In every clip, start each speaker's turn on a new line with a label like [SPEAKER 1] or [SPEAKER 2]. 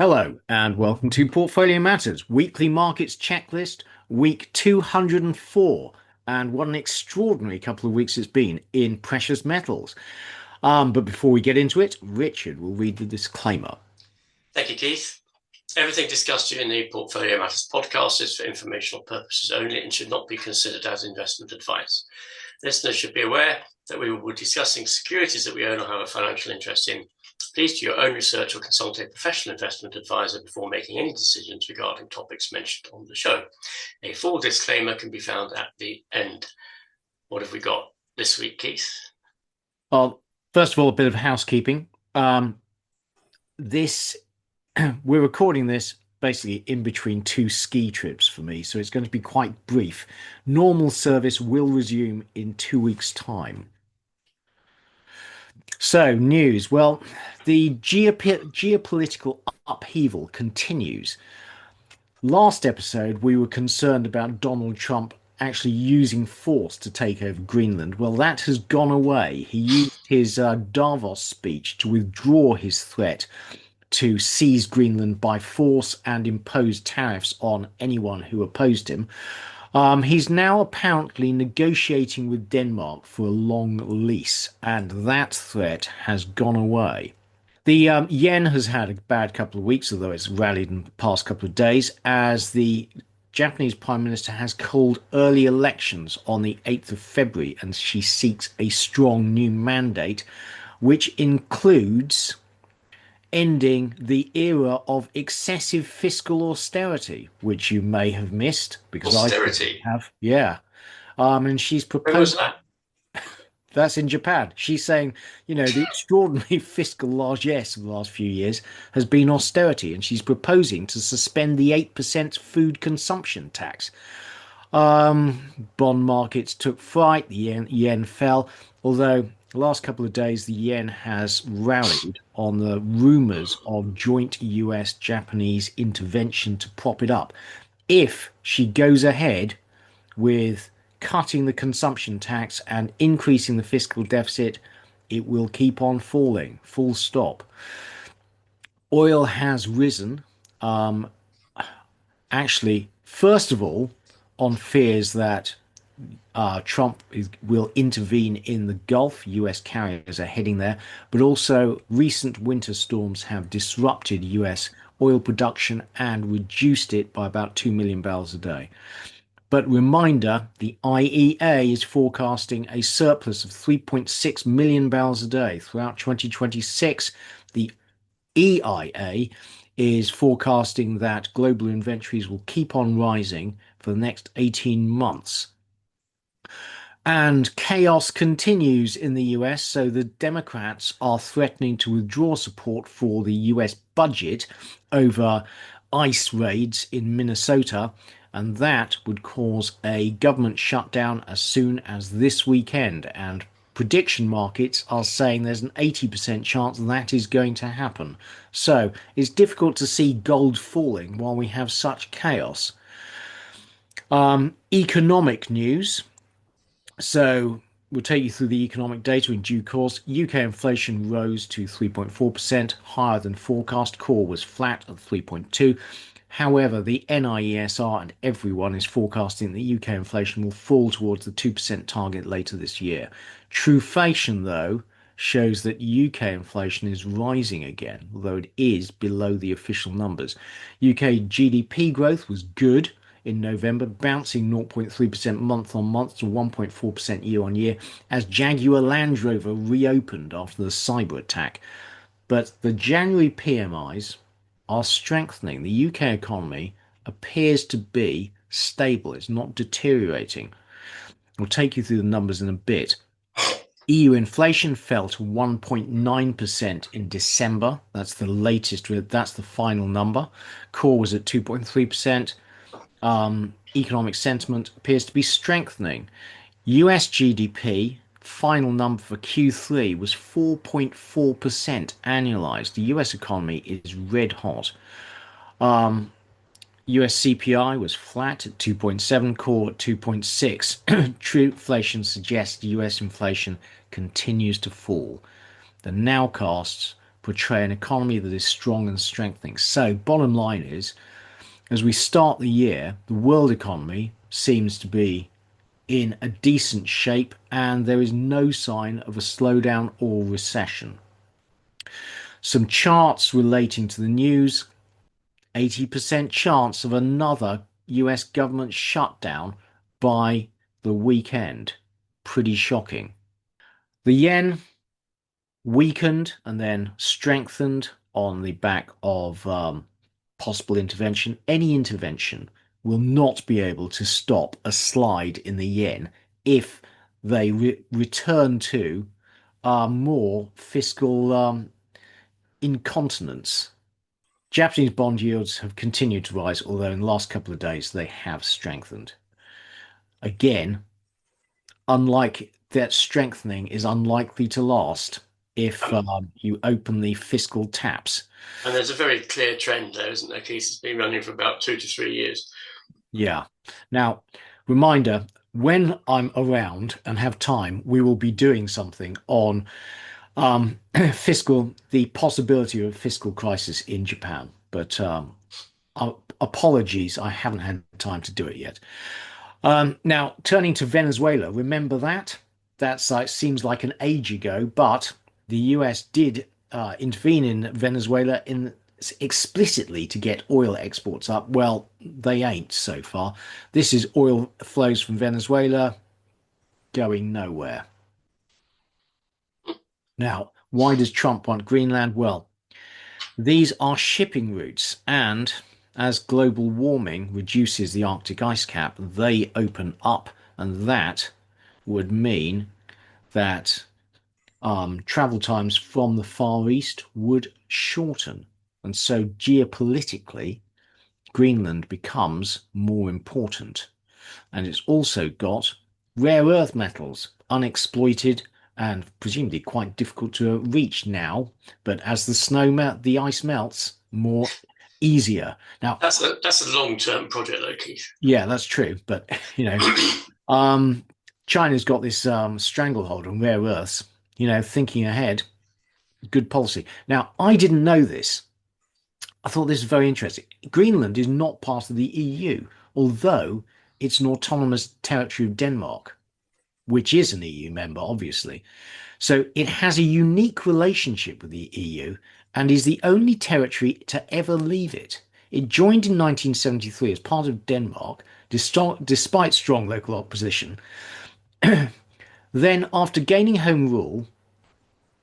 [SPEAKER 1] Hello and welcome to Portfolio Matters, weekly markets checklist, week 204. And what an extraordinary couple of weeks it's been in precious metals. But before we get into it, Richard will read the disclaimer.
[SPEAKER 2] Thank you, Keith. Everything discussed during the Portfolio Matters podcast is for informational purposes only and should not be considered as investment advice. Listeners should be aware that we will be discussing securities that we own or have a financial interest in. Please do your own research or consult a professional investment advisor before making any decisions regarding topics mentioned on the show. A full disclaimer can be found at the end. What have we got this week, Keith?
[SPEAKER 1] Well, first of all, a bit of housekeeping. This We're recording this basically in between two ski trips for me, so it's going to be quite brief. Normal service will resume in 2 weeks' time. So, news. Well, the geopolitical upheaval continues. Last episode, we were concerned about Donald Trump actually using force to take over Greenland. Well, that has gone away. He used his Davos speech to withdraw his threat to seize Greenland by force and impose tariffs on anyone who opposed him. He's now apparently negotiating with Denmark for a long lease, and that threat has gone away. The yen has had a bad couple of weeks, although it's rallied in the past couple of days, as the Japanese Prime Minister has called early elections on the 8th of February, and she seeks a strong new mandate, which includes ending the era of excessive fiscal austerity, which you may have missed because I
[SPEAKER 2] Austerity.
[SPEAKER 1] have. Yeah. And she's
[SPEAKER 2] When was
[SPEAKER 1] proposed
[SPEAKER 2] that?
[SPEAKER 1] that's in Japan. She's saying, the extraordinary fiscal largesse of the last few years has been austerity, and she's proposing to suspend the 8% food consumption tax. Bond markets took fright, the yen fell, although the last couple of days the yen has rallied on the rumors of joint US-Japanese intervention to prop it up. If she goes ahead with cutting the consumption tax and increasing the fiscal deficit, it will keep on falling, full stop. Oil has risen. Actually, first of all, on fears that Trump will intervene in the Gulf. US carriers are heading there, but also recent winter storms have disrupted US oil production and reduced it by about 2 million barrels a day. But reminder, the IEA is forecasting a surplus of 3.6 million barrels a day throughout 2026. The EIA is forecasting that global inventories will keep on rising for the next 18 months. And chaos continues in the US, so the Democrats are threatening to withdraw support for the US budget over ICE raids in Minnesota, and that would cause a government shutdown as soon as this weekend. And prediction markets are saying there's an 80% chance that is going to happen. So it's difficult to see gold falling while we have such chaos. Economic news. So we'll take you through the economic data in due course. UK inflation rose to 3.4%, higher than forecast. Core was flat at 3.2. However, the NIESR and everyone is forecasting that UK inflation will fall towards the 2% target later this year. Truflation, though, shows that UK inflation is rising again, although it is below the official numbers. UK GDP growth was good in November, bouncing 0.3% month on month to 1.4% year on year as Jaguar Land Rover reopened after the cyber attack. But the January PMIs are strengthening. The UK economy appears to be stable, it's not deteriorating. We'll take you through the numbers in a bit. EU inflation fell to 1.9% in December. That's the latest, that's the final number. Core was at 2.3%. Economic sentiment appears to be strengthening. US GDP final number for Q3 was 4.4% annualized. The US economy is red hot. US CPI was flat at 2.7, core at 2.6. True inflation suggests US inflation continues to fall. The nowcasts portray an economy that is strong and strengthening. So, bottom line is, as we start the year, the world economy seems to be in a decent shape and there is no sign of a slowdown or recession. Some charts relating to the news: 80% chance of another US government shutdown by the weekend. Pretty shocking. The yen weakened and then strengthened on the back of possible intervention. Any intervention will not be able to stop a slide in the yen if they return to more fiscal incontinence. Japanese bond yields have continued to rise, although in the last couple of days they have strengthened. Again, unlike that, strengthening is unlikely to last if
[SPEAKER 2] Um,
[SPEAKER 1] you open the fiscal taps.
[SPEAKER 2] and there's a very clear trend there, isn't there, Keith? It's been running for about 2 to 3 years.
[SPEAKER 1] Yeah. Now, reminder, when I'm around and have time, we will be doing something on the possibility of a fiscal crisis in Japan. But apologies, I haven't had time to do it yet. Now, turning to Venezuela, remember that? That's seems like an age ago, but the US did intervene in Venezuela explicitly to get oil exports up. Well, they ain't so far. This is oil flows from Venezuela going nowhere. Now, why does Trump want Greenland? Well, these are shipping routes, and as global warming reduces the Arctic ice cap, they open up, and that would mean that travel times from the Far East would shorten. And so geopolitically, Greenland becomes more important. And it's also got rare earth metals, unexploited and presumably quite difficult to reach now. But as the ice melts, more easier. Now,
[SPEAKER 2] That's a long-term project, though, Keith.
[SPEAKER 1] yeah, that's true. But um, China's got this stranglehold on rare earths. Thinking ahead, good policy. Now, I didn't know this. I thought this was very interesting. Greenland is not part of the EU, although it's an autonomous territory of Denmark, which is an EU member, obviously. So it has a unique relationship with the EU and is the only territory to ever leave it. It joined in 1973 as part of Denmark, despite strong local opposition. Then, after gaining home rule,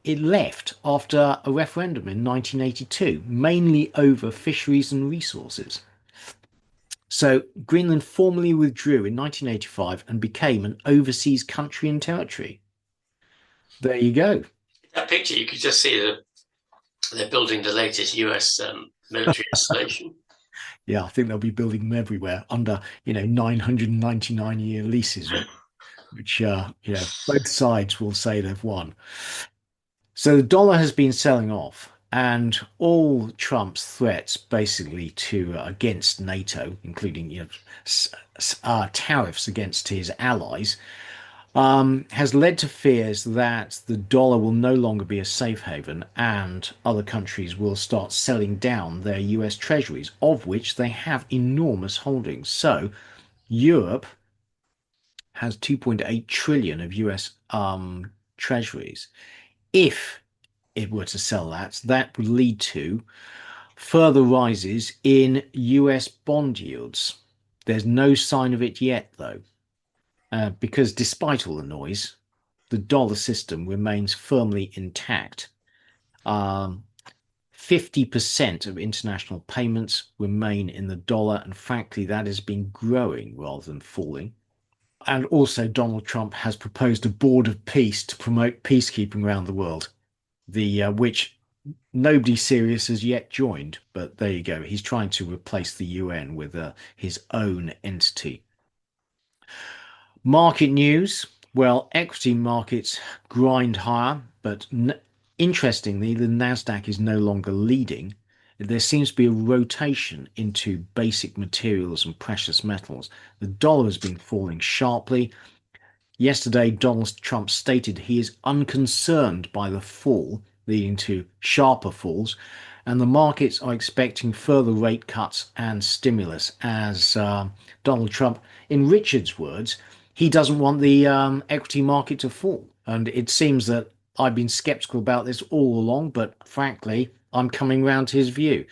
[SPEAKER 1] it left after a referendum in 1982, mainly over fisheries and resources. So Greenland formally withdrew in 1985 and became an overseas country and territory. There you go.
[SPEAKER 2] That picture, you could just see that they're building the latest US military installation.
[SPEAKER 1] Yeah, I think they'll be building them everywhere under, 999-year leases, which, both sides will say they've won. So the dollar has been selling off, and all Trump's threats basically to against NATO, including tariffs against his allies, has led to fears that the dollar will no longer be a safe haven, and other countries will start selling down their US treasuries, of which they have enormous holdings. So Europe has 2.8 trillion of US treasuries. If it were to sell that, that would lead to further rises in US bond yields. There's no sign of it yet, though, because despite all the noise, the dollar system remains firmly intact. 50% of international payments remain in the dollar, and frankly, that has been growing rather than falling. And also, Donald Trump has proposed a board of peace to promote peacekeeping around the world, the which nobody serious has yet joined. But there you go. He's trying to replace the UN with his own entity. Market news. Well, equity markets grind higher, but interestingly, the Nasdaq is no longer leading. There seems to be a rotation into basic materials and precious metals. The dollar has been falling sharply. Yesterday, Donald Trump stated he is unconcerned by the fall, leading to sharper falls. And the markets are expecting further rate cuts and stimulus as Donald Trump, in Richard's words, he doesn't want the equity market to fall. And it seems that I've been skeptical about this all along, but frankly, I'm coming round to his view.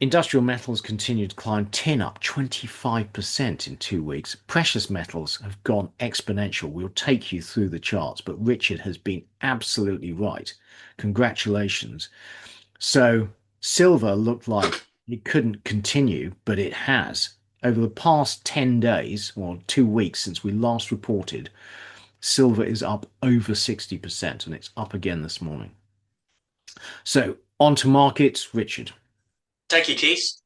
[SPEAKER 1] Industrial metals continue to climb, tin up 25% in 2 weeks. Precious metals have gone exponential. We'll take you through the charts, but Richard has been absolutely right. Congratulations. So, silver looked like it couldn't continue, but it has. Over the past 10 days, or 2 weeks since we last reported, silver is up over 60%, and it's up again this morning. So, on to markets, Richard.
[SPEAKER 2] Thank you, Keith.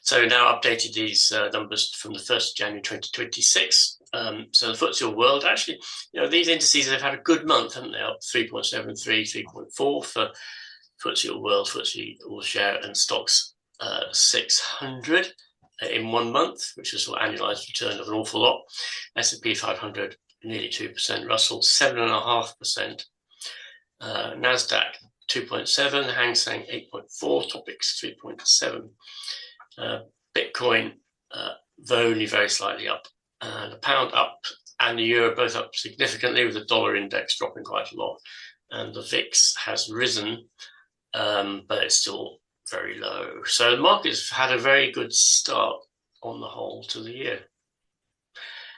[SPEAKER 2] So now updated these numbers from the 1st of January 2026. So the FTSE All-World, actually, these indices have had a good month, haven't they? Up 3.73, 3.4 for FTSE All-World, FTSE All-Share and Stocks 600 in 1 month, which is an annualized return of an awful lot. S&P 500, nearly 2%. Russell, 7.5%. NASDAQ, 2.7, Hang Seng 8.4, Topics 3.7. Bitcoin, only very slightly up, and the pound up and the euro both up significantly, with the dollar index dropping quite a lot. And the VIX has risen, but it's still very low. So the market's had a very good start on the whole to the year,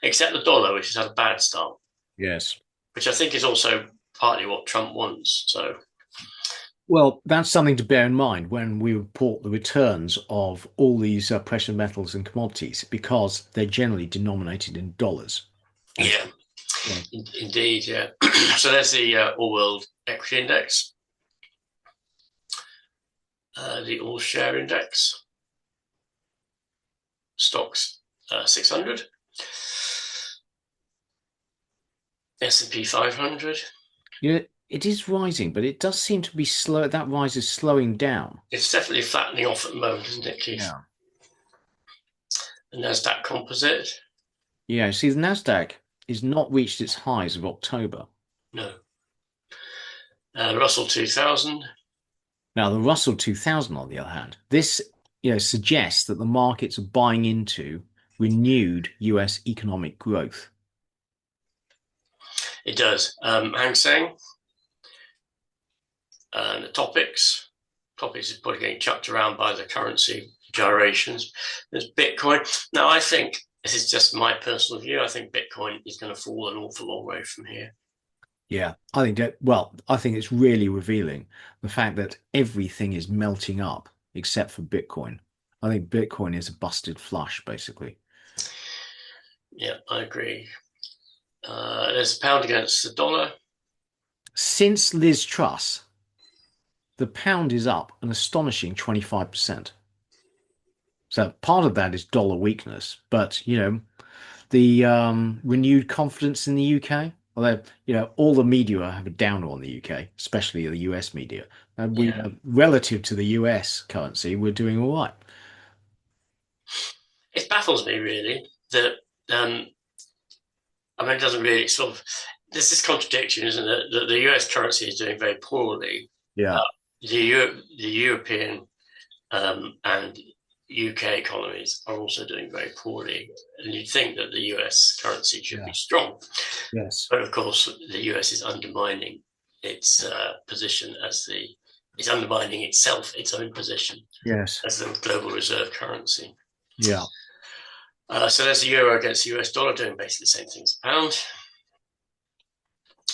[SPEAKER 2] except the dollar, which has had a bad start.
[SPEAKER 1] Yes.
[SPEAKER 2] Which I think is also partly what Trump wants. So,
[SPEAKER 1] well, that's something to bear in mind when we report the returns of all these precious metals and commodities, because they're generally denominated in dollars.
[SPEAKER 2] Yeah, yeah. Indeed, yeah. So there's the All-World Equity Index, the All-Share Index, Stocks 600, S&P 500.
[SPEAKER 1] Yeah, it is rising, but it does seem to be slow. That rise is slowing down.
[SPEAKER 2] It's definitely flattening off at the moment, isn't it, Keith?
[SPEAKER 1] Yeah.
[SPEAKER 2] The NASDAQ Composite.
[SPEAKER 1] Yeah, see, the NASDAQ is not reached its highs of October.
[SPEAKER 2] No. Russell 2000.
[SPEAKER 1] Now, the Russell 2000, on the other hand, this suggests that the markets are buying into renewed US economic growth.
[SPEAKER 2] It does. Hang Seng. The Topics. Topics is probably getting chucked around by the currency gyrations. There's Bitcoin. Now, I think, this is just my personal view, I think Bitcoin is going to fall an awful long way from here.
[SPEAKER 1] Yeah, I think it's really revealing the fact that everything is melting up except for Bitcoin. I think Bitcoin is a busted flush, basically.
[SPEAKER 2] Yeah, I agree. There's a pound against the dollar.
[SPEAKER 1] Since Liz Truss, the pound is up an astonishing 25%. So part of that is dollar weakness, but the renewed confidence in the UK. Although all the media have a downer on the UK, especially the US media, and relative to the US currency, we're doing all right.
[SPEAKER 2] It baffles me really that it doesn't really there's this contradiction, isn't it? That the US currency is doing very poorly.
[SPEAKER 1] Yeah.
[SPEAKER 2] The European and UK economies are also doing very poorly, and you'd think that the US currency should be strong.
[SPEAKER 1] Yes.
[SPEAKER 2] But of course, the US is undermining its position it's undermining itself, its own position.
[SPEAKER 1] Yes.
[SPEAKER 2] As the global reserve currency.
[SPEAKER 1] Yeah.
[SPEAKER 2] So there's the euro against the US dollar doing basically the same thing as the pound.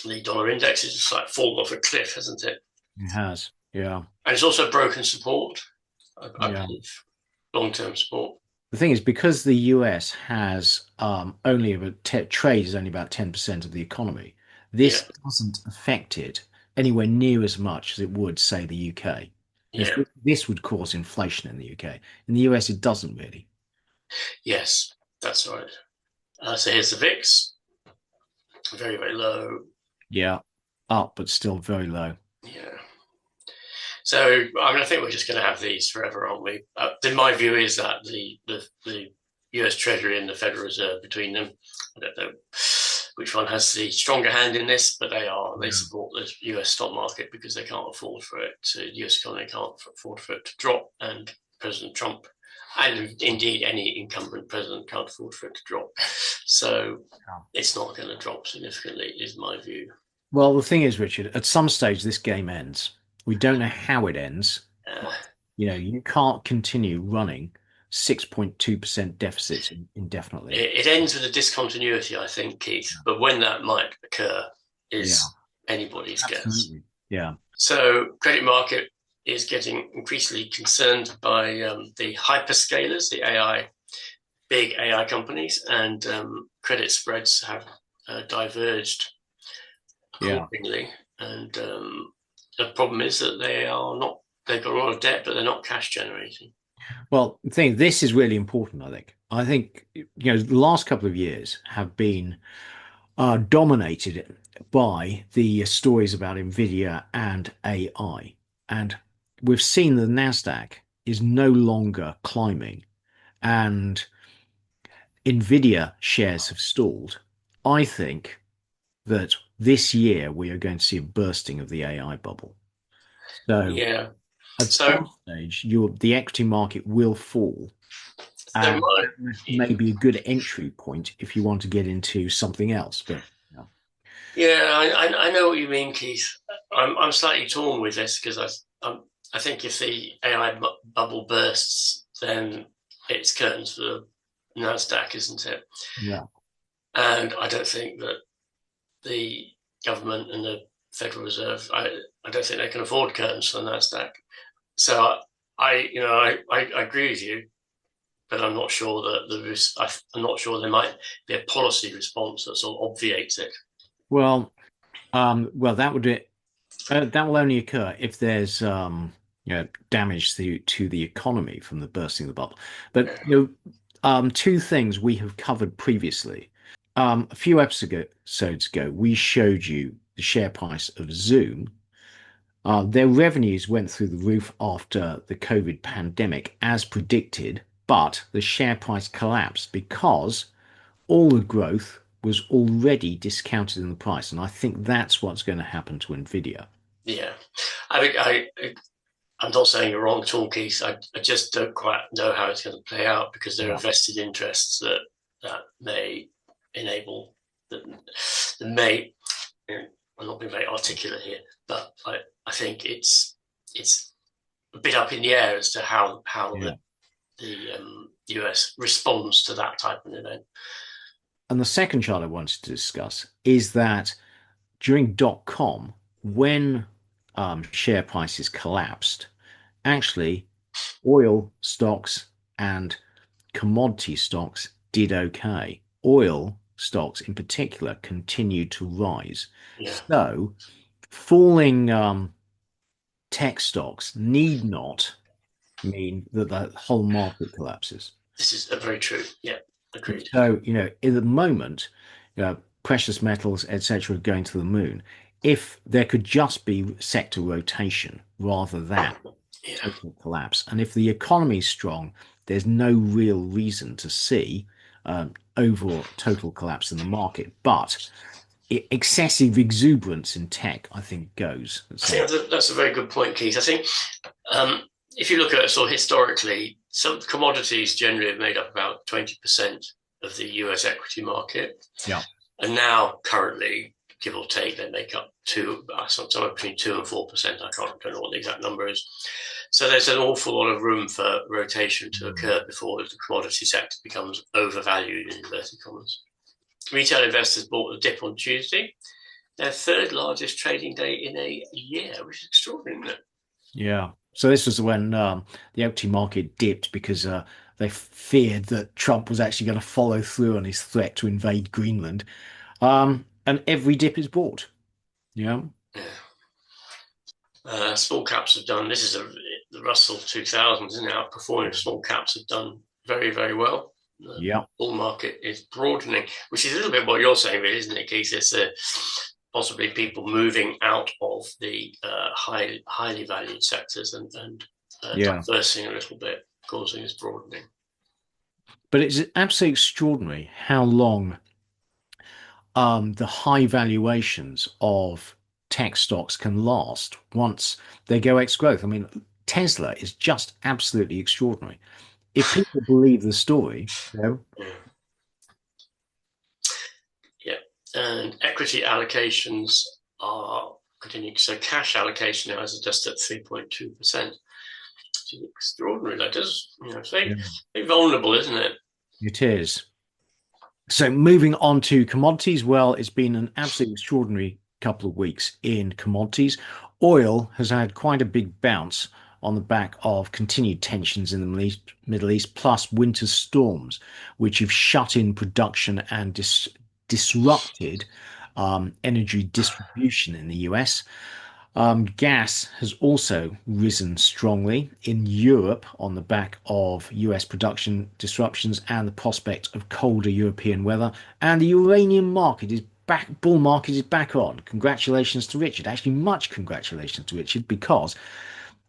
[SPEAKER 2] The dollar index is just like fallen off a cliff, hasn't it?
[SPEAKER 1] It has. Yeah.
[SPEAKER 2] And it's also broken support, I believe, long-term support.
[SPEAKER 1] The thing is, because the US has only trade is only about 10% of the economy, this doesn't affect it anywhere near as much as it would, say, the UK. This would cause inflation in the UK. In the US, it doesn't really.
[SPEAKER 2] Yes, that's right. So here's the VIX. Very, very low.
[SPEAKER 1] Yeah, up, but still very low.
[SPEAKER 2] Yeah. So, I think we're just going to have these forever, aren't we? Then my view is that the US Treasury and the Federal Reserve, between them, I don't know which one has the stronger hand in this, but they
[SPEAKER 1] Yeah.
[SPEAKER 2] support the US stock market because they can't afford for it to, the US economy can't afford for it to drop, and President Trump and indeed any incumbent president can't afford for it to drop. So it's not going to drop significantly, is my view.
[SPEAKER 1] Well, the thing is, Richard, at some stage this game ends. We don't know how it ends,
[SPEAKER 2] Uh,
[SPEAKER 1] but you can't continue running 6.2% deficits indefinitely.
[SPEAKER 2] it ends with a discontinuity, I think, Keith,
[SPEAKER 1] Yeah.
[SPEAKER 2] but when that might occur
[SPEAKER 1] Yeah,
[SPEAKER 2] is anybody's guess.
[SPEAKER 1] absolutely. Yeah.
[SPEAKER 2] So credit market is getting increasingly concerned by the hyperscalers, the big AI companies, and credit spreads have diverged
[SPEAKER 1] Yeah.
[SPEAKER 2] accordingly. And the problem is that they've got a lot of debt, but they're not cash generating.
[SPEAKER 1] Well, this is really important, I think. I think, the last couple of years have been dominated by the stories about Nvidia and AI. And we've seen the Nasdaq is no longer climbing, and Nvidia shares have stalled. I think that this year we are going to see a bursting of the AI bubble. So
[SPEAKER 2] Yeah.
[SPEAKER 1] at
[SPEAKER 2] So
[SPEAKER 1] some stage, the equity market will fall,
[SPEAKER 2] so
[SPEAKER 1] and
[SPEAKER 2] my
[SPEAKER 1] that may be a good entry point if you want to get into something else. But yeah,
[SPEAKER 2] Yeah, I know what you mean, Keith. I'm slightly torn with this because I think if the AI bubble bursts, then it's curtains for the Nasdaq, isn't it?
[SPEAKER 1] yeah.
[SPEAKER 2] And I don't think that the government and the Federal Reserve, I don't think they can afford curtains for the Nasdaq. So I agree with you, but I'm not sure that I'm not sure there might be a policy response that sort of obviates it.
[SPEAKER 1] Well, well, that will only occur if there's damage to the economy from the bursting of the bubble. But two things we have covered previously. A few episodes ago, we showed you the share price of Zoom. Their revenues went through the roof after the COVID pandemic, as predicted, but the share price collapsed because all the growth was already discounted in the price. And I think that's what's going to happen to Nvidia.
[SPEAKER 2] Yeah, I think I'm not saying you're wrong at all, Keith. I just don't quite know how it's going to play out because there are
[SPEAKER 1] Yeah.
[SPEAKER 2] vested interests that may enable that may. I'm not being very articulate here, but I think it's a bit up in the air as to how
[SPEAKER 1] Yeah.
[SPEAKER 2] the US responds to that type of event.
[SPEAKER 1] And the second chart I wanted to discuss is that during .com, when share prices collapsed, actually oil stocks and commodity stocks did okay. Oil stocks in particular continued to rise.
[SPEAKER 2] Yeah,
[SPEAKER 1] So falling tech stocks need not mean that the whole market collapses.
[SPEAKER 2] this is very true. Yeah,
[SPEAKER 1] And
[SPEAKER 2] agreed.
[SPEAKER 1] so, in the moment, precious metals, etc., are going to the moon. If there could just be sector rotation rather than
[SPEAKER 2] Yeah,
[SPEAKER 1] total collapse, and if the economy is strong, there's no real reason to see overall total collapse in the market. But excessive exuberance in tech, I think, goes at
[SPEAKER 2] I
[SPEAKER 1] some.
[SPEAKER 2] think that's a very good point, Keith. I think um, if you look at sort of historically, some commodities generally have made up about 20% of the US equity market.
[SPEAKER 1] Yeah.
[SPEAKER 2] And now, currently, give or take, they make up somewhere between 2 and 4%. Don't know what the exact number is. So there's an awful lot of room for rotation to
[SPEAKER 1] Mm.
[SPEAKER 2] occur before the commodity sector becomes overvalued, in inverted commas. Retail investors bought the dip on Tuesday, their third largest trading day in a year, which is extraordinary, isn't it?
[SPEAKER 1] Yeah. So this was when the equity market dipped because they feared that Trump was actually going to follow through on his threat to invade Greenland. And every dip is bought. Yeah.
[SPEAKER 2] Yeah. Small caps have done. This is the Russell 2000, isn't it? Outperforming small caps have done very, very well. The
[SPEAKER 1] Yeah.
[SPEAKER 2] bull market is broadening, which is a little bit what you're saying, really, isn't it, Keith? It's possibly people moving out of the highly valued sectors and
[SPEAKER 1] Yeah.
[SPEAKER 2] diversing a little bit, causing this broadening.
[SPEAKER 1] But it's absolutely extraordinary how long the high valuations of tech stocks can last once they go ex growth. I mean, Tesla is just absolutely extraordinary. If people believe the story,
[SPEAKER 2] Yeah. Yeah. And equity allocations are continuing. So cash allocation now is just at 3.2%. Which is extraordinary. That is, it's
[SPEAKER 1] yeah,
[SPEAKER 2] very vulnerable, isn't it?
[SPEAKER 1] it is. So moving on to commodities, well, it's been an absolutely extraordinary couple of weeks in commodities. Oil has had quite a big bounce on the back of continued tensions in the Middle East, plus winter storms, which have shut in production and disrupted energy distribution in the US. Gas has also risen strongly in Europe on the back of US production disruptions and the prospect of colder European weather. And the uranium market is back, bull market is back on. Congratulations to Richard. Actually, much congratulations to Richard because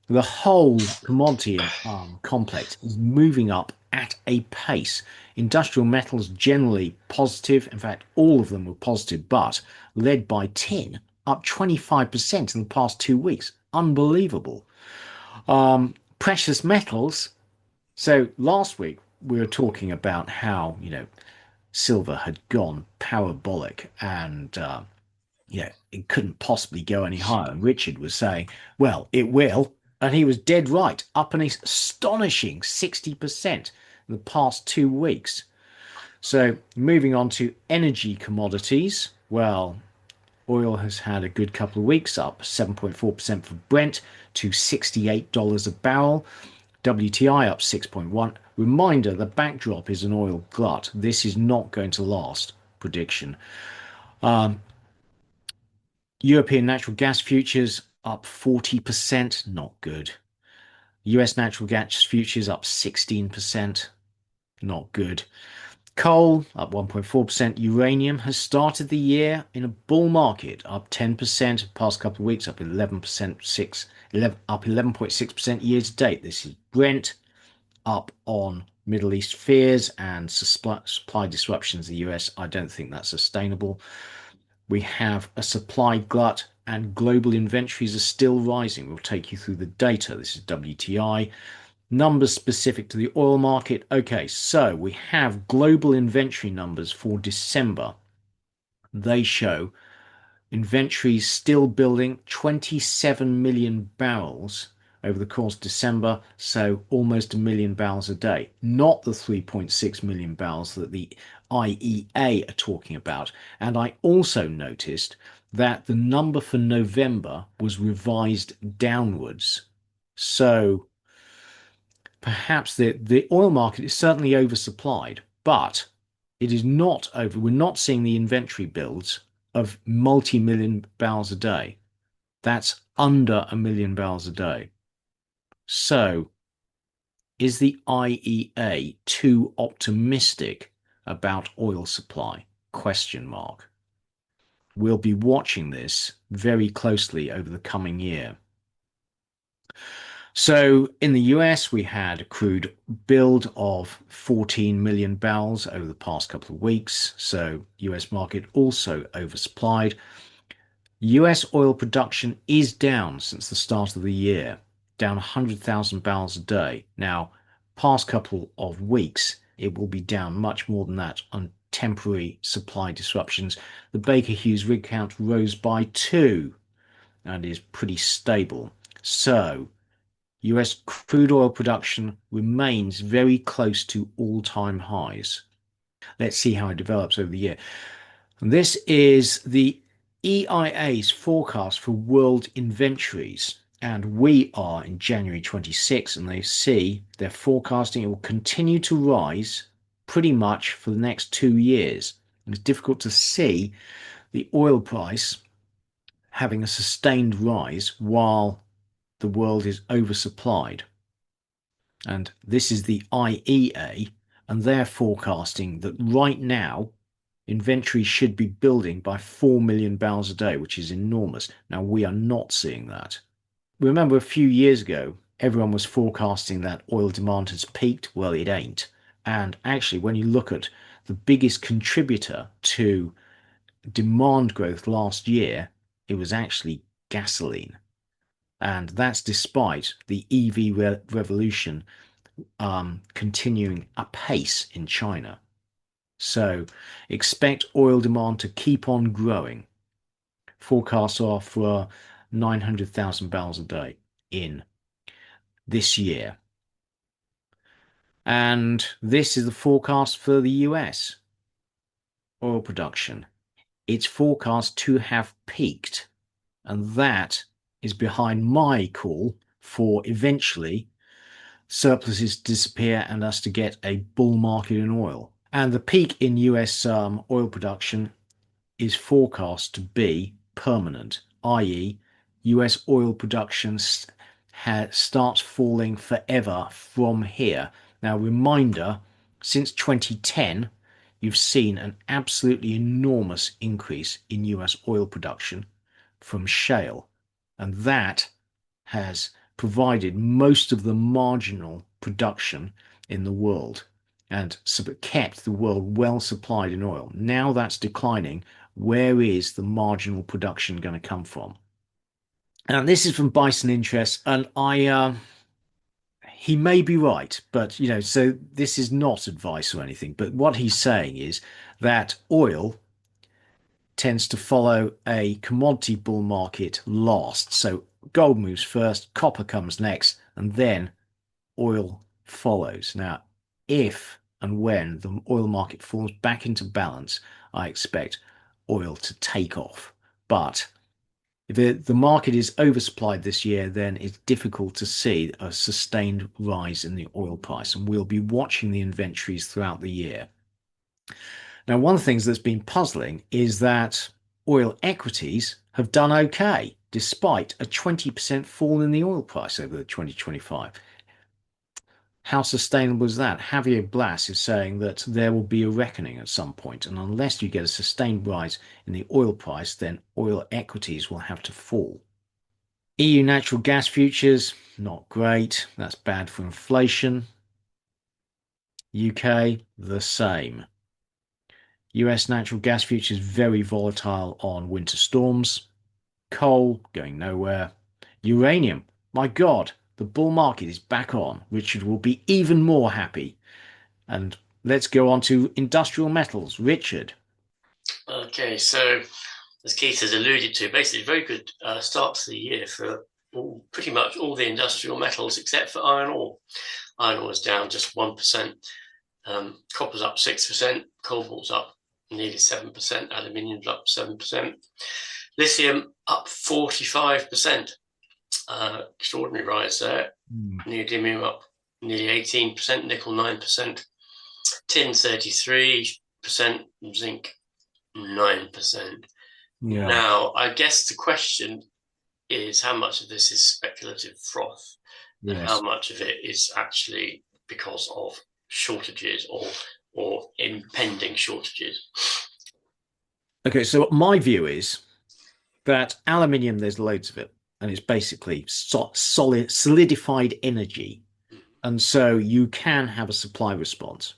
[SPEAKER 1] the whole commodity complex is moving up at a pace. Industrial metals generally positive. In fact, all of them were positive, but led by tin, up 25% in the past 2 weeks. Unbelievable. Precious metals. So last week we were talking about how, silver had gone parabolic and it couldn't possibly go any higher. And Richard was saying, well, it will. And he was dead right, up an astonishing 60% in the past 2 weeks. So moving on to energy commodities. Well, oil has had a good couple of weeks, up 7.4% for Brent to $68 a barrel. WTI up 6.1. Reminder, the backdrop is an oil glut. This is not going to last. Prediction. European natural gas futures up 40%, not good. US natural gas futures up 16%, not good. Coal up 1.4%. Uranium has started the year in a bull market, up 10%. Past couple of weeks, up 11%, 11, up 11.6% year to date. This is Brent up on Middle East fears and supply disruptions in the US. I don't think that's sustainable. We have a supply glut and global inventories are still rising. We'll take you through the data. This is WTI. Numbers specific to the oil market. Okay, so we have global inventory numbers for December. They show inventories still building 27 million barrels over the course of December, so almost a million barrels a day, not the 3.6 million barrels that the IEA are talking about. And I also noticed that the number for November was revised downwards. So perhaps the oil market is certainly oversupplied, but it is not over. We're not seeing the inventory builds of multi-million barrels a day. That's under a million barrels a day. So is the IEA too optimistic about oil supply? Question mark. We'll be watching this very closely over the coming year. So in the US, we had a crude build of 14 million barrels over the past couple of weeks. So US market also oversupplied. US oil production is down since the start of the year, down 100,000 barrels a day. Now, past couple of weeks, it will be down much more than that on temporary supply disruptions. The Baker Hughes rig count rose by 2 and is pretty stable. So, US crude oil production remains very close to all-time highs. Let's see how it develops over the year. This is the EIA's forecast for world inventories, and we are in January 26, and they're forecasting it will continue to rise pretty much for the next 2 years. And it's difficult to see the oil price having a sustained rise while the world is oversupplied. And this is the IEA, and they're forecasting that right now inventory should be building by 4 million barrels a day, which is enormous. Now, we are not seeing that. Remember, a few years ago, everyone was forecasting that oil demand has peaked. Well, it ain't. And actually, when you look at the biggest contributor to demand growth last year, it was actually gasoline. And that's despite the EV revolution continuing apace in China. So expect oil demand to keep on growing. Forecasts are for 900,000 barrels a day in this year. And this is the forecast for the US oil production. It's forecast to have peaked. And that is behind my call for eventually surpluses disappear and us to get a bull market in oil. And the peak in US oil production is forecast to be permanent, i.e., US oil production starts falling forever from here. Now, reminder, since 2010, you've seen an absolutely enormous increase in US oil production from shale, and that has provided most of the marginal production in the world and kept the world well supplied in oil. Now that's declining. Where is the marginal production going to come from? And this is from Bison Interests, and he may be right, but so this is not advice or anything. But what he's saying is that oil tends to follow a commodity bull market last. So gold moves first, copper comes next, and then oil follows. Now, if and when the oil market falls back into balance, I expect oil to take off. But if the market is oversupplied this year, then it's difficult to see a sustained rise in the oil price. And we'll be watching the inventories throughout the year. Now, one of the things that's been puzzling is that oil equities have done okay despite a 20% fall in the oil price over the 2025. How sustainable is that? Javier Blas is saying that there will be a reckoning at some point, and unless you get a sustained rise in the oil price, then oil equities will have to fall. EU natural gas futures, not great. That's bad for inflation. UK, the same. US natural gas futures very volatile on winter storms. Coal going nowhere. Uranium, my God, the bull market is back on. Richard will be even more happy. And let's go on to industrial metals. Richard.
[SPEAKER 2] Okay, so as Keith has alluded to, basically very good start to the year for pretty much all the industrial metals except for iron ore. Iron ore is down just 1%. Copper's up 6%. Cobalt's up nearly 7%. Aluminium's up 7%. Lithium up 45%. Extraordinary rise there. Neodymium up nearly 18%. Nickel 9%. Tin 33%. Zinc 9%.
[SPEAKER 1] Yeah.
[SPEAKER 2] Now, I guess the question is how much of this is speculative froth and
[SPEAKER 1] Yes.
[SPEAKER 2] how much of it is actually because of shortages or impending shortages.
[SPEAKER 1] Okay, so my view is that aluminium, there's loads of it, and it's basically solid, solidified energy. And so you can have a supply response.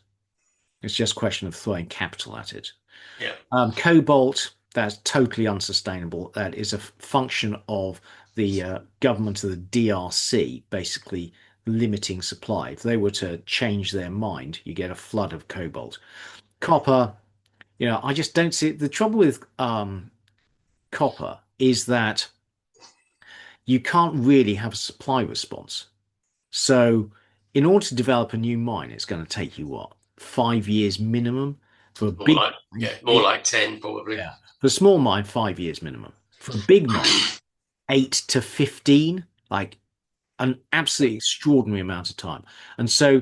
[SPEAKER 1] It's just a question of throwing capital at it.
[SPEAKER 2] Yeah.
[SPEAKER 1] Cobalt, that's totally unsustainable. That is a function of the government of the DRC basically limiting supply. If they were to change their mind, you get a flood of cobalt. Copper, I just don't see it. The trouble with copper is that you can't really have a supply response. So, in order to develop a new mine, it's going to take you what, 5 years minimum for a big mine?
[SPEAKER 2] More like 10 probably.
[SPEAKER 1] Yeah. For a small mine, 5 years minimum. For a big mine, 8 to 15, like an absolutely extraordinary amount of time. And so,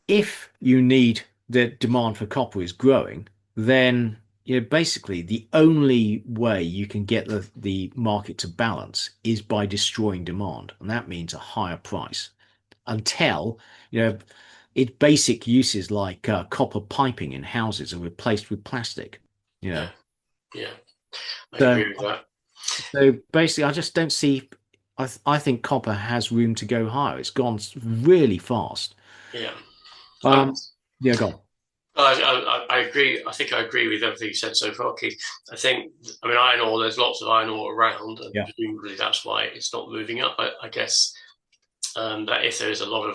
[SPEAKER 1] if you need the demand for copper is growing, then basically the only way you can get the market to balance is by destroying demand. And that means a higher price until, its basic uses like copper piping in houses are replaced with plastic.
[SPEAKER 2] Yeah. I
[SPEAKER 1] So,
[SPEAKER 2] agree with that.
[SPEAKER 1] so basically, I just don't see. I think copper has room to go higher. It's gone really fast.
[SPEAKER 2] Yeah.
[SPEAKER 1] Um, yeah, go on.
[SPEAKER 2] I agree. I think I agree with everything you said so far, Keith. I mean, iron ore, there's lots of iron ore around, and
[SPEAKER 1] Yeah.
[SPEAKER 2] presumably that's why it's not moving up. I guess that if there's a lot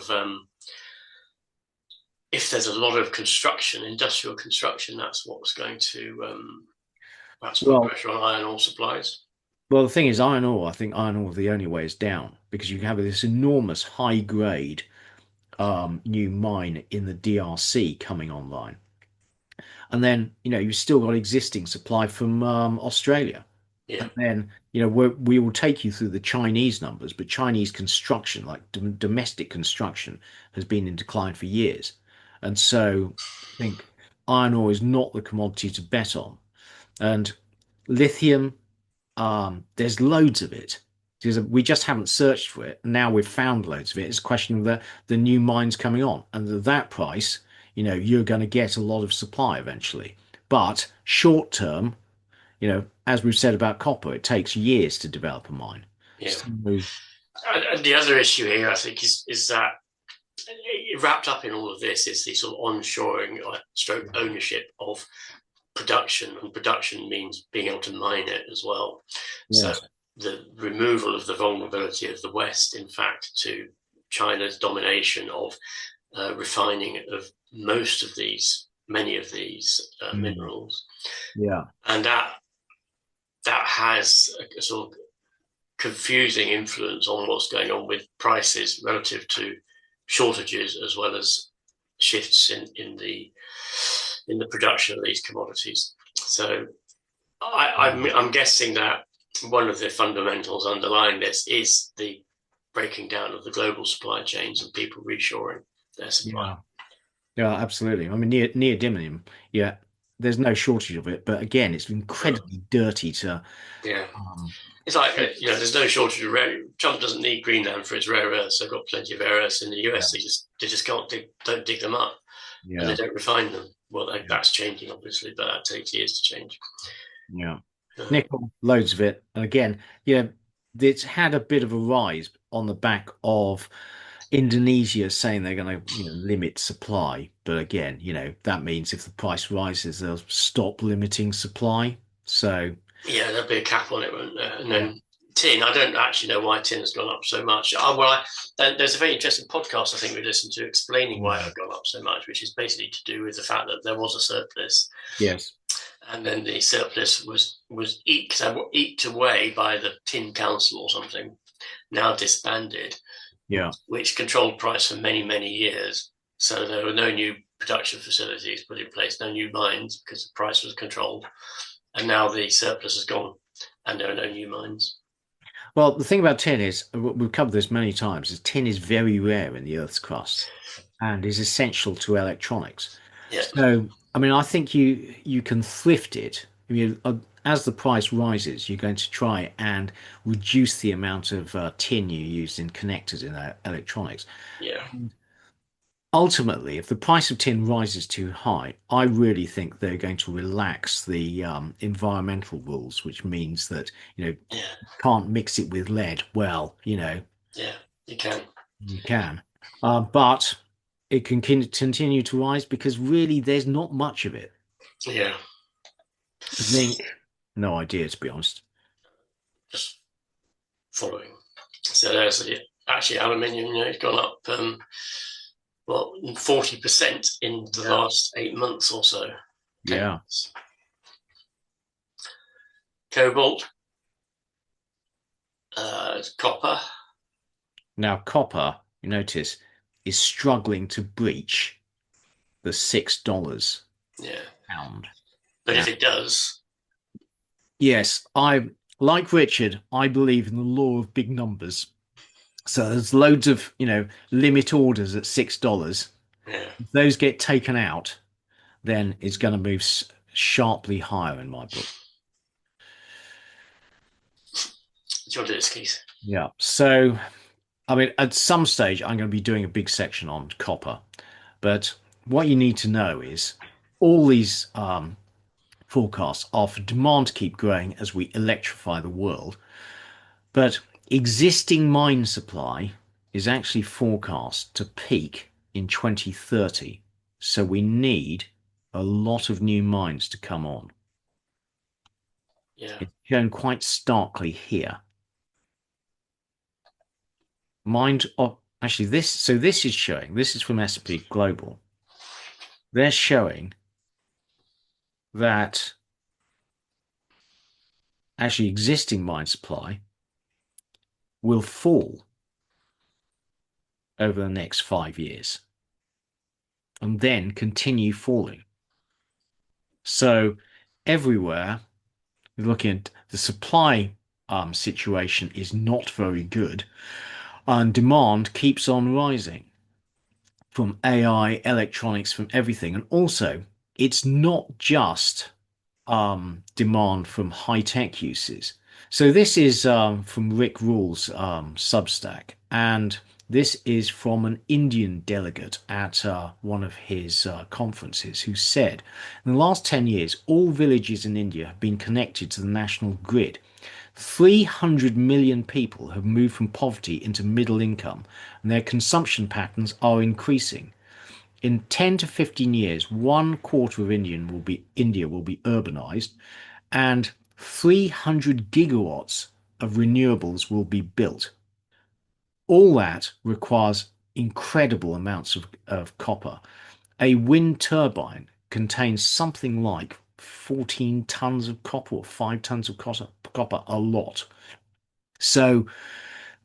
[SPEAKER 2] of construction, industrial construction, that's what's going to perhaps put
[SPEAKER 1] Well,
[SPEAKER 2] pressure on iron ore supplies.
[SPEAKER 1] well, the thing is, iron ore. I think iron ore the only way is down because you have this enormous high grade new mine in the DRC coming online, and then you've still got existing supply from Australia.
[SPEAKER 2] Yeah,
[SPEAKER 1] And then, we will take you through the Chinese numbers, but Chinese construction, like domestic construction, has been in decline for years. And so I think iron ore is not the commodity to bet on. And lithium, there's loads of it. Because we just haven't searched for it. Now we've found loads of it. It's a question of the new mines coming on. And at that price, you're going to get a lot of supply eventually. But short term, as we've said about copper, it takes years to develop a mine.
[SPEAKER 2] yeah.
[SPEAKER 1] So,
[SPEAKER 2] And the other issue here, I think, is that wrapped up in all of this is the sort of onshoring, stroke ownership of production, and production means being able to mine it as well. So
[SPEAKER 1] yes,
[SPEAKER 2] the removal of the vulnerability of the West, in fact, to China's domination of refining of many of these
[SPEAKER 1] mm,
[SPEAKER 2] minerals,
[SPEAKER 1] yeah,
[SPEAKER 2] and that has a sort of confusing influence on what's going on with prices relative to shortages as well as shifts in the production of these commodities. So I'm guessing that one of the fundamentals underlying this is the breaking down of the global supply chains and people reshoring their supply.
[SPEAKER 1] yeah, yeah, absolutely. I mean, neodymium, yeah, there's no shortage of it, but again, it's
[SPEAKER 2] Uh,
[SPEAKER 1] incredibly dirty to.
[SPEAKER 2] yeah,
[SPEAKER 1] Um,
[SPEAKER 2] it's like there's no shortage of rare. Trump doesn't need Greenland for its rare earths. They've got plenty of rare earths in the
[SPEAKER 1] yeah,
[SPEAKER 2] US. They just don't dig them up, and they
[SPEAKER 1] yeah,
[SPEAKER 2] don't refine them. Well,
[SPEAKER 1] yeah,
[SPEAKER 2] that's changing obviously, but that takes years to change.
[SPEAKER 1] yeah.
[SPEAKER 2] Uh,
[SPEAKER 1] Nickel, loads of it. And again, it's had a bit of a rise on the back of Indonesia saying they're going to, limit supply. But again, that means if the price rises, they'll stop limiting supply. So,
[SPEAKER 2] yeah, there'll be a cap on it, won't there? And
[SPEAKER 1] yeah,
[SPEAKER 2] then tin. I don't actually know why tin has gone up so much. There's a very interesting podcast I think we listened to explaining why it
[SPEAKER 1] mm,
[SPEAKER 2] had gone up so much, which is basically to do with the fact that there was a surplus,
[SPEAKER 1] yes,
[SPEAKER 2] and then the surplus was eked away by the Tin Council or something, now disbanded,
[SPEAKER 1] yeah,
[SPEAKER 2] which controlled price for many years. So there were no new production facilities put in place, no new mines because the price was controlled, and now the surplus has gone, and there are no new mines.
[SPEAKER 1] Well, the thing about tin is, we've covered this many times, is tin is very rare in the Earth's crust and is essential to electronics.
[SPEAKER 2] Yeah,
[SPEAKER 1] So, I mean, I think you can thrift it. I mean, as the price rises, you're going to try and reduce the amount of tin you use in connectors in electronics.
[SPEAKER 2] yeah,
[SPEAKER 1] Ultimately, if the price of tin rises too high, I really think they're going to relax the environmental rules, which means that,
[SPEAKER 2] yeah,
[SPEAKER 1] can't mix it with lead. Well,
[SPEAKER 2] yeah. You can.
[SPEAKER 1] you can. But it can continue to rise because really there's not much of it.
[SPEAKER 2] Yeah,
[SPEAKER 1] Zinc, no idea, to be honest.
[SPEAKER 2] just following. So there's actually aluminium. It's gone up. 40% in the
[SPEAKER 1] Yeah.
[SPEAKER 2] last 8 months or so. 10
[SPEAKER 1] Yeah.
[SPEAKER 2] months. Cobalt, copper.
[SPEAKER 1] Now, copper, you notice, is struggling to breach the $6
[SPEAKER 2] Yeah.
[SPEAKER 1] pound.
[SPEAKER 2] But
[SPEAKER 1] Now,
[SPEAKER 2] if it does,
[SPEAKER 1] yes, like Richard, I believe in the law of big numbers. So there's loads of, limit orders at $6.
[SPEAKER 2] yeah.
[SPEAKER 1] If those get taken out, then it's going to move sharply higher in my book.
[SPEAKER 2] Do you want to do this, Keith?
[SPEAKER 1] Yeah. So, I mean, at some stage, I'm going to be doing a big section on copper. But what you need to know is all these forecasts are for demand to keep growing as we electrify the world. But existing mine supply is actually forecast to peak in 2030. So we need a lot of new mines to come on.
[SPEAKER 2] Yeah.
[SPEAKER 1] It's shown quite starkly here. Mind of actually this, so this is showing, this is from S&P Global. They're showing that actually existing mine supply will fall over the next 5 years and then continue falling. So everywhere, looking at the supply situation is not very good, and demand keeps on rising from AI, electronics, from everything. And also, it's not just demand from high-tech uses. So this is from Rick Rule's Substack, and this is from an Indian delegate at one of his conferences who said, in the last 10 years, all villages in India have been connected to the national grid. 300 million people have moved from poverty into middle income, and their consumption patterns are increasing. In 10 to 15 years, 1/4 of India will be urbanized, and 300 gigawatts of renewables will be built. All that requires incredible amounts of copper. A wind turbine contains something like 14 tons of copper or 5 tons of copper, a lot. So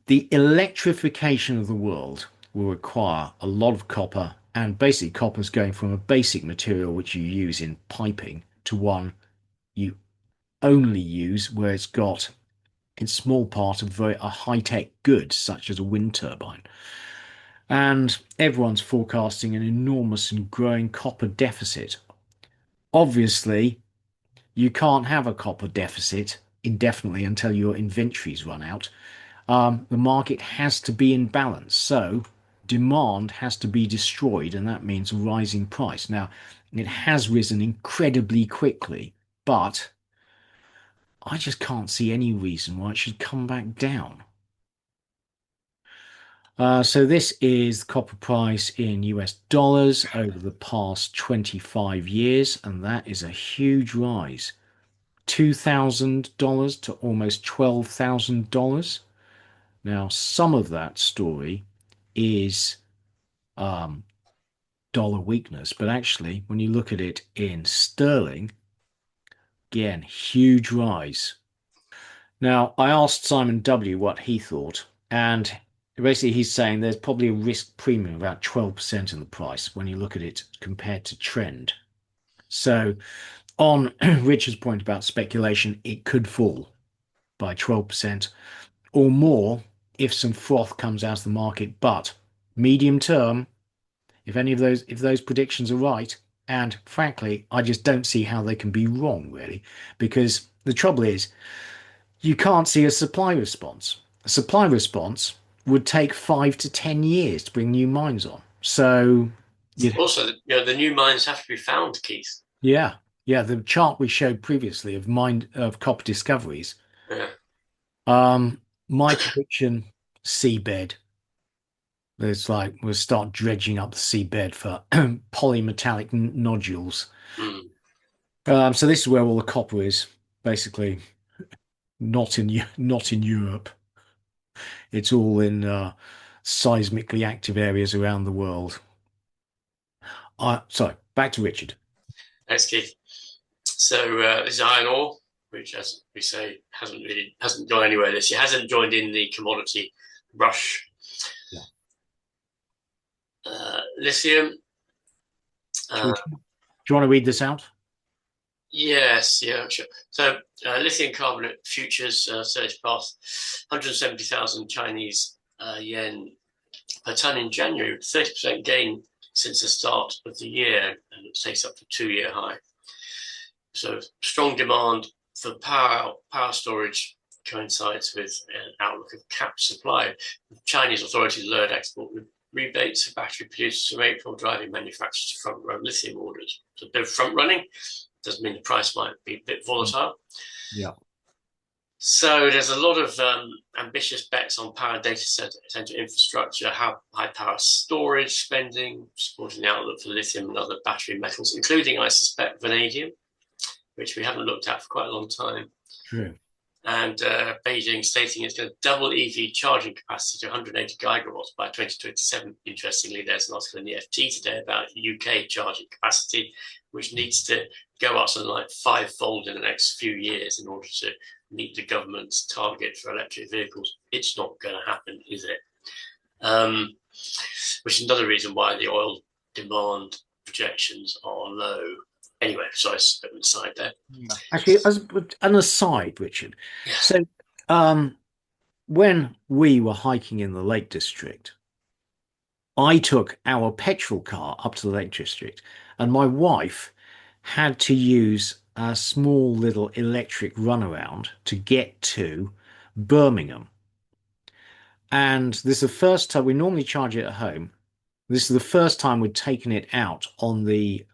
[SPEAKER 1] the electrification of the world will require a lot of copper, and basically copper is going from a basic material which you use in piping to one you only use where it's got in small part a high-tech good such as a wind turbine. And everyone's forecasting an enormous and growing copper deficit. Obviously, you can't have a copper deficit indefinitely until your inventories run out. The market has to be in balance. So demand has to be destroyed, and that means a rising price. Now, it has risen incredibly quickly, but I just can't see any reason why it should come back down. So this is the copper price in US dollars over the past 25 years, and that is a huge rise. $2,000 to almost $12,000. Now, some of that story is um, dollar weakness, but actually, when you look at it in sterling, again, huge rise. Now, I asked Simon W. what he thought, and basically he's saying there's probably a risk premium of about 12% in the price when you look at it compared to trend. So, on Richard's point about speculation, it could fall by 12% or more if some froth comes out of the market. But medium term, if those predictions are right, and frankly, I just don't see how they can be wrong, really, because the trouble is you can't see a supply response. A supply response would take 5 to 10 years to bring new mines on. So, you
[SPEAKER 2] Also, the new mines have to be found, Keith.
[SPEAKER 1] yeah, yeah, the chart we showed previously of copper discoveries.
[SPEAKER 2] Yeah.
[SPEAKER 1] My prediction, seabed. It's like we'll start dredging up the seabed for polymetallic nodules.
[SPEAKER 2] Mm.
[SPEAKER 1] So this is where all the copper is, basically not in Europe. It's all in seismically active areas around the world. Sorry, back to Richard.
[SPEAKER 2] Thanks, Keith. So this is iron ore, which, as we say, hasn't gone anywhere this year. Hasn't joined in the commodity rush.
[SPEAKER 1] Yeah.
[SPEAKER 2] Lithium.
[SPEAKER 1] Do you want to read this out?
[SPEAKER 2] Yes, yeah, sure. So lithium carbonate futures surged past 170,000 Chinese yen per ton in January, with 30% gain since the start of the year, and it takes up to 2-year high. So strong demand for power storage coincides with an outlook of capped supply. Chinese authorities lowered export rebates for battery producers from April, driving manufacturers to front-run lithium orders. So a bit of front-running doesn't mean the price might be a bit volatile.
[SPEAKER 1] Yeah.
[SPEAKER 2] So there's a lot of ambitious bets on power data center infrastructure, high power storage spending, supporting the outlook for lithium and other battery metals, including, I suspect, vanadium, which we haven't looked at for quite a long time.
[SPEAKER 1] True.
[SPEAKER 2] And Beijing stating it's going to double EV charging capacity to 180 gigawatts by 2027. Interestingly, there's an article in the FT today about UK charging capacity, which needs to go up something like fivefold in the next few years in order to meet the government's target for electric vehicles. It's not going to happen, is it? Which is another reason why the oil demand projections are low. Anyway, sorry, a bit of an aside there.
[SPEAKER 1] Yeah. Actually, as an aside, Richard,
[SPEAKER 2] Yeah.
[SPEAKER 1] so um, when we were hiking in the Lake District, I took our petrol car up to the Lake District, and my wife had to use a small little electric runaround to get to Birmingham. And this is the first time we normally charge it at home. This is the first time we'd taken it out on the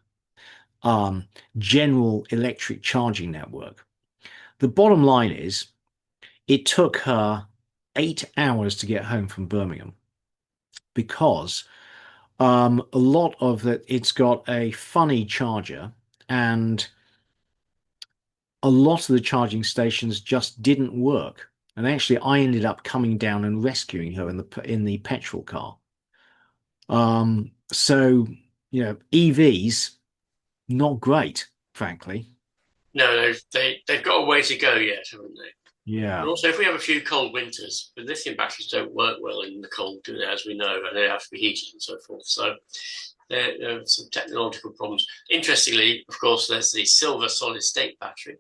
[SPEAKER 1] um, general electric charging network. The bottom line is, it took her 8 hours to get home from Birmingham because a lot of it, it's got a funny charger, and a lot of the charging stations just didn't work. And actually, I ended up coming down and rescuing her in the petrol car. So EVs not great, frankly.
[SPEAKER 2] No, they've got a way to go yet, haven't they?
[SPEAKER 1] Yeah.
[SPEAKER 2] And also, if we have a few cold winters, the lithium batteries don't work well in the cold, do they? As we know, and they have to be heated and so forth. So there are some technological problems. Interestingly, of course, there's the silver solid state battery,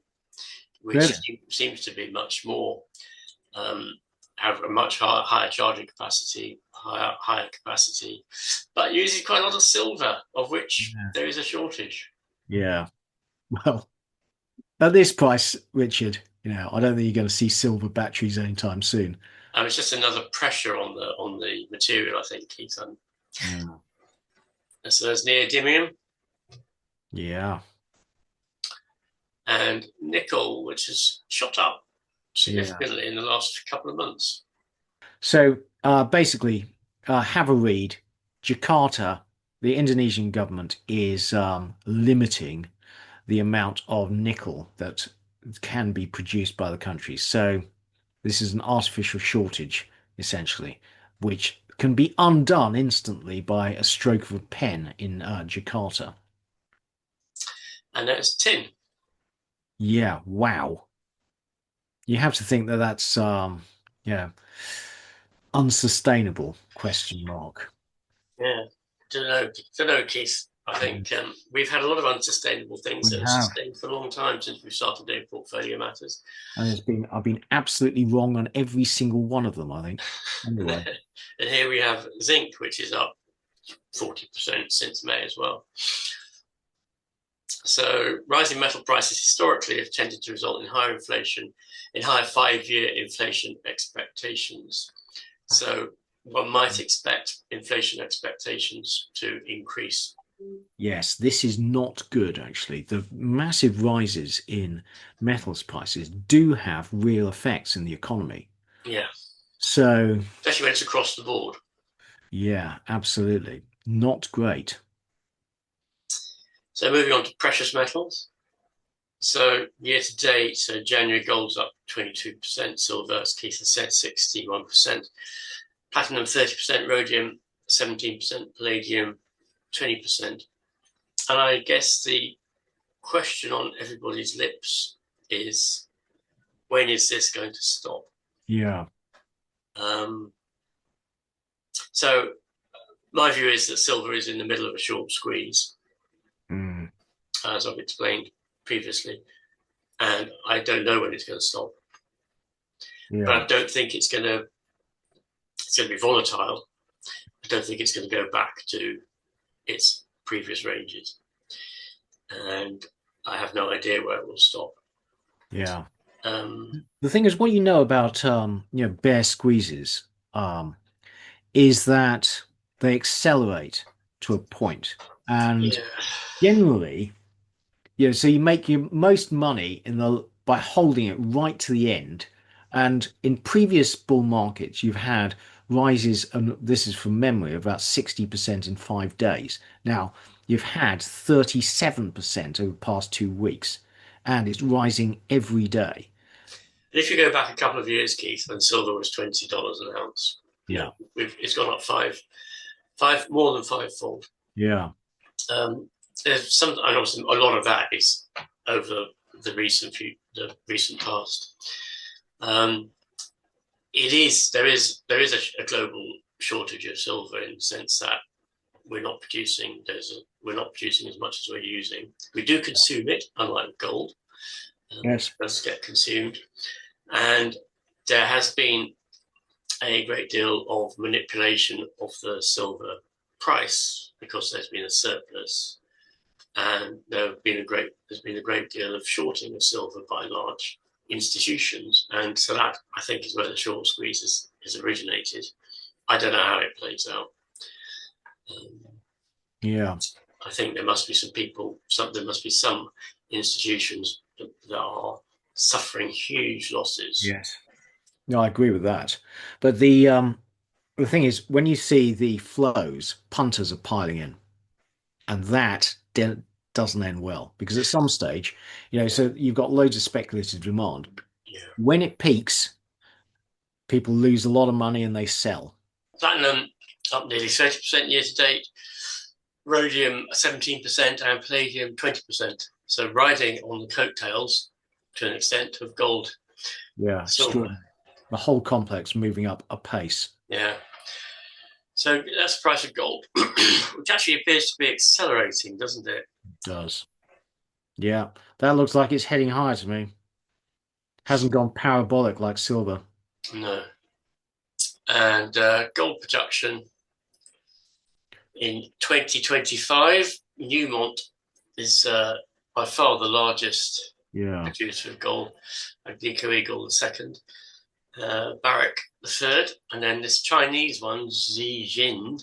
[SPEAKER 2] which
[SPEAKER 1] Really?
[SPEAKER 2] seems to be much more have a much higher charging capacity, higher capacity, but uses quite a lot of silver, of which
[SPEAKER 1] Yeah.
[SPEAKER 2] there is a shortage.
[SPEAKER 1] Yeah. Well, at this price, Richard, I don't think you're going to see silver batteries anytime soon.
[SPEAKER 2] And it's just another pressure on the material, I think, Keith.
[SPEAKER 1] Yeah.
[SPEAKER 2] So there's neodymium
[SPEAKER 1] Yeah.
[SPEAKER 2] and nickel, which has shot up
[SPEAKER 1] Yeah.
[SPEAKER 2] significantly in the last couple of months.
[SPEAKER 1] So basically, have a read. Jakarta, the Indonesian government is limiting the amount of nickel that can be produced by the country. So this is an artificial shortage, essentially, which can be undone instantly by a stroke of a pen in Jakarta.
[SPEAKER 2] And there's tin.
[SPEAKER 1] Yeah, wow. You have to think that that's yeah, unsustainable, question mark.
[SPEAKER 2] Yeah, don't know, Keith. I
[SPEAKER 1] Mm.
[SPEAKER 2] think we've had a lot of unsustainable things
[SPEAKER 1] We
[SPEAKER 2] that have
[SPEAKER 1] have.
[SPEAKER 2] sustained for a long time since we started doing portfolio matters.
[SPEAKER 1] And I've been absolutely wrong on every single one of them, I think.
[SPEAKER 2] And
[SPEAKER 1] Anyway,
[SPEAKER 2] here we have zinc, which is up 40% since May as well. So rising metal prices historically have tended to result in higher inflation, in higher 5-year inflation expectations. So one might expect inflation expectations to increase.
[SPEAKER 1] yes, this is not good, actually. The massive rises in metals prices do have real effects in the economy.
[SPEAKER 2] Yeah,
[SPEAKER 1] So,
[SPEAKER 2] especially when it's across the board.
[SPEAKER 1] yeah, absolutely. Not great.
[SPEAKER 2] So moving on to precious metals. So year to date, so January gold's up 22%, silver, as Keith has said, 61%, platinum 30%, rhodium 17%, palladium 20%. And I guess the question on everybody's lips is, when is this going to stop?
[SPEAKER 1] Yeah.
[SPEAKER 2] Um, so my view is that silver is in the middle of a short squeeze,
[SPEAKER 1] Mm,
[SPEAKER 2] as I've explained previously, and I don't know when it's going to stop. But
[SPEAKER 1] yeah.
[SPEAKER 2] I don't think it's going to be volatile. I don't think it's going to go back to its previous ranges, and I have no idea where it will stop.
[SPEAKER 1] Yeah.
[SPEAKER 2] Um,
[SPEAKER 1] The thing is, what you know about bear squeezes is that they accelerate to a point. And
[SPEAKER 2] yeah,
[SPEAKER 1] generally, so you make your most money by holding it right to the end, And in previous bull markets, you've had rises, and this is from memory, of about 60% in 5 days. Now, you've had 37% over the past 2 weeks, and it's rising every day.
[SPEAKER 2] And if you go back a couple of years, Keith, when silver was $20 an ounce,
[SPEAKER 1] Yeah.
[SPEAKER 2] it's gone up five more than fivefold.
[SPEAKER 1] Yeah.
[SPEAKER 2] There's some, and obviously a lot of that is over the recent past. Um, there is a global shortage of silver in the sense that we're not producing as much as we're using. We do consume it, unlike gold,
[SPEAKER 1] Yes.
[SPEAKER 2] which does get consumed, and there has been a great deal of manipulation of the silver price because there's been a surplus, and there's been a great deal of shorting of silver by large institutions, and so that I think is where the short squeeze is originated. I don't know how it plays out.
[SPEAKER 1] Yeah.
[SPEAKER 2] I think there must be there must be some institutions that are suffering huge losses.
[SPEAKER 1] Yes. No, I agree with that. But the thing is, when you see the flows, punters are piling in, and that doesn't end well because at some stage, so you've got loads of speculative demand.
[SPEAKER 2] Yeah.
[SPEAKER 1] When it peaks, people lose a lot of money and they sell.
[SPEAKER 2] Platinum up nearly 30% year to date, rhodium 17%, and palladium 20%. So riding on the coattails to an extent of gold,
[SPEAKER 1] Yeah,
[SPEAKER 2] silver.
[SPEAKER 1] extraordinary. The whole complex moving up a pace.
[SPEAKER 2] Yeah. So that's the price of gold, which actually appears to be accelerating, doesn't it?
[SPEAKER 1] It does. Yeah, that looks like it's heading higher to me. Hasn't gone parabolic like silver.
[SPEAKER 2] No. And gold production in 2025, Newmont is by far the largest
[SPEAKER 1] Yeah,
[SPEAKER 2] producer of gold. Agnico Eagle the second, Barrick the third, and then this Chinese one, Zijin,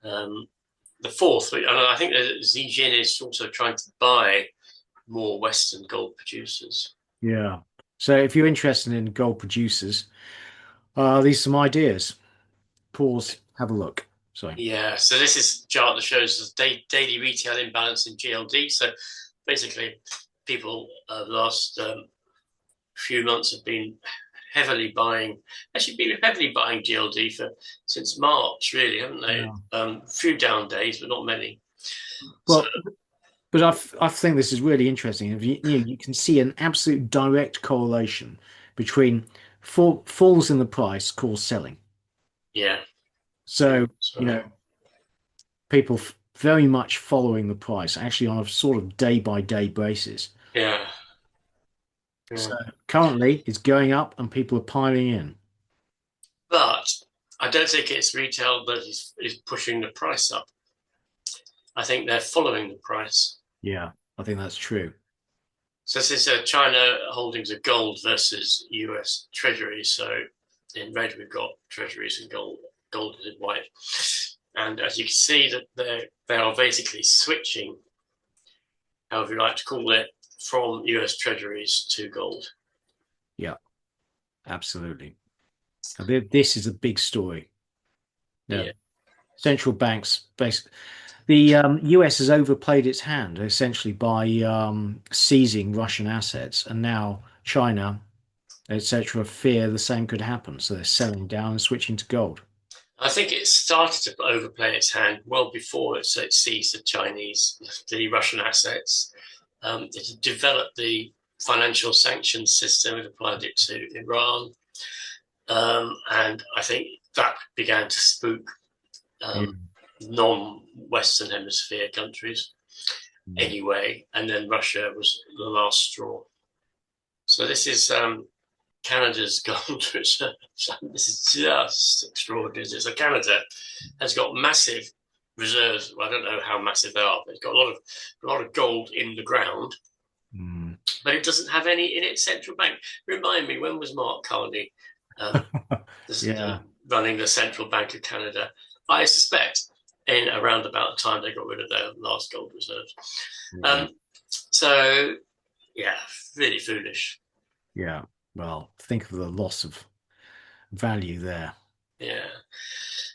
[SPEAKER 2] the fourth. And I think that Zijin is also trying to buy more Western gold producers.
[SPEAKER 1] yeah. So if you're interested in gold producers, these are some ideas. Pause, have a look. So,
[SPEAKER 2] Yeah, so this is a chart that shows the daily retail imbalance in GLD. So basically, people the last few months have been been heavily buying GLD since March, really, haven't they?
[SPEAKER 1] yeah.
[SPEAKER 2] Few down days, but not many. So
[SPEAKER 1] Well, but I think this is really interesting. If you can see an absolute direct correlation between falls in the price cause selling.
[SPEAKER 2] yeah,
[SPEAKER 1] So,
[SPEAKER 2] so,
[SPEAKER 1] you know, people very much following the price, actually on a sort of day by day basis.
[SPEAKER 2] yeah, yeah.
[SPEAKER 1] So currently it's going up and people are piling in.
[SPEAKER 2] But I don't think it's retail that is pushing the price up. I think they're following the price.
[SPEAKER 1] Yeah, I think that's true.
[SPEAKER 2] So this is China holdings of gold versus US treasuries. So in red we've got treasuries and gold is in white. And as you can see that they are basically switching, however you like to call it, from US treasuries to gold.
[SPEAKER 1] Yeah, absolutely. This is a big story. Yeah,
[SPEAKER 2] Yeah.
[SPEAKER 1] central banks basically. The US has overplayed its hand essentially by seizing Russian assets, and now China, etc., fear the same could happen. So they're selling down and switching to gold.
[SPEAKER 2] I think it started to overplay its hand well before it seized the Russian assets. It had developed the financial sanctions system, it applied it to Iran. And I think that began to spook
[SPEAKER 1] Yeah.
[SPEAKER 2] non-Western Hemisphere countries
[SPEAKER 1] Mm.
[SPEAKER 2] anyway. And then Russia was the last straw. So this is Canada's gold reserve. This is just extraordinary. So Canada has got massive reserves. Well, I don't know how massive they are, but it's got a lot of gold in the ground.
[SPEAKER 1] Mm.
[SPEAKER 2] But it doesn't have any in its central bank. Remind me, when was Mark Carney
[SPEAKER 1] Yeah.
[SPEAKER 2] running the Central Bank of Canada? I suspect in around about the time they got rid of their last gold reserves.
[SPEAKER 1] Yeah.
[SPEAKER 2] So, yeah, really foolish.
[SPEAKER 1] Yeah. Well, think of the loss of value there.
[SPEAKER 2] Yeah.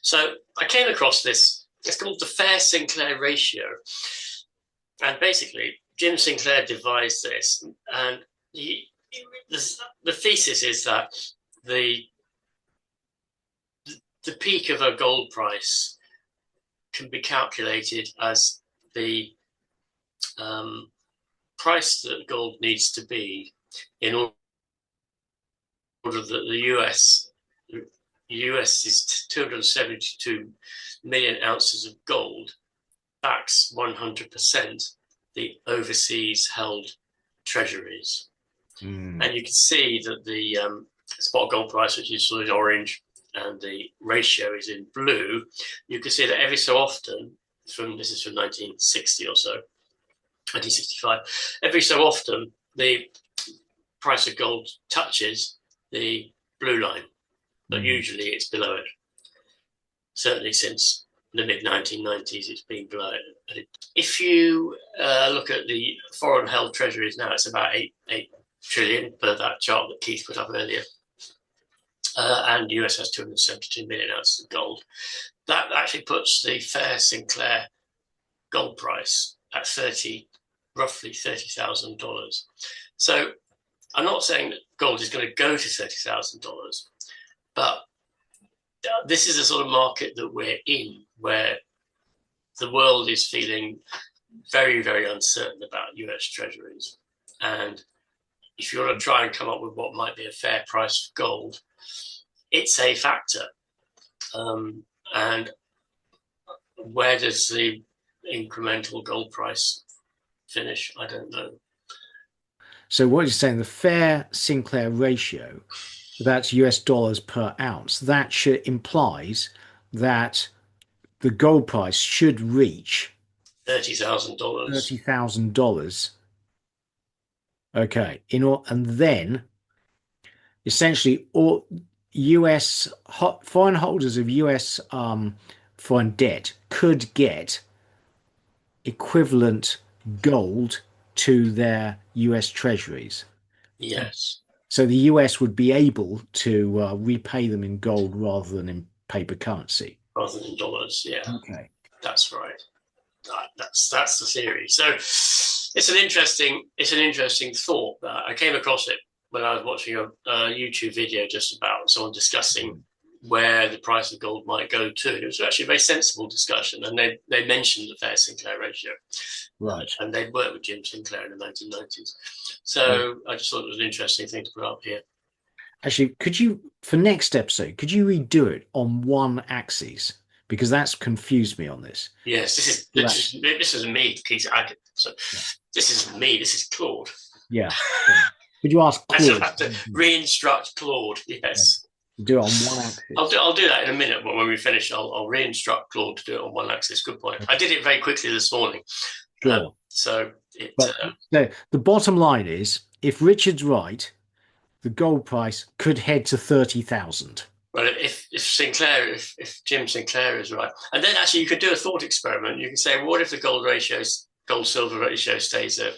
[SPEAKER 2] So I came across this. It's called the Fair-Sinclair ratio, and basically Jim Sinclair devised this, and he, the thesis is that the the peak of a gold price can be calculated as the um, price that gold needs to be in order that the US is 272 million ounces of gold backs 100% the overseas held treasuries.
[SPEAKER 1] Mm.
[SPEAKER 2] And you can see that the spot gold price, which is sort of orange, and the ratio is in blue. You can see that every so often, this is from 1960 or so, 1965, every so often the price of gold touches the blue line, but
[SPEAKER 1] Mm.
[SPEAKER 2] usually it's below it. Certainly since the mid 1990s, it's been below it. If you look at the foreign held treasuries now, it's about 8 trillion per that chart that Keith put up earlier. And the US has 272 million ounces of gold. That actually puts the fair Sinclair gold price at roughly $30,000. So I'm not saying that gold is going to go to $30,000, but this is the sort of market that we're in, where the world is feeling very, very uncertain about US treasuries. And if you want to try and come up with what might be a fair price for gold, it's a factor. And where does the incremental gold price finish? I don't know.
[SPEAKER 1] So what you're saying, the fair Sinclair ratio, that's US dollars per ounce, that should implies that the gold price should reach
[SPEAKER 2] $30,000.
[SPEAKER 1] $30,000. Okay. And then essentially all US foreign holders of US foreign debt could get equivalent gold to their US treasuries.
[SPEAKER 2] Yes,
[SPEAKER 1] So the US would be able to repay them in gold rather than in paper currency.
[SPEAKER 2] rather than dollars. Yeah,
[SPEAKER 1] Okay.
[SPEAKER 2] that's right. That's the theory. So it's an interesting thought. I came across it when I was watching a YouTube video just about someone discussing where the price of gold might go to. And it was actually a very sensible discussion, and they mentioned the fair Sinclair ratio,
[SPEAKER 1] Right.
[SPEAKER 2] and they'd worked with Jim Sinclair in the 1990s.
[SPEAKER 1] Oh.
[SPEAKER 2] So I just thought it was an interesting thing to put up here.
[SPEAKER 1] Actually, could you, for next episode, could you redo it on one axis? Because that's confused me on this.
[SPEAKER 2] Yes, this is me, Keith Aggett. So
[SPEAKER 1] Yeah.
[SPEAKER 2] this isn't me. This is Claude.
[SPEAKER 1] Yeah. Yeah. Could you ask
[SPEAKER 2] I just
[SPEAKER 1] Claude?
[SPEAKER 2] have to re-instruct Claude.
[SPEAKER 1] Yeah.
[SPEAKER 2] Yes,
[SPEAKER 1] Do it on one axis.
[SPEAKER 2] I'll do that in a minute. But when we finish, I'll re-instruct Claude to do it on one axis. Good point. I did it very quickly this morning.
[SPEAKER 1] Sure.
[SPEAKER 2] So it.
[SPEAKER 1] But the bottom line is, if Richard's right, the gold price could head to 30,000.
[SPEAKER 2] Well, if Jim Sinclair is right, and then actually you could do a thought experiment. You can say, well, what if the gold silver ratio stays at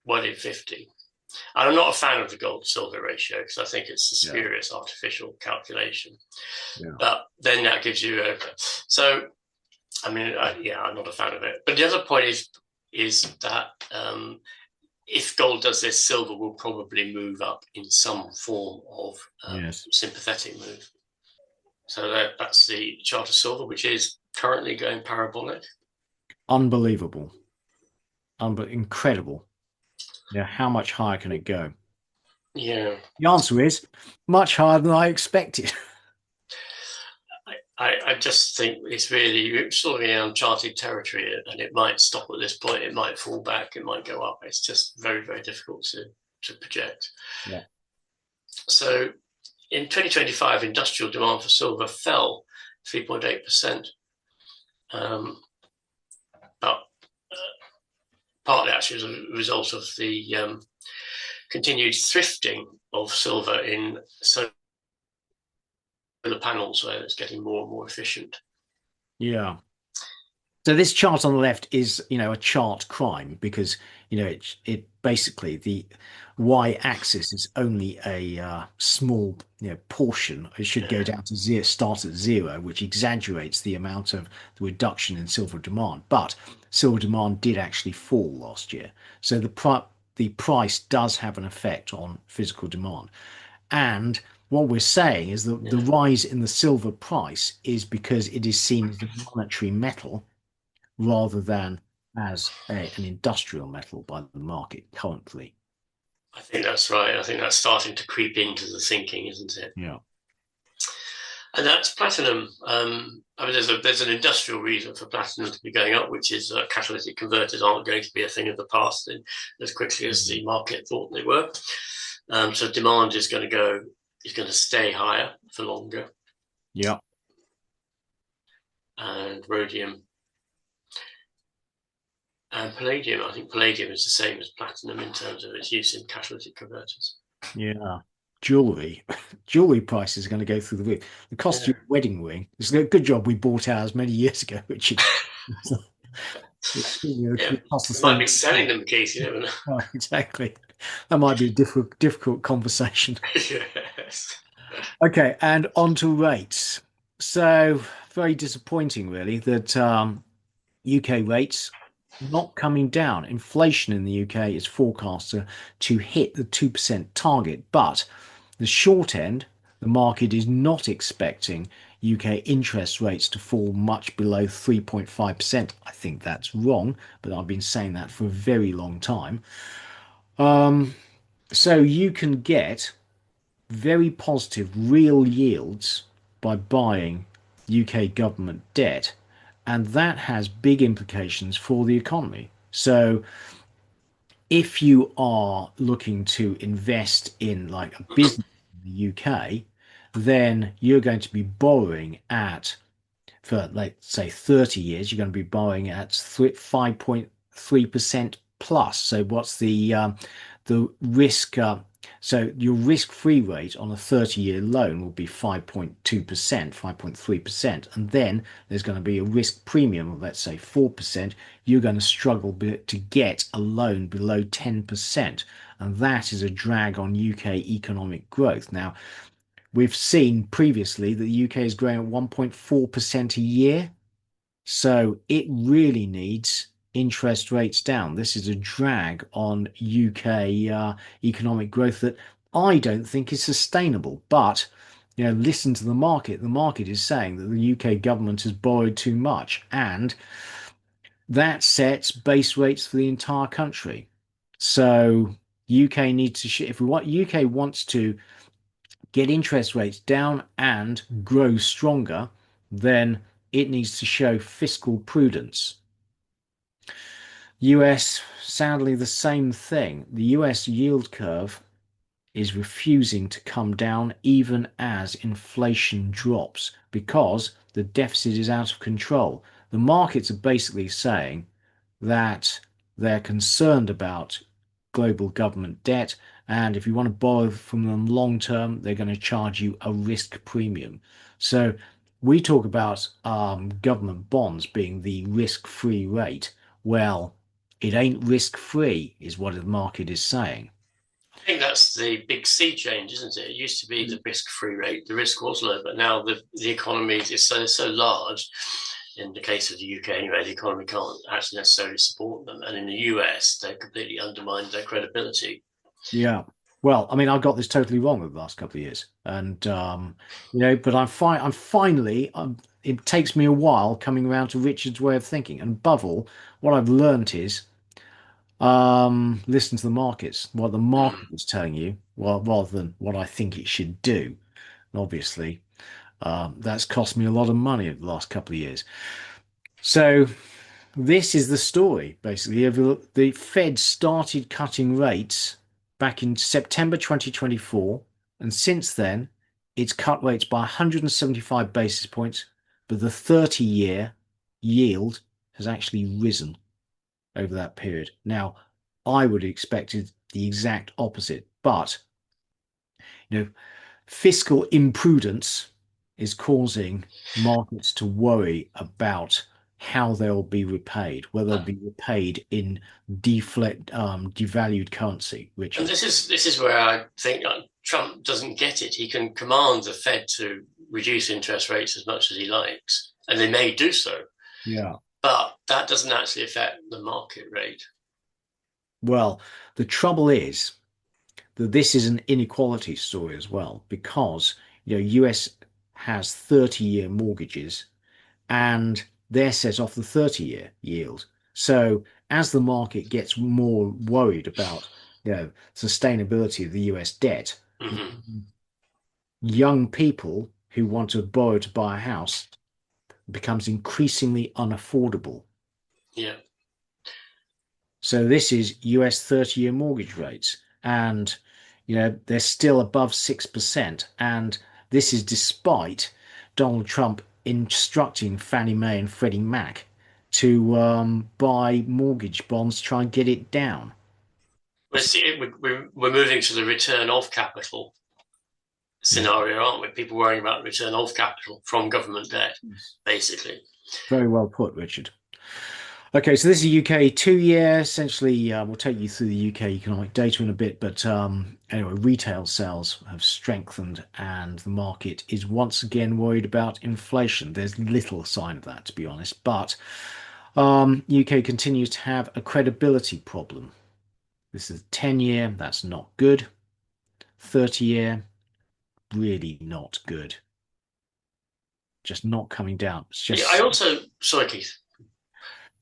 [SPEAKER 2] 1 in 50? And I'm not a fan of the gold silver ratio because I think it's a spurious artificial calculation.
[SPEAKER 1] Yeah.
[SPEAKER 2] But then that gives you so. I mean, I'm not a fan of it. But the other point is that if gold does this, silver will probably move up in some form of sympathetic move. So that's the chart of silver, which is currently going parabolic.
[SPEAKER 1] Unbelievable. Incredible. Yeah, how much higher can it go?
[SPEAKER 2] Yeah.
[SPEAKER 1] The answer is much higher than I expected.
[SPEAKER 2] I just think it's really sort of in uncharted territory, and it might stop at this point. It might fall back. It might go up. It's just very, very difficult to project.
[SPEAKER 1] Yeah.
[SPEAKER 2] So in 2025, industrial demand for silver fell 3.8%. But partly actually as a result of the continued thrifting of silver in solar panels, where it's getting more and more efficient.
[SPEAKER 1] Yeah. So this chart on the left is, a chart crime because, it basically the y-axis is only a small, portion. It should go
[SPEAKER 2] Yeah,
[SPEAKER 1] down to zero, start at zero, which exaggerates the amount of the reduction in silver demand. But silver demand did actually fall last year, so the price does have an effect on physical demand. And what we're saying is that the
[SPEAKER 2] yeah.
[SPEAKER 1] rise in the silver price is because it is seen as a monetary metal rather than as an industrial metal by the market currently.
[SPEAKER 2] I think that's right. I think that's starting to creep into the thinking, isn't it?
[SPEAKER 1] Yeah.
[SPEAKER 2] And that's platinum. I mean, there's an industrial reason for platinum to be going up, which is catalytic converters aren't going to be a thing of the past as quickly as
[SPEAKER 1] Mhm.
[SPEAKER 2] the market thought they were. So demand is going to stay higher for longer,
[SPEAKER 1] Yeah.
[SPEAKER 2] and rhodium and palladium. I think palladium is the same as platinum in terms of its use in catalytic converters.
[SPEAKER 1] Yeah. Jewelry. Jewelry prices are going to go through the roof. The cost of
[SPEAKER 2] Yeah,
[SPEAKER 1] your wedding ring. It's a good job we bought ours many years ago, Richard.
[SPEAKER 2] yeah.
[SPEAKER 1] It cost the
[SPEAKER 2] They might
[SPEAKER 1] same.
[SPEAKER 2] be selling them, Keith. You never know.
[SPEAKER 1] Oh, exactly. That might be a difficult conversation.
[SPEAKER 2] Yes.
[SPEAKER 1] Okay, and on to rates. So very disappointing, really, that UK rates not coming down. Inflation in the UK is forecast to hit the 2% target, but the short end, the market is not expecting UK interest rates to fall much below 3.5%. I think that's wrong, but I've been saying that for a very long time. So you can get very positive real yields by buying UK government debt, and that has big implications for the economy. So if you are looking to invest in like a business in the UK, then you're going to be borrowing at, for let's say 30 years, you're going to be borrowing at 5.3% plus. So what's the risk? So your risk-free rate on a 30-year loan will be 5.2%, 5.3%, and then there's going to be a risk premium of, let's say, 4%. You're going to struggle to get a loan below 10%, and that is a drag on UK economic growth. Now, we've seen previously that the UK is growing at 1.4% a year, so it really needs interest rates down. This is a drag on UK economic growth that I don't think is sustainable. But listen to the market. The market is saying that the UK government has borrowed too much, and that sets base rates for the entire country. So UK needs to, if we want UK wants to get interest rates down and grow stronger, then it needs to show fiscal prudence. US, sadly, the same thing. The US yield curve is refusing to come down even as inflation drops because the deficit is out of control. The markets are basically saying that they're concerned about global government debt, and if you want to borrow from them long term, they're going to charge you a risk premium. So we talk about government bonds being the risk-free rate. Well, it ain't risk-free, is what the market is saying.
[SPEAKER 2] I think that's the big sea change, isn't it? It used to be the risk-free rate. The risk was low, but now the economy is so large. In the case of the UK, anyway, the economy can't actually necessarily support them, and in the US, they've completely undermined their credibility.
[SPEAKER 1] Yeah. Well, I mean, I got this totally wrong over the last couple of years, and but I'm fine. I'm finally. It takes me a while coming around to Richard's way of thinking, and above all, what I've learned is listen to the markets. What the market is telling you, well, rather than what I think it should do. And obviously, that's cost me a lot of money over the last couple of years. So this is the story, basically. The Fed started cutting rates back in September 2024, and since then, it's cut rates by 175 basis points, but the 30-year yield has actually risen over that period. Now, I would have expected the exact opposite, but you know, fiscal imprudence is causing markets to worry about how they'll be repaid, whether they'll be repaid in devalued currency,
[SPEAKER 2] And
[SPEAKER 1] Richard.
[SPEAKER 2] this is where I think Trump doesn't get it. He can command the Fed to reduce interest rates as much as he likes, and they may do so,
[SPEAKER 1] Yeah.
[SPEAKER 2] but that doesn't actually affect the market rate.
[SPEAKER 1] Well, the trouble is that this is an inequality story as well, because US has 30-year mortgages and they're set off the 30-year yield. So as the market gets more worried about sustainability of the US debt,
[SPEAKER 2] Mm-hmm.
[SPEAKER 1] young people who want to borrow to buy a house becomes increasingly unaffordable.
[SPEAKER 2] Yeah.
[SPEAKER 1] So this is US 30-year mortgage rates, and they're still above 6%. And this is despite Donald Trump instructing Fannie Mae and Freddie Mac to buy mortgage bonds, try and get it down.
[SPEAKER 2] We're moving to the return of capital
[SPEAKER 1] Yeah.
[SPEAKER 2] scenario, aren't we? People worrying about the return of capital from government debt, basically.
[SPEAKER 1] Very well put, Richard. Okay, so this is UK 2 year. Essentially, we'll take you through the UK economic data in a bit, but anyway, retail sales have strengthened, and the market is once again worried about inflation. There's little sign of that, to be honest, but UK continues to have a credibility problem. This is 10 year, that's not good. 30 year, really not good. Just not coming down. It's
[SPEAKER 2] Yeah, I
[SPEAKER 1] just,
[SPEAKER 2] also, sorry, Keith.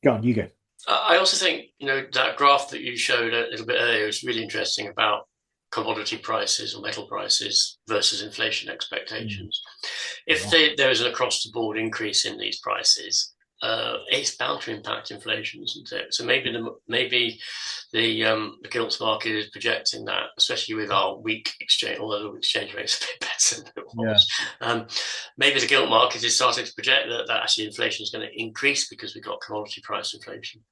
[SPEAKER 1] go on, you go.
[SPEAKER 2] I also think that graph that you showed a little bit earlier is really interesting about commodity prices or metal prices versus inflation
[SPEAKER 1] Mm,
[SPEAKER 2] expectations. If
[SPEAKER 1] yeah.
[SPEAKER 2] there is an across the board increase in these prices, it's bound to impact inflation, isn't it? So maybe the gilts market is projecting that, especially with our weak exchange, although the exchange rate is a bit better than it
[SPEAKER 1] Yeah.
[SPEAKER 2] was. Maybe the gilt market is starting to project that actually inflation is going to increase because we've got commodity price inflation.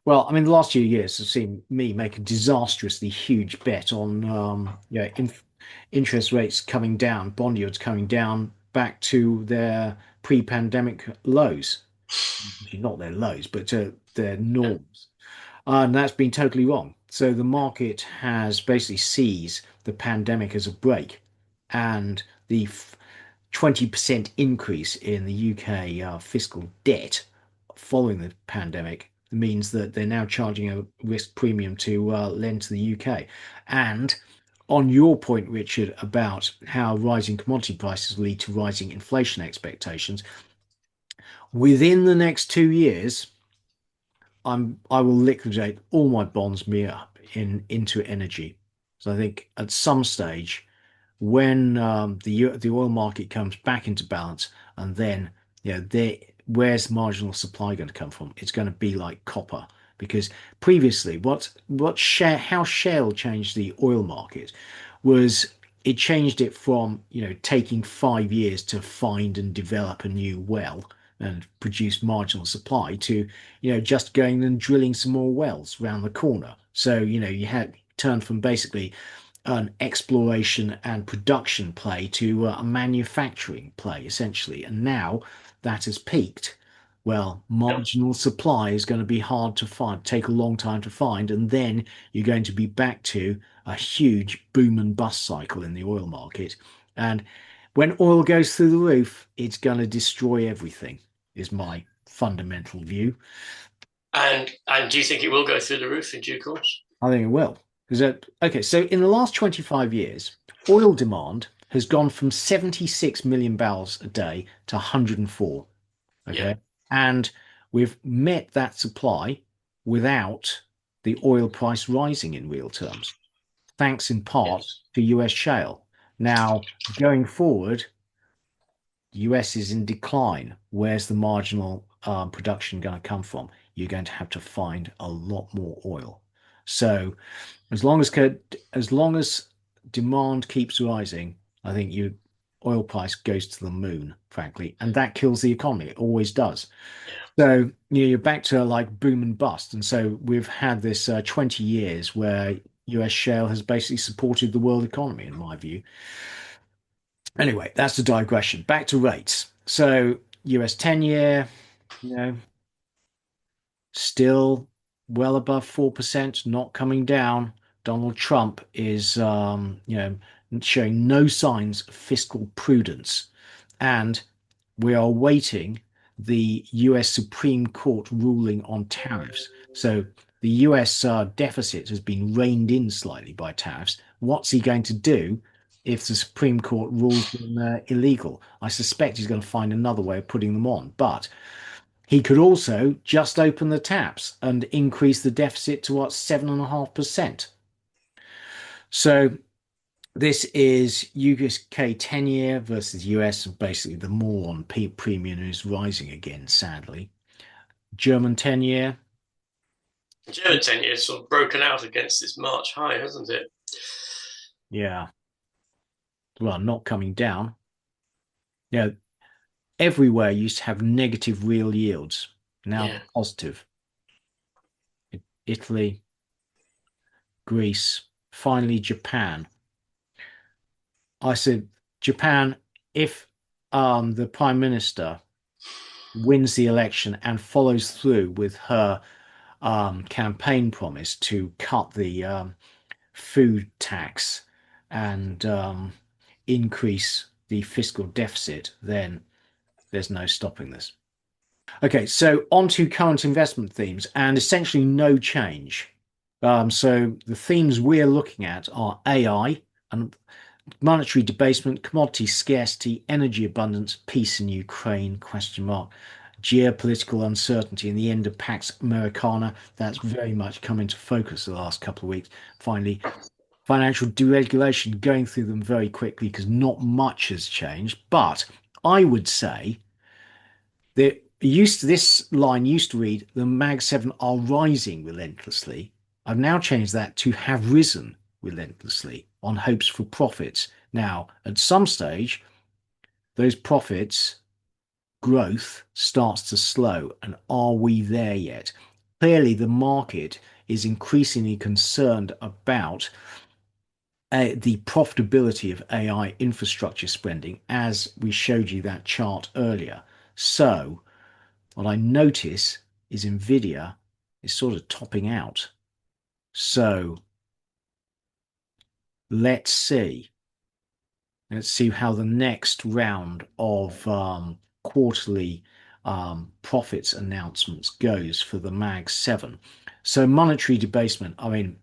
[SPEAKER 1] Well, I mean, the last few years have seen me make a disastrously huge bet on, interest rates coming down, bond yields coming down back to their pre-pandemic lows. Actually, not their lows, but their
[SPEAKER 2] Yeah.
[SPEAKER 1] norms. And that's been totally wrong. So the market has basically seized the pandemic as a break, and the 20% increase in the UK fiscal debt following the pandemic means that they're now charging a risk premium to lend to the UK. And on your point, Richard, about how rising commodity prices lead to rising inflation expectations, within the next 2 years, I will liquidate all my bonds into energy. So I think at some stage, when the oil market comes back into balance, and then where's marginal supply going to come from? It's going to be like copper, because previously, how shale changed the oil market was it changed it from taking 5 years to find and develop a new well and produce marginal supply to just going and drilling some more wells around the corner. So you had turned from basically an exploration and production play to a manufacturing play, essentially. And now that has peaked. Well,
[SPEAKER 2] Yeah.
[SPEAKER 1] marginal supply is going to be hard to find, take a long time to find, and then you're going to be back to a huge boom and bust cycle in the oil market. And when oil goes through the roof, it's going to destroy everything, is my fundamental view.
[SPEAKER 2] And do you think it will go through the roof in due course?
[SPEAKER 1] I think it will. Okay, so in the last 25 years, oil demand has gone from 76 million barrels a day to 104.
[SPEAKER 2] Yeah.
[SPEAKER 1] Okay. And we've met that supply without the oil price rising in real terms, thanks in part
[SPEAKER 2] Yes.
[SPEAKER 1] to US shale. Now, going forward, the US is in decline. Where's the marginal production going to come from? You're going to have to find a lot more oil. So, as long as demand keeps rising, I think oil price goes to the moon, frankly, and that kills the economy. It always does.
[SPEAKER 2] Yeah.
[SPEAKER 1] So you're back to like boom and bust, and so we've had this 20 years where US shale has basically supported the world economy, in my view. Anyway, that's the digression. Back to rates. So US 10 year, you know. still well above 4%, not coming down. Donald Trump is, showing no signs of fiscal prudence. And we are awaiting the US Supreme Court ruling on tariffs. So the US deficit has been reined in slightly by tariffs. What's he going to do if the Supreme Court rules them illegal? I suspect he's going to find another way of putting them on. But he could also just open the taps and increase the deficit to what, 7.5%. So this is UK 10-year versus US, and basically the more on premium is rising again, sadly. German 10-year,
[SPEAKER 2] The German 10 years sort of broken out against this March high, hasn't it?
[SPEAKER 1] yeah, well, not coming down. Yeah, everywhere used to have negative real yields, now
[SPEAKER 2] Yeah.
[SPEAKER 1] positive. Italy, Greece, finally Japan. I said, Japan, if the Prime Minister wins the election and follows through with her campaign promise to cut the food tax and increase the fiscal deficit, then there's no stopping this. Okay, so on to current investment themes and essentially no change. So the themes we're looking at are AI and monetary debasement, commodity scarcity, energy abundance, peace in Ukraine, question mark, geopolitical uncertainty, and the end of Pax Americana. That's very much come into focus the last couple of weeks. Finally, financial deregulation, going through them very quickly because not much has changed. But I would say that this line used to read the Mag 7 are rising relentlessly. I've now changed that to have risen relentlessly on hopes for profits. Now, at some stage, those profits growth starts to slow. And are we there yet? Clearly, the market is increasingly concerned about the profitability of AI infrastructure spending, as we showed you that chart earlier. So, what I notice is Nvidia is sort of topping out. So, let's see. Let's see how the next round of quarterly profits announcements goes for the Mag 7. So monetary debasement, I mean,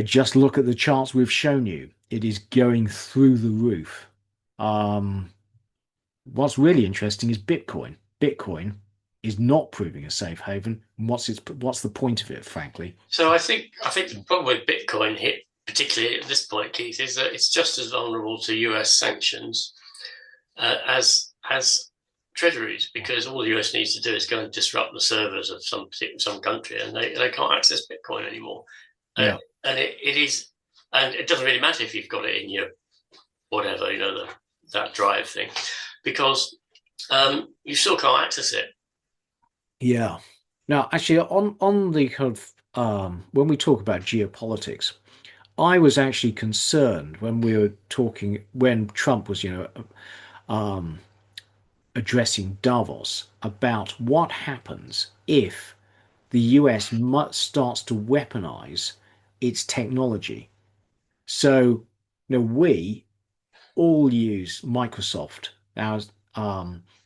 [SPEAKER 1] just look at the charts we've shown you. It is going through the roof. Um, what's really interesting is Bitcoin. Bitcoin is not proving a safe haven. What's the point of it, frankly?
[SPEAKER 2] So I think the problem with Bitcoin hit, particularly at this point, Keith, is that it's just as vulnerable to US sanctions as treasuries, because all the US needs to do is go and disrupt the servers of some country, and they can't access Bitcoin anymore. Uh,
[SPEAKER 1] Yeah.
[SPEAKER 2] and it is, and it doesn't really matter if you've got it in your whatever, that drive thing, because you still can't access it.
[SPEAKER 1] Yeah. Now, actually, on the kind of when we talk about geopolitics, I was actually concerned when we were talking when Trump was, um, addressing Davos about what happens if the US starts to weaponize its technology. So, we all use Microsoft now,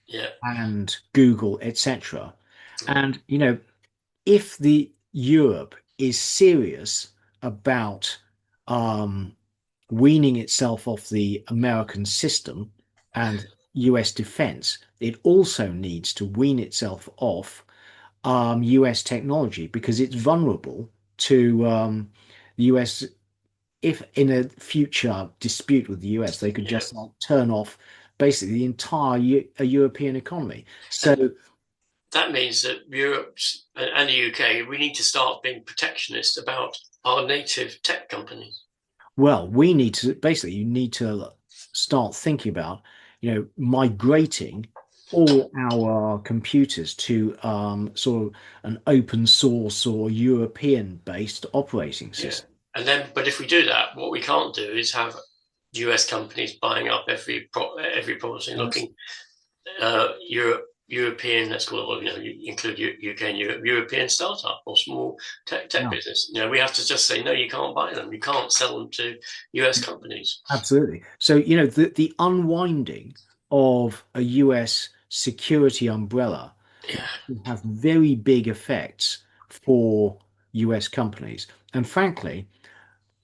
[SPEAKER 2] Yeah,
[SPEAKER 1] and Google, etc.
[SPEAKER 2] yeah,
[SPEAKER 1] And if the Europe is serious about um, weaning itself off the American system and US defense, it also needs to wean itself off US technology because it's vulnerable to the US. If in a future dispute with the US, they could
[SPEAKER 2] yeah.
[SPEAKER 1] just like turn off basically the entire European economy. So,
[SPEAKER 2] And that means that Europe and the UK, we need to start being protectionist about our native tech companies.
[SPEAKER 1] well, we need to basically, you need to start thinking about, migrating all our computers to sort of an open source or European based operating
[SPEAKER 2] Yeah.
[SPEAKER 1] system.
[SPEAKER 2] And then, but if we do that, what we can't do is have US companies buying up every promising
[SPEAKER 1] Yes.
[SPEAKER 2] looking Europe. European, let's call it, or, you include UK and European startup or small tech
[SPEAKER 1] Yeah,
[SPEAKER 2] business. We have to just say, no, you can't buy them. You can't sell them to US companies.
[SPEAKER 1] absolutely. So, the unwinding of a US security umbrella
[SPEAKER 2] Yeah,
[SPEAKER 1] will have very big effects for US companies. And frankly,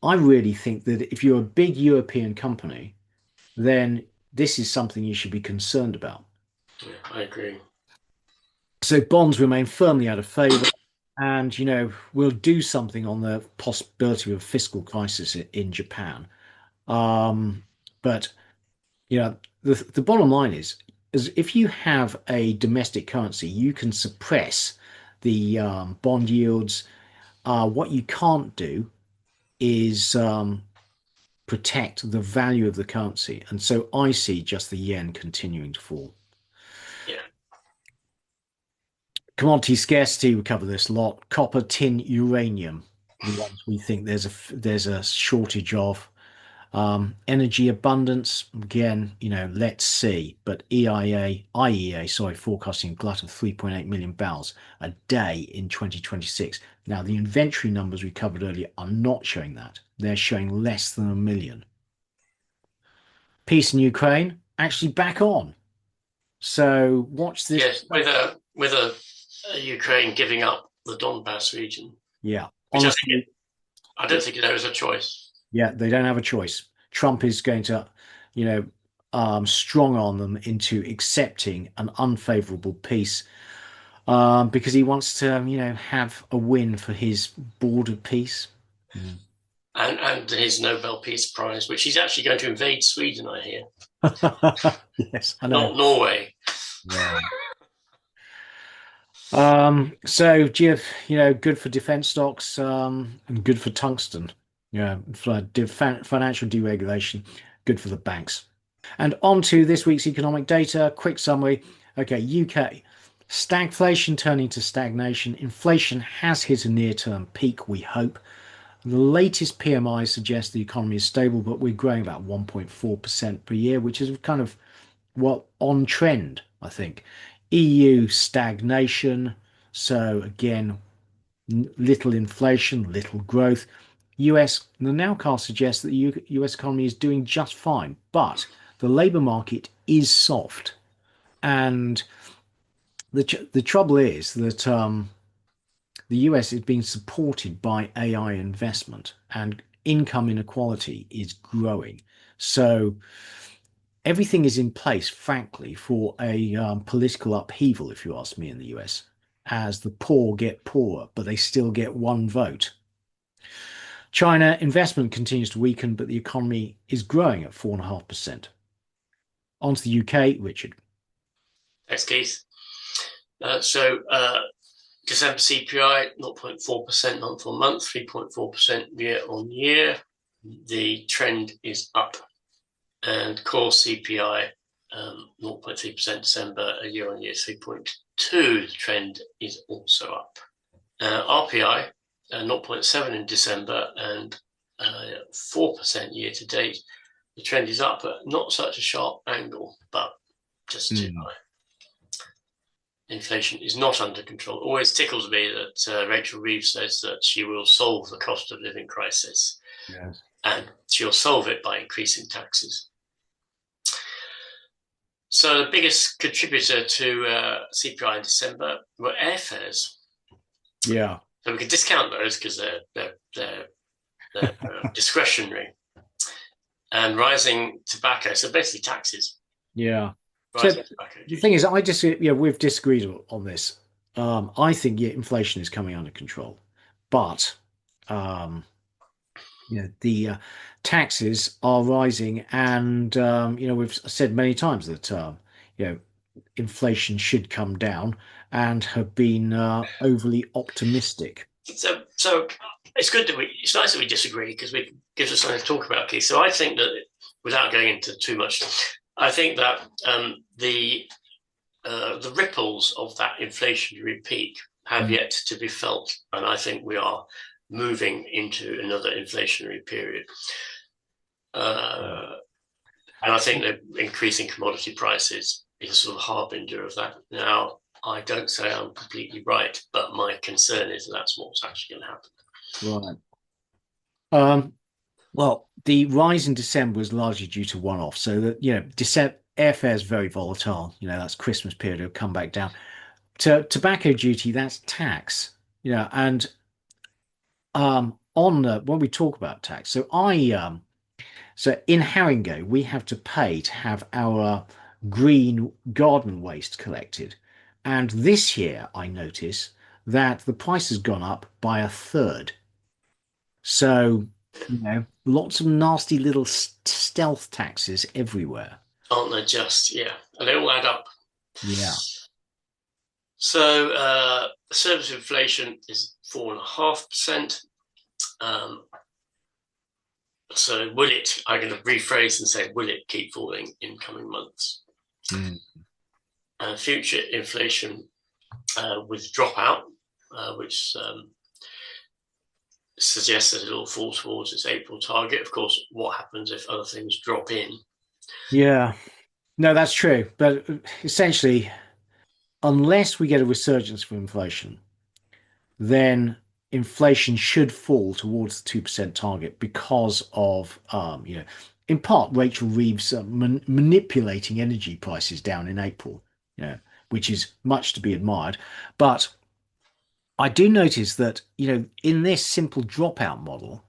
[SPEAKER 1] I really think that if you're a big European company, then this is something you should be concerned about.
[SPEAKER 2] yeah, I agree.
[SPEAKER 1] So bonds remain firmly out of favor, and we'll do something on the possibility of a fiscal crisis in Japan. Um, but the bottom line is if you have a domestic currency, you can suppress the bond yields. What you can't do is protect the value of the currency, and so I see just the yen continuing to fall.
[SPEAKER 2] Yeah.
[SPEAKER 1] Commodity scarcity, we cover this a lot. Copper, tin, uranium, the ones we think there's a shortage of. Energy abundance, again, let's see. But IEA, sorry, forecasting a glut of 3.8 million barrels a day in 2026. Now, the inventory numbers we covered earlier are not showing that. They're showing less than a million. Peace in Ukraine, actually back on. So watch this.
[SPEAKER 2] Yes, with a Ukraine giving up the Donbass region,
[SPEAKER 1] Yeah,
[SPEAKER 2] which
[SPEAKER 1] honestly,
[SPEAKER 2] I don't think there is a choice.
[SPEAKER 1] yeah, they don't have a choice. Trump is going to, you know, strong arm them into accepting an unfavorable peace, because he wants to, have a win for his border peace. Yeah.
[SPEAKER 2] And his Nobel Peace Prize, which he's actually going to invade Sweden, I hear,
[SPEAKER 1] Yes, I know.
[SPEAKER 2] not Norway.
[SPEAKER 1] Yeah. So GF, good for defense stocks, and good for tungsten. Yeah, for financial deregulation, good for the banks. And on to this week's economic data. Quick summary. Okay, UK. Stagflation turning to stagnation. Inflation has hit a near-term peak, we hope. The latest PMI suggests the economy is stable, but we're growing about 1.4% per year, which is kind of on trend, I think. EU stagnation. So again, little inflation, little growth. US, the nowcast suggests that the US economy is doing just fine, but the labour market is soft. And the trouble is that the US is being supported by AI investment and income inequality is growing. So everything is in place, frankly, for a political upheaval, if you ask me, in the US, as the poor get poorer, but they still get one vote. China investment continues to weaken, but the economy is growing at 4.5%. On to the UK, Richard.
[SPEAKER 2] Thanks, Keith. So December CPI, 0.4% month on month, 3.4% year on year. The trend is up. And core CPI, 0.3% December, year on year, 3.2. The trend is also up. RPI, 0.7 in December and 4% year to date. The trend is up, but not such a sharp angle, but just too high. Inflation is not under control. It always tickles me that Rachel Reeves says that she will solve the cost of living crisis.
[SPEAKER 1] Yes.
[SPEAKER 2] And she'll solve it by increasing taxes. So the biggest contributor to CPI in December were airfares.
[SPEAKER 1] Yeah.
[SPEAKER 2] So we can discount those because they're discretionary. And rising tobacco, so basically taxes.
[SPEAKER 1] Yeah. So
[SPEAKER 2] Rising tobacco
[SPEAKER 1] the
[SPEAKER 2] duty.
[SPEAKER 1] thing is, we've disagreed on this. I think inflation is coming under control, but um, the taxes are rising, and we've said many times that inflation should come down, and have been overly optimistic.
[SPEAKER 2] So it's good that it's nice that we disagree because it gives us something to talk about, Keith. So I think that without going into too much, I think that the ripples of that inflationary peak have yet to be felt, and I think we are moving into another inflationary period. And I think that increasing commodity prices be a sort of harbinger of that. Now, I don't say I'm completely right, but my concern is that's what's actually going to happen.
[SPEAKER 1] Right. Um, well, the rise in December was largely due to one-off. So that, December airfare is very volatile. That's Christmas period, it'll come back down. Tobacco duty, that's tax. And on when we talk about tax, so in Haringey, we have to pay to have our green garden waste collected. And this year, I notice that the price has gone up by a third. So, lots of nasty little stealth taxes everywhere.
[SPEAKER 2] Aren't they just? Yeah. And they all add up.
[SPEAKER 1] Yeah.
[SPEAKER 2] So, service inflation is 4.5%. So will it, I'm going to rephrase and say, will it keep falling in coming months?
[SPEAKER 1] Mm.
[SPEAKER 2] Future inflation with dropout, which suggests that it'll fall towards its April target. Of course, what happens if other things drop in?
[SPEAKER 1] Yeah. No, that's true. But essentially, unless we get a resurgence for inflation, then inflation should fall towards the 2% target because of, in part, Rachel Reeves manipulating energy prices down in April, which is much to be admired. But I do notice that, in this simple dropout model,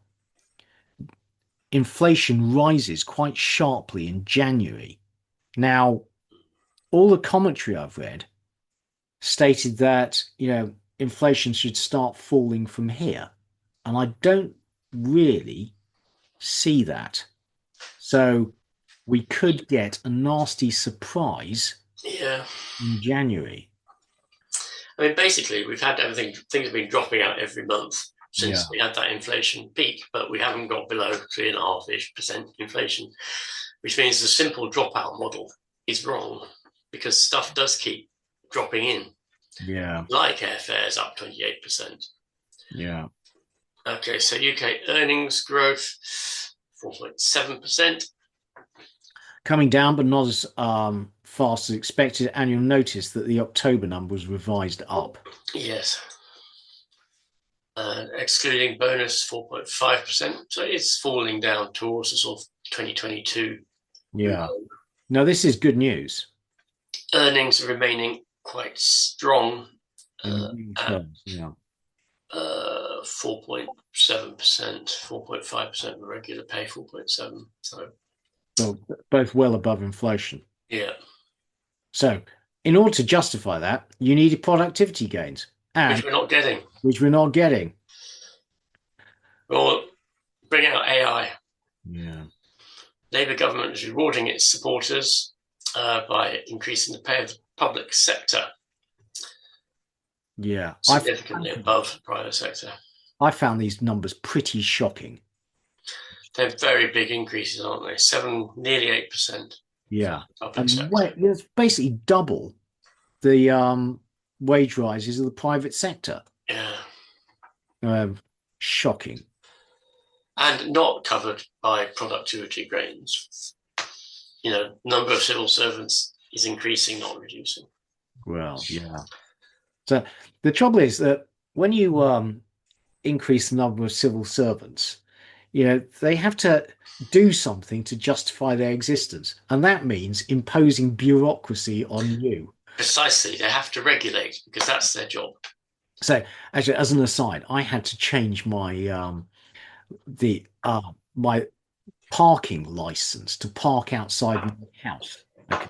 [SPEAKER 1] inflation rises quite sharply in January. Now, all the commentary I've read stated that, inflation should start falling from here. And I don't really see that. So we could get a nasty surprise
[SPEAKER 2] Yeah.
[SPEAKER 1] in January.
[SPEAKER 2] I mean, basically, we've had everything, things have been dropping out every month since
[SPEAKER 1] Yeah.
[SPEAKER 2] we had that inflation peak, but we haven't got below 3.5% inflation, which means the simple dropout model is wrong because stuff does keep dropping in,
[SPEAKER 1] Yeah.
[SPEAKER 2] like airfares up 28%.
[SPEAKER 1] Yeah.
[SPEAKER 2] Okay, so UK earnings growth 4.7%.
[SPEAKER 1] Coming down, but not as fast as expected. And you'll notice that the October number was revised up.
[SPEAKER 2] Yes. Excluding bonus 4.5%. So it's falling down towards the sort of 2022
[SPEAKER 1] Yeah.
[SPEAKER 2] low.
[SPEAKER 1] Now, this is good news
[SPEAKER 2] Earnings remaining quite strong
[SPEAKER 1] in real
[SPEAKER 2] at
[SPEAKER 1] terms. Yeah.
[SPEAKER 2] 4.7%, 4.5% regular pay, 4.7. So
[SPEAKER 1] So both well above inflation.
[SPEAKER 2] yeah,
[SPEAKER 1] So, in order to justify that, you needed productivity gains,
[SPEAKER 2] which
[SPEAKER 1] and
[SPEAKER 2] we're not getting.
[SPEAKER 1] which we're not getting.
[SPEAKER 2] We'll bring out AI.
[SPEAKER 1] Yeah.
[SPEAKER 2] Labour government is rewarding its supporters by increasing the pay of the public sector
[SPEAKER 1] Yeah.
[SPEAKER 2] significantly above the private sector.
[SPEAKER 1] I found these numbers pretty shocking.
[SPEAKER 2] They're very big increases, aren't they? Nearly 8% for
[SPEAKER 1] Yeah.
[SPEAKER 2] the public
[SPEAKER 1] And
[SPEAKER 2] sector.
[SPEAKER 1] it's basically double the wage rises of the private sector.
[SPEAKER 2] Yeah.
[SPEAKER 1] Um, Shocking.
[SPEAKER 2] And not covered by productivity gains. Number of civil servants is increasing, not reducing.
[SPEAKER 1] Well, yeah. So the trouble is that when you increase the number of civil servants, they have to do something to justify their existence. And that means imposing bureaucracy on you.
[SPEAKER 2] Precisely, they have to regulate because that's their job.
[SPEAKER 1] So actually, as an aside, I had to change my parking license to park outside my house. Okay.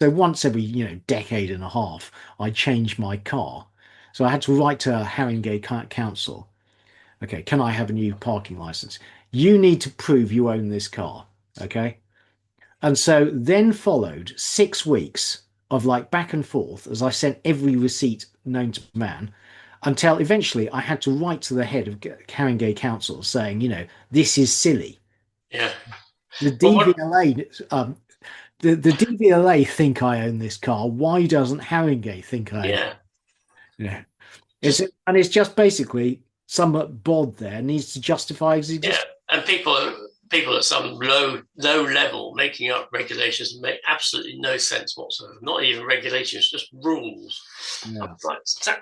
[SPEAKER 1] So once every, decade and a half, I change my car. So I had to write to Haringey Council. Okay, can I have a new parking license? You need to prove you own this car. Okay. And so then followed 6 weeks of like back and forth as I sent every receipt known to man until eventually I had to write to the head of Haringey Council saying, this is silly.
[SPEAKER 2] Yeah.
[SPEAKER 1] The
[SPEAKER 2] But what?
[SPEAKER 1] DVLA, the DVLA think I own this car. Why doesn't Haringey think I own?
[SPEAKER 2] Yeah.
[SPEAKER 1] Yeah,
[SPEAKER 2] Just
[SPEAKER 1] it's just basically some bod there needs to justify his
[SPEAKER 2] yeah.
[SPEAKER 1] existence.
[SPEAKER 2] And people people at some low level making up regulations that make absolutely no sense whatsoever. Not even regulations, just rules.
[SPEAKER 1] Yeah.
[SPEAKER 2] Like, sorry,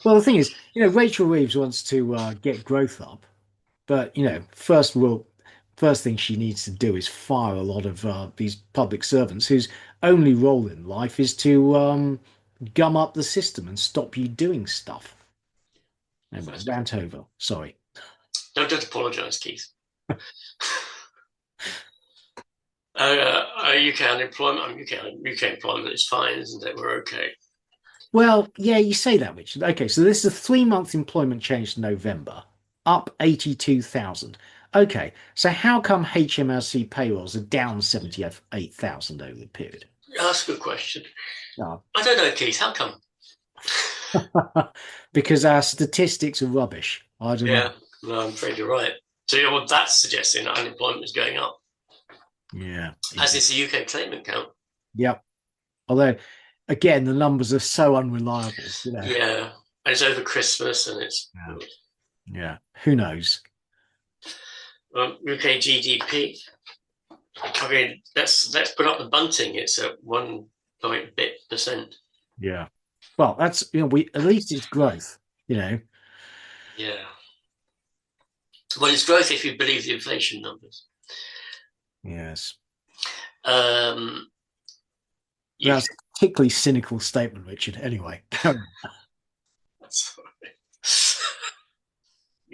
[SPEAKER 1] Well, the thing is, Rachel Reeves wants to get growth up, but first thing she needs to do is fire a lot of these public servants whose only role in life is to gum up the system and stop you doing stuff. Anyway, rant over. Sorry.
[SPEAKER 2] don't apologise, Keith. UK unemployment, UK employment is fine, isn't it? We're okay.
[SPEAKER 1] Well, yeah, you say that, Richard. Okay, so this is a 3 month employment change to November, up 82,000. Okay, so how come HMRC payrolls are down 78,000 over the period?
[SPEAKER 2] That's a good question.
[SPEAKER 1] Oh.
[SPEAKER 2] I don't know, Keith. How come?
[SPEAKER 1] Because our statistics are rubbish. I don't know.
[SPEAKER 2] Yeah, no, I'm afraid you're right. So well, that's suggesting that unemployment is going up,
[SPEAKER 1] Yeah.
[SPEAKER 2] as is the UK claimant count.
[SPEAKER 1] Yep. Although, again, the numbers are so unreliable.
[SPEAKER 2] Yeah, and it's over Christmas, and it's
[SPEAKER 1] Yeah. Yeah. Who knows?
[SPEAKER 2] UK GDP. I mean, let's put up the bunting. It's at 1 point bit%.
[SPEAKER 1] Yeah. Well, that's we at least it's growth.
[SPEAKER 2] Yeah. Well, it's growth if you believe the inflation numbers.
[SPEAKER 1] Yes.
[SPEAKER 2] Um,
[SPEAKER 1] That's a particularly cynical statement, Richard. Anyway.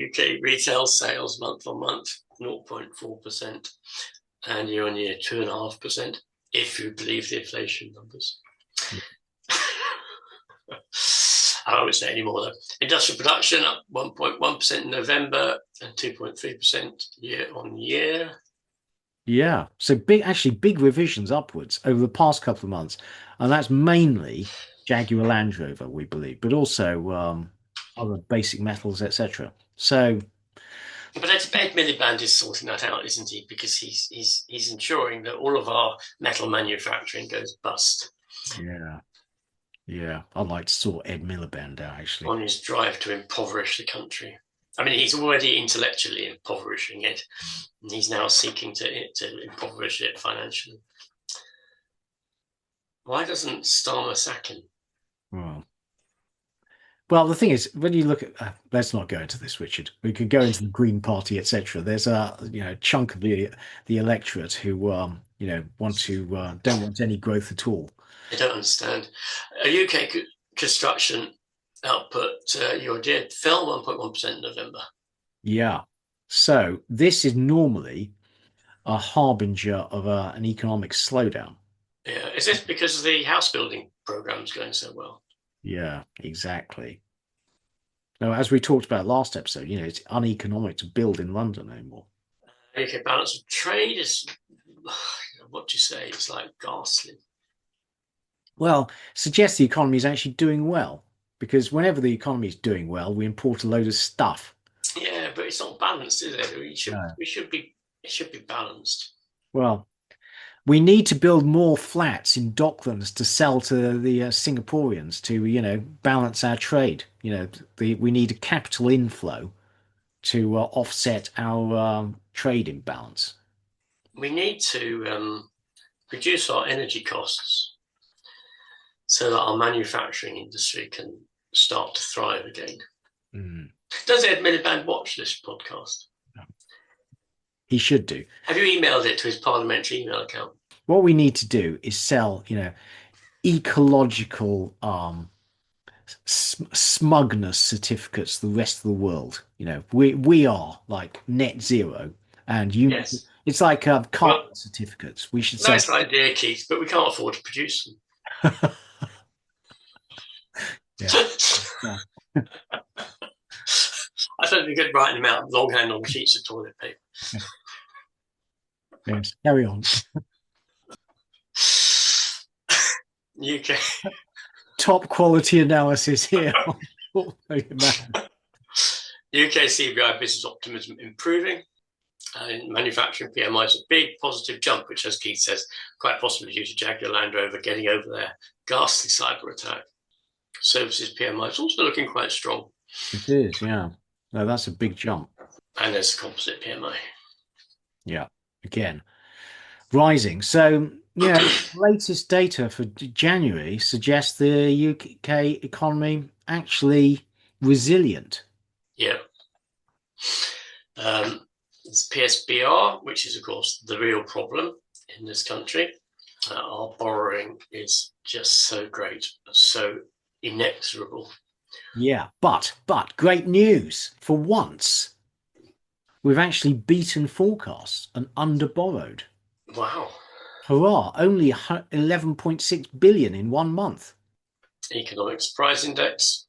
[SPEAKER 2] UK retail sales month on month, 0.4%, and year on year, 2.5%, if you believe the inflation numbers. I won't say any more though. Industrial production up 1.1% in November and 2.3% year on year.
[SPEAKER 1] Yeah. So big revisions upwards over the past couple of months. And that's mainly Jaguar Land Rover, we believe, but also other basic metals, etc. So
[SPEAKER 2] But Ed Miliband is sorting that out, isn't he? Because he's ensuring that all of our metal manufacturing goes bust.
[SPEAKER 1] yeah. Yeah. I'd like to sort Ed Miliband out actually.
[SPEAKER 2] On his drive to impoverish the country. I mean, he's already intellectually impoverishing it, and he's now seeking to impoverish it financially. Why doesn't Starmer sack him?
[SPEAKER 1] Well, the thing is, when you look at, let's not go into this, Richard. We could go into the Green Party, etc. There's a chunk of the electorate who want to don't want any growth at all.
[SPEAKER 2] I don't understand. UK construction output year-on-year fell 1.1% in November.
[SPEAKER 1] Yeah. So this is normally a harbinger of an economic slowdown.
[SPEAKER 2] Yeah, is this because the house building program is going so well?
[SPEAKER 1] Yeah, exactly. Now, as we talked about last episode, it's uneconomic to build in London anymore.
[SPEAKER 2] UK balance of trade is, what do you say? It's like ghastly.
[SPEAKER 1] Well, suggests the economy is actually doing well because whenever the economy is doing well, we import a load of stuff.
[SPEAKER 2] Yeah, but it's not balanced, is it?
[SPEAKER 1] No.
[SPEAKER 2] It should be balanced.
[SPEAKER 1] Well, we need to build more flats in Docklands to sell to the Singaporeans to, balance our trade. We need a capital inflow to offset our trade imbalance.
[SPEAKER 2] We need to reduce our energy costs so that our manufacturing industry can start to thrive again.
[SPEAKER 1] Mm.
[SPEAKER 2] Does Ed Miliband watch this podcast?
[SPEAKER 1] No. He should do.
[SPEAKER 2] Have you emailed it to his parliamentary email account?
[SPEAKER 1] What we need to do is sell, ecological smugness certificates to the rest of the world. We are like net zero, and
[SPEAKER 2] Yes.
[SPEAKER 1] it's like carbon
[SPEAKER 2] Well,
[SPEAKER 1] certificates. We should
[SPEAKER 2] nice
[SPEAKER 1] sell.
[SPEAKER 2] idea, Keith, but we can't afford to produce them.
[SPEAKER 1] Yeah.
[SPEAKER 2] I don't think we could write them out longhand on sheets of toilet paper.
[SPEAKER 1] Yes. Carry on.
[SPEAKER 2] UK
[SPEAKER 1] Top quality analysis here.
[SPEAKER 2] UK CBI business optimism improving. Manufacturing PMI is a big positive jump, which, as Keith says, quite possibly due to Jaguar Land Rover getting over their ghastly cyber attack. Services PMI is also looking quite strong.
[SPEAKER 1] It is, yeah. No, that's a big jump.
[SPEAKER 2] And there's a composite PMI.
[SPEAKER 1] Yeah, again, rising. So, latest data for January suggests the UK economy actually resilient.
[SPEAKER 2] Yeah. It's PSBR, which is, of course, the real problem in this country. Our borrowing is just so great, so inexorable.
[SPEAKER 1] Yeah, but great news. For once, we've actually beaten forecasts and under borrowed.
[SPEAKER 2] Wow.
[SPEAKER 1] Hurrah, only 11.6 billion in 1 month.
[SPEAKER 2] Economic surprise index.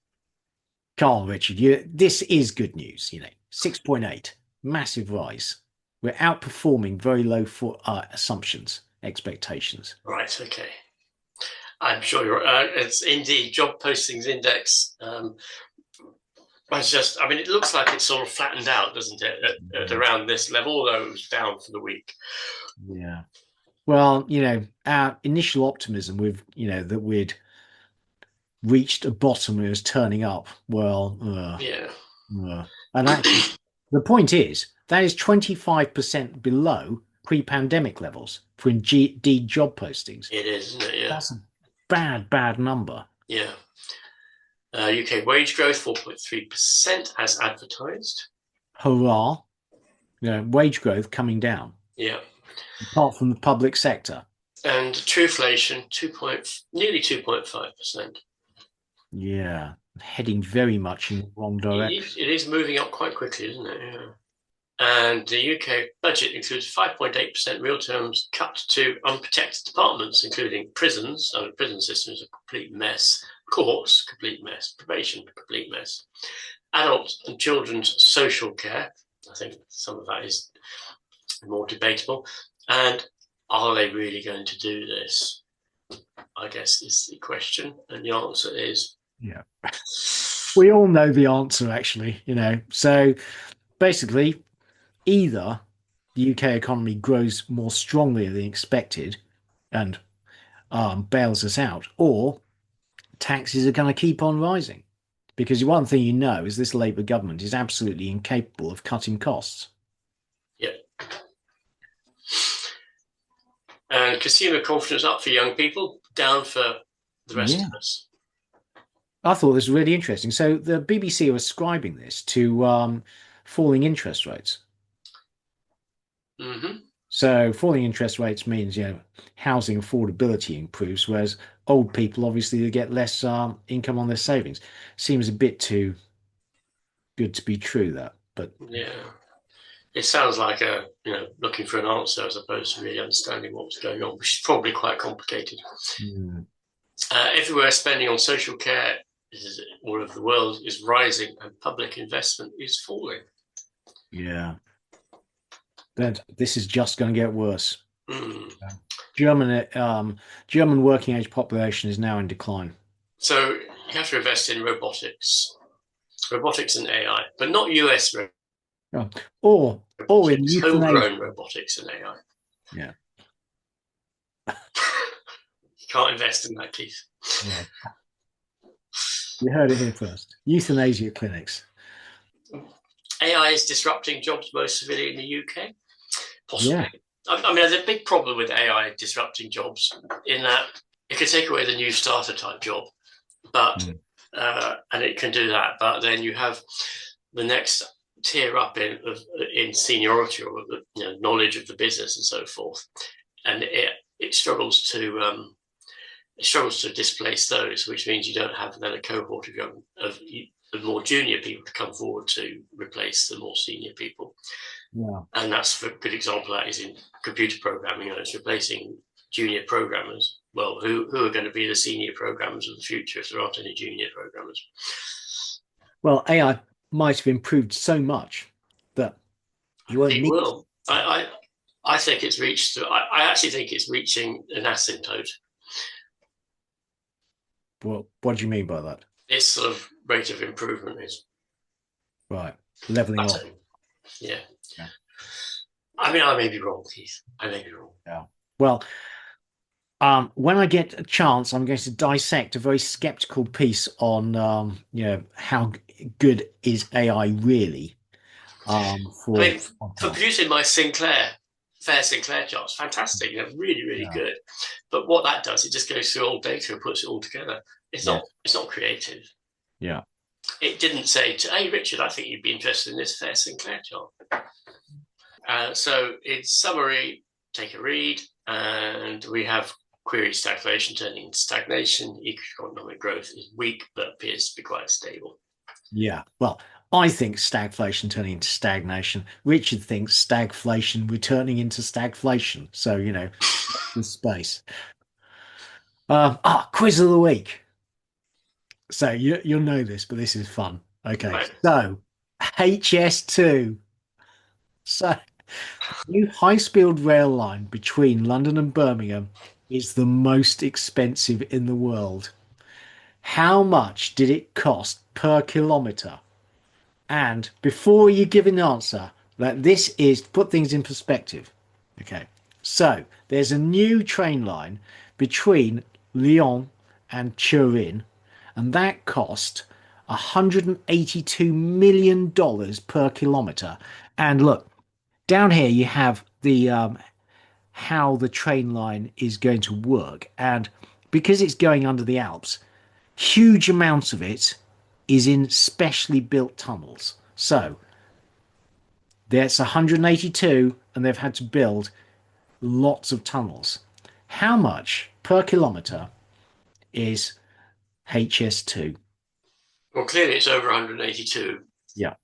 [SPEAKER 1] Carl, Richard, this is good news, 6.8, massive rise. We're outperforming very low for assumptions, expectations.
[SPEAKER 2] Right, okay. I'm sure you're. It's indeed job postings index. It looks like it's sort of flattened out, doesn't it, at around this level, although it was down for the week.
[SPEAKER 1] Yeah. Well, our initial optimism with, that we'd reached a bottom and it was turning up. Well,
[SPEAKER 2] Yeah,
[SPEAKER 1] and actually, the point is that is 25% below pre-pandemic levels for Indeed job postings.
[SPEAKER 2] it is, isn't it? Yeah,
[SPEAKER 1] That's a bad, bad number.
[SPEAKER 2] yeah. UK wage growth 4.3% as advertised.
[SPEAKER 1] Hurrah. Wage growth coming down,
[SPEAKER 2] Yeah,
[SPEAKER 1] apart from the public sector.
[SPEAKER 2] and trueflation nearly 2.5%.
[SPEAKER 1] Yeah, heading very much in the wrong direction.
[SPEAKER 2] It is moving up quite quickly, isn't it? Yeah. And the UK budget includes 5.8% real terms cut to unprotected departments, including prisons. The prison system is a complete mess. Courts, complete mess. Probation, complete mess. Adult and children's social care. I think some of that is more debatable. And are they really going to do this? I guess is the question. And the answer is
[SPEAKER 1] Yeah. We all know the answer, actually, So basically, either the UK economy grows more strongly than expected and bails us out, or taxes are going to keep on rising. Because one thing is this Labour government is absolutely incapable of cutting costs.
[SPEAKER 2] yeah. And consumer confidence up for young people, down for the rest
[SPEAKER 1] Yeah.
[SPEAKER 2] of us.
[SPEAKER 1] I thought this was really interesting. So the BBC are ascribing this to falling interest rates.
[SPEAKER 2] Mm-hmm.
[SPEAKER 1] So falling interest rates means, housing affordability improves, whereas old people obviously they get less income on their savings. Seems a bit too good to be true, that. But
[SPEAKER 2] Yeah. It sounds like looking for an answer as opposed to really understanding what was going on, which is probably quite complicated.
[SPEAKER 1] mm,
[SPEAKER 2] Everywhere spending on social care all over the world is rising and public investment is falling.
[SPEAKER 1] yeah, that this is just going to get worse.
[SPEAKER 2] Mm.
[SPEAKER 1] German working age population is now in decline.
[SPEAKER 2] So you have to invest in robotics and AI, but not US
[SPEAKER 1] Yeah. Or in
[SPEAKER 2] robotics,
[SPEAKER 1] euthanasia.
[SPEAKER 2] homegrown robotics and AI.
[SPEAKER 1] Yeah.
[SPEAKER 2] You can't invest in that, Keith.
[SPEAKER 1] Yeah. You heard it here first. Euthanasia clinics.
[SPEAKER 2] AI is disrupting jobs most severely in the UK, possibly.
[SPEAKER 1] Yeah.
[SPEAKER 2] There's a big problem with AI disrupting jobs in that it can take away the new starter type job, but and it can do that. But then you have the next tier up in seniority or knowledge of the business and so forth, and it struggles to displace those, which means you don't have then a cohort of more junior people to come forward to replace the more senior people.
[SPEAKER 1] Yeah.
[SPEAKER 2] And that's a good example of that is in computer programming. It's replacing junior programmers. Well, who are going to be the senior programmers of the future if there aren't any junior programmers?
[SPEAKER 1] Well, AI might have improved so much that you won't
[SPEAKER 2] It
[SPEAKER 1] need.
[SPEAKER 2] will. I think it's reached. I actually think it's reaching an asymptote.
[SPEAKER 1] Well, what do you mean by that?
[SPEAKER 2] Its sort of rate of improvement is
[SPEAKER 1] Right, leveling off.
[SPEAKER 2] Yeah.
[SPEAKER 1] Yeah.
[SPEAKER 2] I may be wrong, Keith. I may be wrong.
[SPEAKER 1] Yeah. Well, when I get a chance, I'm going to dissect a very skeptical piece on, how good is AI really?
[SPEAKER 2] I
[SPEAKER 1] for
[SPEAKER 2] mean, for
[SPEAKER 1] podcasts.
[SPEAKER 2] producing my Fair Sinclair charts, fantastic, really, really
[SPEAKER 1] Yeah.
[SPEAKER 2] good. But what that does, it just goes through old data and puts it all together.
[SPEAKER 1] Yeah.
[SPEAKER 2] It's not creative.
[SPEAKER 1] Yeah.
[SPEAKER 2] It didn't say, hey, Richard, I think you'd be interested in this Fair Sinclair chart. So in summary, take a read, and we have query stagflation turning into stagnation. Economic growth is weak, but appears to be quite stable.
[SPEAKER 1] Yeah. Well, I think stagflation turning into stagnation. Richard thinks stagflation returning into stagflation. So, the space. Quiz of the week. So you'll know this, but this is fun. Okay.
[SPEAKER 2] Right.
[SPEAKER 1] So HS2. So the new high-speed rail line between London and Birmingham is the most expensive in the world. How much did it cost per kilometre? And before you give an answer, that this is to put things in perspective. Okay. So there's a new train line between Lyon and Turin, and that cost $182 million per kilometre. And look, down here you have the how the train line is going to work, and because it's going under the Alps, huge amounts of it is in specially built tunnels. So that's 182, and they've had to build lots of tunnels. How much per kilometre is HS2?
[SPEAKER 2] Well, clearly it's over 182.
[SPEAKER 1] Yeah,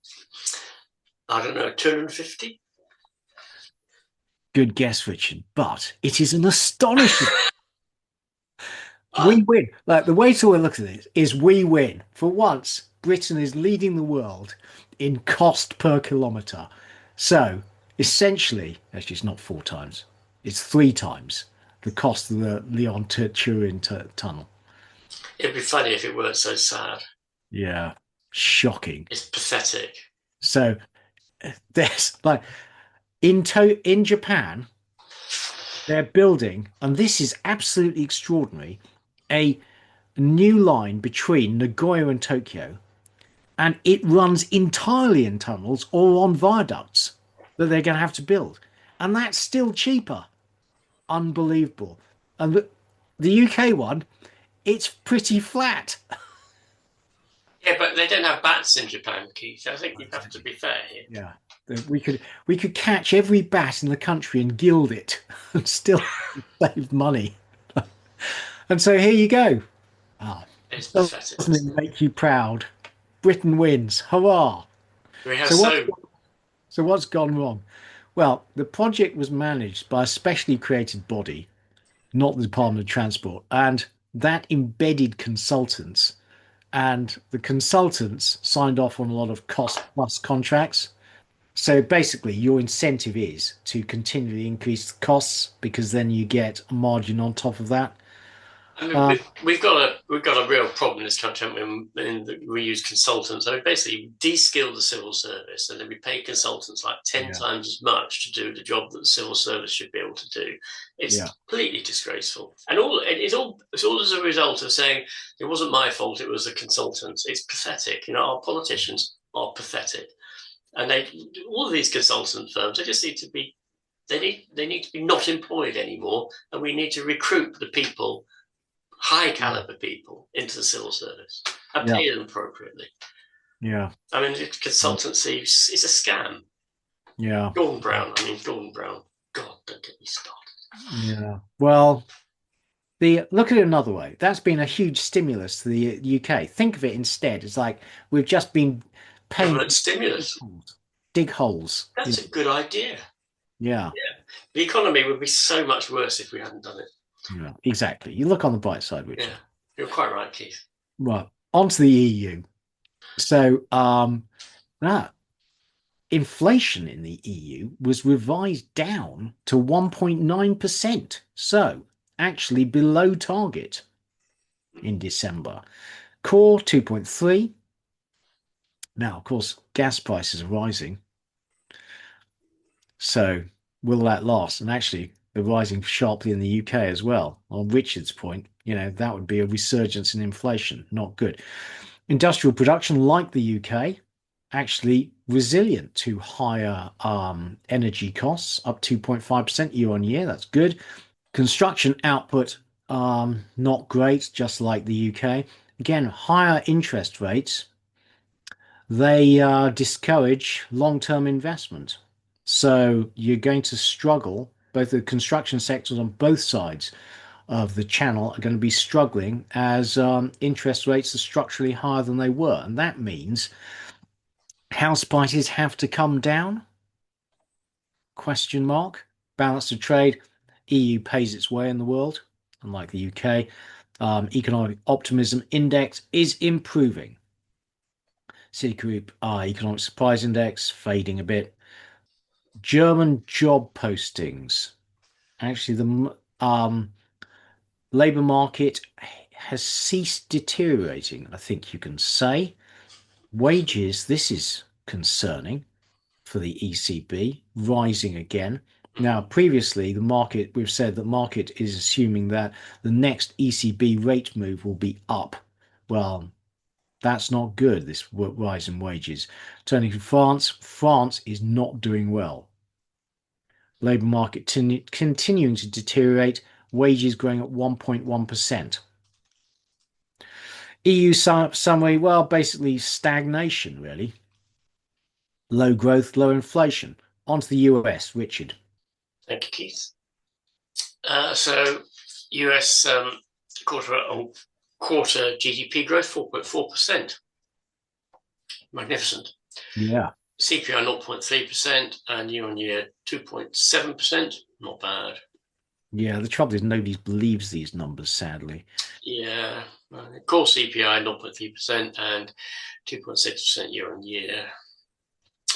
[SPEAKER 2] I don't know, 250?
[SPEAKER 1] good guess, Richard, but it is an astonishing.
[SPEAKER 2] Oh,
[SPEAKER 1] We win. Like the way to look at this is we win. For once, Britain is leading the world in cost per kilometre. So essentially, actually, it's not four times, it's three times the cost of the Lyon to Turin tunnel.
[SPEAKER 2] it'd be funny if it weren't so sad.
[SPEAKER 1] Yeah, shocking.
[SPEAKER 2] It's pathetic.
[SPEAKER 1] So there's like in Japan, they're building, and this is absolutely extraordinary, a new line between Nagoya and Tokyo, and it runs entirely in tunnels or on viaducts that they're going to have to build. And that's still cheaper. Unbelievable. And the UK one, it's pretty flat.
[SPEAKER 2] Yeah, but they don't have bats in Japan, Keith. I think you have to be fair here.
[SPEAKER 1] Yeah. We could catch every bat in the country and gild it and still save money. And so here you go. Ah,
[SPEAKER 2] It's pathetic.
[SPEAKER 1] doesn't it make you proud? Britain wins. Hurrah.
[SPEAKER 2] We have
[SPEAKER 1] So what's
[SPEAKER 2] so
[SPEAKER 1] so what's gone wrong? Well, the project was managed by a specially created body, not the Department of Transport, and that embedded consultants. And the consultants signed off on a lot of cost plus contracts. So basically, your incentive is to continually increase the costs because then you get a margin on top of that.
[SPEAKER 2] I mean,
[SPEAKER 1] Uh,
[SPEAKER 2] we've got a real problem in this country, haven't we? In that we use consultants. I mean, basically, de-skill the civil service, and then we pay consultants like 10
[SPEAKER 1] yeah,
[SPEAKER 2] times as much to do the job that the civil service should be able to do. It's
[SPEAKER 1] yeah,
[SPEAKER 2] completely disgraceful, and it's all as a result of saying it wasn't my fault; it was the consultants. It's pathetic. Our politicians are pathetic, and all of these consultant firms, they just need to be they need to be not employed anymore, and we need to recruit the people, high caliber people, into the civil service and
[SPEAKER 1] yeah,
[SPEAKER 2] pay them appropriately.
[SPEAKER 1] yeah,
[SPEAKER 2] I mean, consultancy is a scam.
[SPEAKER 1] yeah,
[SPEAKER 2] Gordon Brown. God, don't get me started.
[SPEAKER 1] yeah. Well, the look at it another way. That's been a huge stimulus to the UK. Think of it instead. It's like we've just been paying
[SPEAKER 2] Government
[SPEAKER 1] dig
[SPEAKER 2] stimulus.
[SPEAKER 1] holes. Dig holes.
[SPEAKER 2] That's a good idea.
[SPEAKER 1] Yeah,
[SPEAKER 2] The economy would be so much worse if we hadn't done it.
[SPEAKER 1] yeah, exactly. You look on the bright side, Richard.
[SPEAKER 2] Yeah, you're quite right, Keith.
[SPEAKER 1] Right, onto the EU. So, ah, inflation in the EU was revised down to 1.9%. So, actually below target in December. Core 2.3. Now, of course, gas prices are rising. So, will that last? And actually, they're rising sharply in the UK as well. On Richard's point, that would be a resurgence in inflation. Not good. Industrial production, like the UK. actually resilient to higher energy costs, up 2.5% year on year. That's good. Construction output, not great, just like the UK. Again, higher interest rates, they discourage long-term investment. So you're going to struggle. Both the construction sectors on both sides of the channel are going to be struggling as interest rates are structurally higher than they were. And that means house prices have to come down? Question mark. Balance of trade. EU pays its way in the world, unlike the UK. Economic optimism index is improving. Citigroup economic surprise index fading a bit. German job postings. Actually, the labour market has ceased deteriorating, I think you can say. Wages, this is concerning for the ECB, rising again. Now, previously, we've said that market is assuming that the next ECB rate move will be up. Well, that's not good, this rise in wages. Turning to France, France is not doing well. Labour market continuing to deteriorate, wages growing at 1.1%. EU summary, well, basically stagnation, really. Low growth, low inflation. On to the US, Richard.
[SPEAKER 2] Thank you, Keith. So, US quarter GDP growth, 4.4%. Magnificent.
[SPEAKER 1] Yeah.
[SPEAKER 2] CPI 0.3% and year on year 2.7%. Not bad.
[SPEAKER 1] Yeah, the trouble is nobody believes these numbers, sadly.
[SPEAKER 2] Yeah. Core CPI 0.3% and 2.6% year on year.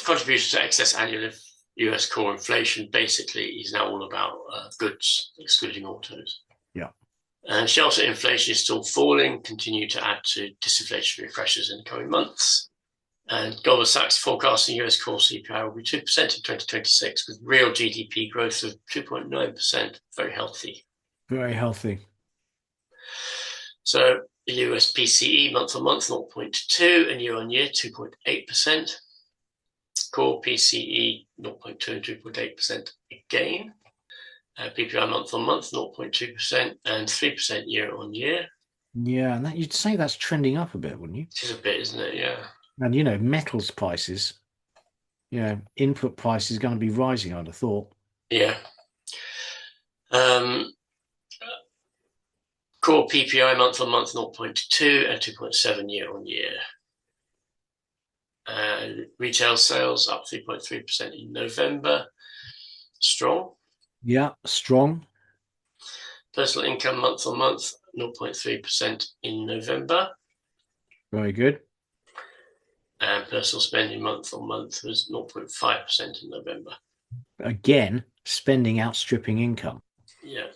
[SPEAKER 2] Contribution to excess annual US core inflation basically is now all about goods, excluding autos.
[SPEAKER 1] Yeah.
[SPEAKER 2] And shelter inflation is still falling, continue to add to disinflationary pressures in the coming months. And Goldman Sachs forecasting US core CPI will be 2% in 2026 with real GDP growth of 2.9%. Very healthy.
[SPEAKER 1] Very healthy.
[SPEAKER 2] So the US PCE month on month 0.2 and year on year 2.8%. Core PCE 0.2 and 2.8% again. PPI month on month 0.2% and 3% year on year.
[SPEAKER 1] Yeah, and you'd say that's trending up a bit, wouldn't you?
[SPEAKER 2] It is a bit, isn't it? Yeah.
[SPEAKER 1] And metals prices, input prices are going to be rising, I'd have thought.
[SPEAKER 2] Yeah. Core PPI month on month 0.2 and 2.7 year on year. Retail sales up 3.3% in November. Strong.
[SPEAKER 1] Yeah, strong.
[SPEAKER 2] Personal income month on month 0.3% in November.
[SPEAKER 1] Very good.
[SPEAKER 2] And personal spending month on month was 0.5% in November.
[SPEAKER 1] Again, spending outstripping income.
[SPEAKER 2] Yeah.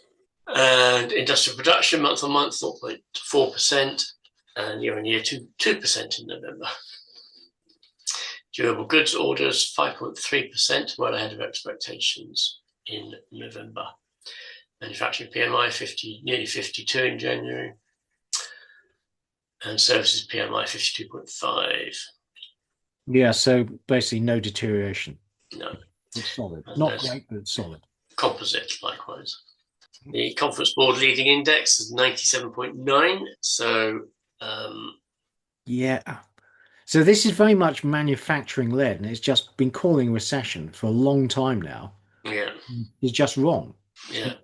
[SPEAKER 2] And industrial production month on month 0.4% and year on year 2% in November. Durable goods orders 5.3%, well ahead of expectations in November. Manufacturing PMI nearly 52 in January. And services PMI 52.5.
[SPEAKER 1] Yeah, so basically no deterioration.
[SPEAKER 2] No.
[SPEAKER 1] It's solid.
[SPEAKER 2] And
[SPEAKER 1] Not great, but it's solid.
[SPEAKER 2] Composite, likewise. The Conference Board leading index is 97.9. So,
[SPEAKER 1] yeah. So this is very much manufacturing led, and it's just been calling recession for a long time now.
[SPEAKER 2] Yeah.
[SPEAKER 1] It's just wrong.
[SPEAKER 2] Yeah.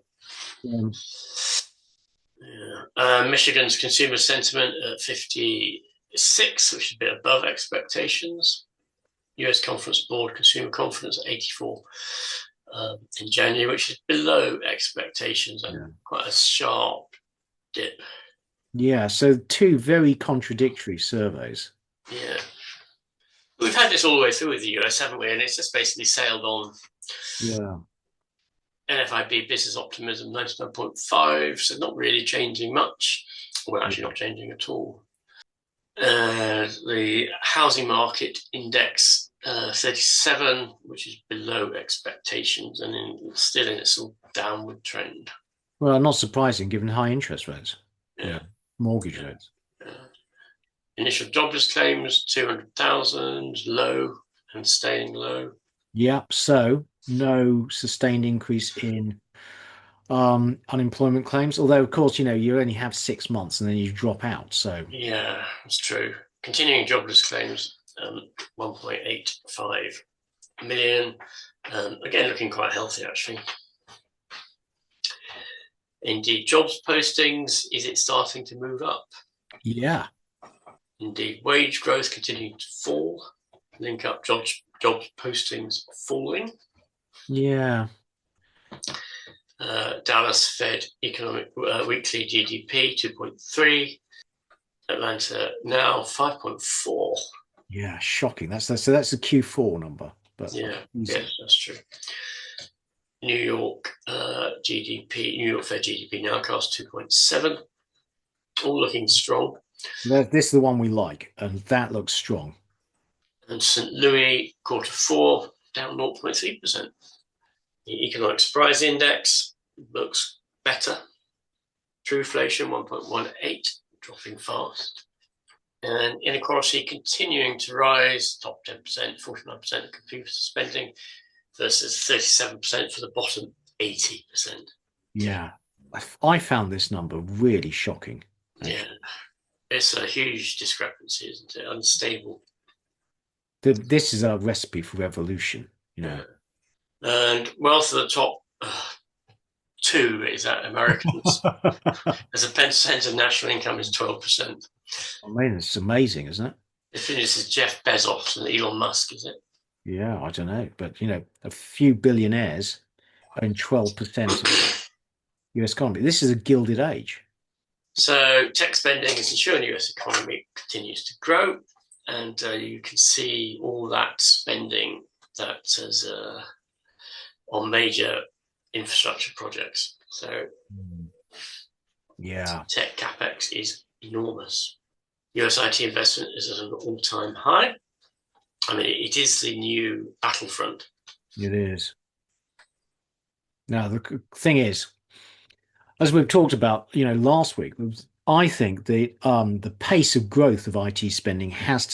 [SPEAKER 1] Um,
[SPEAKER 2] Michigan's consumer sentiment at 56, which is a bit above expectations. US Conference Board consumer confidence at 84 in January, which is below expectations and quite a sharp dip.
[SPEAKER 1] Yeah, so two very contradictory surveys.
[SPEAKER 2] Yeah. We've had this all the way through with the US, haven't we? And it's just basically sailed on.
[SPEAKER 1] Yeah.
[SPEAKER 2] NFIB business optimism 99.5, so not really changing much. Well, actually not changing at all. The housing market index 37, which is below expectations and still in its downward trend.
[SPEAKER 1] Well, not surprising given high interest rates.
[SPEAKER 2] Yeah.
[SPEAKER 1] Mortgage rates.
[SPEAKER 2] Initial jobless claims, 200,000, low and staying low.
[SPEAKER 1] Yep. So no sustained increase in unemployment claims. Although, of course, you only have 6 months and then you drop out. So
[SPEAKER 2] Yeah, that's true. Continuing jobless claims, 1.85 million. Again, looking quite healthy, actually. Indeed, jobs postings, is it starting to move up?
[SPEAKER 1] yeah,
[SPEAKER 2] Indeed, wage growth continuing to fall. Link up jobs postings falling.
[SPEAKER 1] yeah,
[SPEAKER 2] Dallas Fed economic weekly GDP 2.3. Atlanta now 5.4.
[SPEAKER 1] yeah. Shocking. That's the Q4 number. But
[SPEAKER 2] Yeah,
[SPEAKER 1] easy.
[SPEAKER 2] yes, that's true. New York GDP, New York Fed GDP nowcast 2.7. All looking strong.
[SPEAKER 1] This is the one we like, and that looks strong.
[SPEAKER 2] And St. Louis Q4 down 0.3%. The economic surprise index looks better. True inflation 1.18, dropping fast. And inequality continuing to rise, top 10%, 49% of computer spending versus 37% for the bottom 80%.
[SPEAKER 1] Yeah, I found this number really shocking.
[SPEAKER 2] Yeah,
[SPEAKER 1] Actually,
[SPEAKER 2] it's a huge discrepancy, isn't it? Unstable.
[SPEAKER 1] this is a recipe for revolution.
[SPEAKER 2] Yeah. And wealth of the top two is that Americans. As a percentage of national income is 12%.
[SPEAKER 1] I mean, it's amazing, isn't it?
[SPEAKER 2] This is Jeff Bezos and Elon Musk, is it?
[SPEAKER 1] Yeah, I don't know, but a few billionaires own 12% of US economy. This is a gilded age.
[SPEAKER 2] So tech spending is ensuring the US economy continues to grow. And you can see all that spending that is on major infrastructure projects. So
[SPEAKER 1] Yeah,
[SPEAKER 2] tech capex is enormous. US IT investment is at an all-time high. I mean, it is the new battlefront.
[SPEAKER 1] it is. Now, the thing is, as we've talked about, last week, I think the pace of growth of IT spending has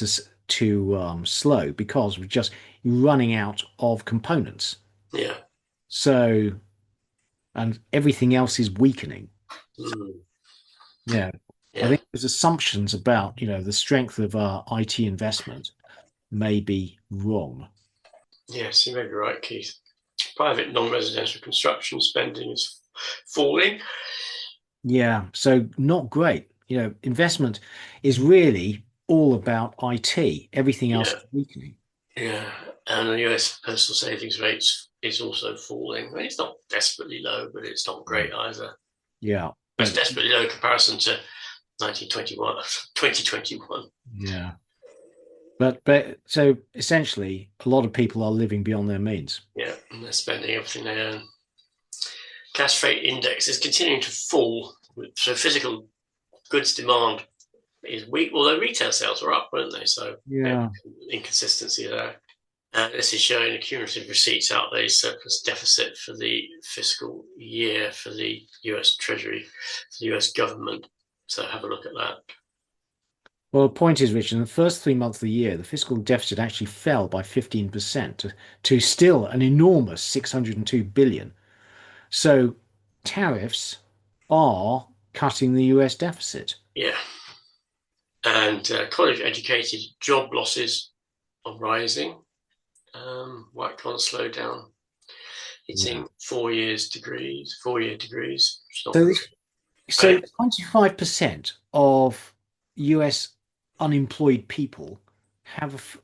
[SPEAKER 1] to slow because we're just running out of components.
[SPEAKER 2] Yeah.
[SPEAKER 1] So, and everything else is weakening.
[SPEAKER 2] Mm.
[SPEAKER 1] Yeah, I
[SPEAKER 2] Yeah.
[SPEAKER 1] think there's assumptions about, the strength of IT investment may be wrong.
[SPEAKER 2] Yes, you may be right, Keith. Private non-residential construction spending is falling.
[SPEAKER 1] Yeah, so not great. Investment is really all about IT. Everything else
[SPEAKER 2] Yeah.
[SPEAKER 1] is weakening.
[SPEAKER 2] Yeah. And the US personal savings rates is also falling. I mean, it's not desperately low, but it's not great either.
[SPEAKER 1] Yeah,
[SPEAKER 2] It's
[SPEAKER 1] but
[SPEAKER 2] desperately low in comparison to 1921, 2021.
[SPEAKER 1] yeah, but so essentially, a lot of people are living beyond their means.
[SPEAKER 2] Yeah. And they're spending everything they earn. Cash freight index is continuing to fall. So physical goods demand is weak, although retail sales were up, weren't they? So
[SPEAKER 1] Yeah.
[SPEAKER 2] inconsistency there. And this is showing the cumulative receipts outlay surplus deficit for the fiscal year for the US Treasury, for the US government. So have a look at that.
[SPEAKER 1] Well, the point is, Richard, in the first 3 months of the year, the fiscal deficit actually fell by 15% to still an enormous 602 billion. So tariffs are cutting the US deficit.
[SPEAKER 2] Yeah. And college educated job losses are rising. White collar slowdown.
[SPEAKER 1] Yeah.
[SPEAKER 2] Hitting 4 year degrees. It's not
[SPEAKER 1] So
[SPEAKER 2] good.
[SPEAKER 1] so 25% of US unemployed people have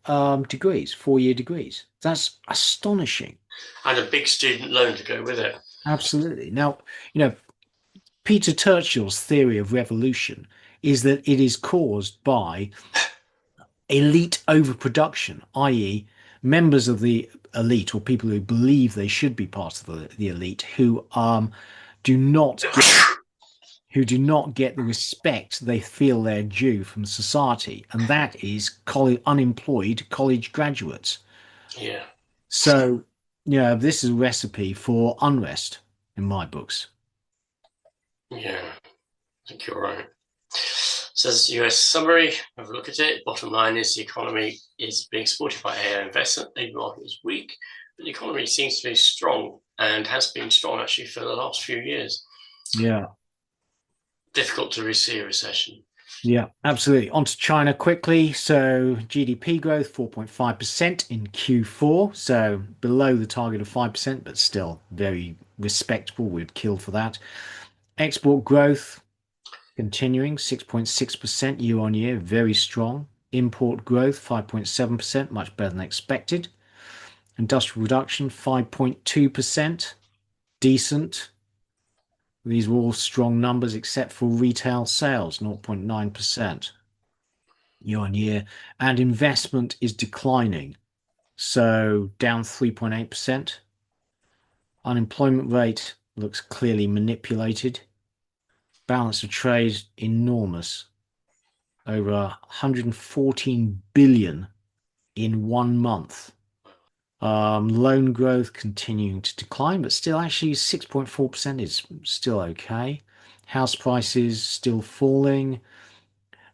[SPEAKER 1] degrees, 4-year degrees. That's astonishing.
[SPEAKER 2] And a big student loan to go with it.
[SPEAKER 1] Absolutely. Now, you know, Peter Churchill's theory of revolution is that it is caused by elite overproduction, i.e., members of the elite or people who believe they should be part of the elite do not get the respect they feel they're due from society, and that is unemployed college graduates.
[SPEAKER 2] Yeah.
[SPEAKER 1] So, this is a recipe for unrest in my books.
[SPEAKER 2] Yeah. I think you're right. Says US summary, have a look at it. Bottom line is the economy is being supported by AI investment. Labor market is weak, but the economy seems to be strong and has been strong actually for the last few years.
[SPEAKER 1] Yeah.
[SPEAKER 2] Difficult to see a recession.
[SPEAKER 1] Yeah, absolutely. On to China quickly. So GDP growth 4.5% in Q4. So below the target of 5%, but still very respectable. We'd kill for that. Export growth continuing 6.6% year on year, very strong. Import growth 5.7%, much better than expected. Industrial production 5.2%, decent. These were all strong numbers except for retail sales, 0.9% year on year. And investment is declining, so down 3.8%. Unemployment rate looks clearly manipulated. Balance of trade enormous, over 114 billion in 1 month. Loan growth continuing to decline, but still actually 6.4% is still okay. House prices still falling.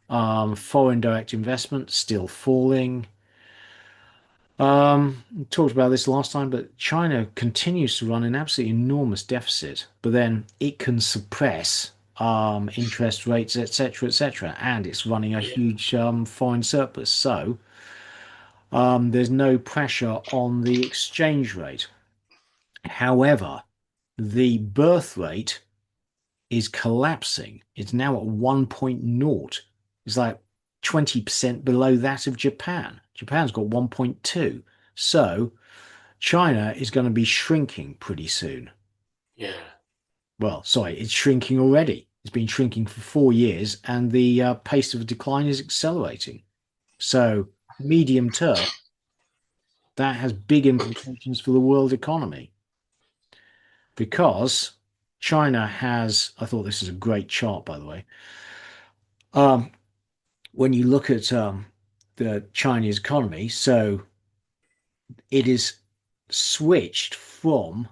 [SPEAKER 1] Foreign direct investment still falling. We talked about this last time, but China continues to run an absolutely enormous deficit, but then it can suppress interest rates, etc., and it's running a
[SPEAKER 2] Yeah,
[SPEAKER 1] huge foreign surplus. So there's no pressure on the exchange rate. However, the birth rate is collapsing. It's now at 1.0. It's like 20% below that of Japan. Japan's got 1.2. So China is going to be shrinking pretty soon.
[SPEAKER 2] yeah,
[SPEAKER 1] Well, sorry, it's shrinking already. It's been shrinking for 4 years, and the pace of decline is accelerating. So, medium term, that has big implications for the world economy because China has, I thought this is a great chart, by the way. Um, when you look at the Chinese economy, so it is switched from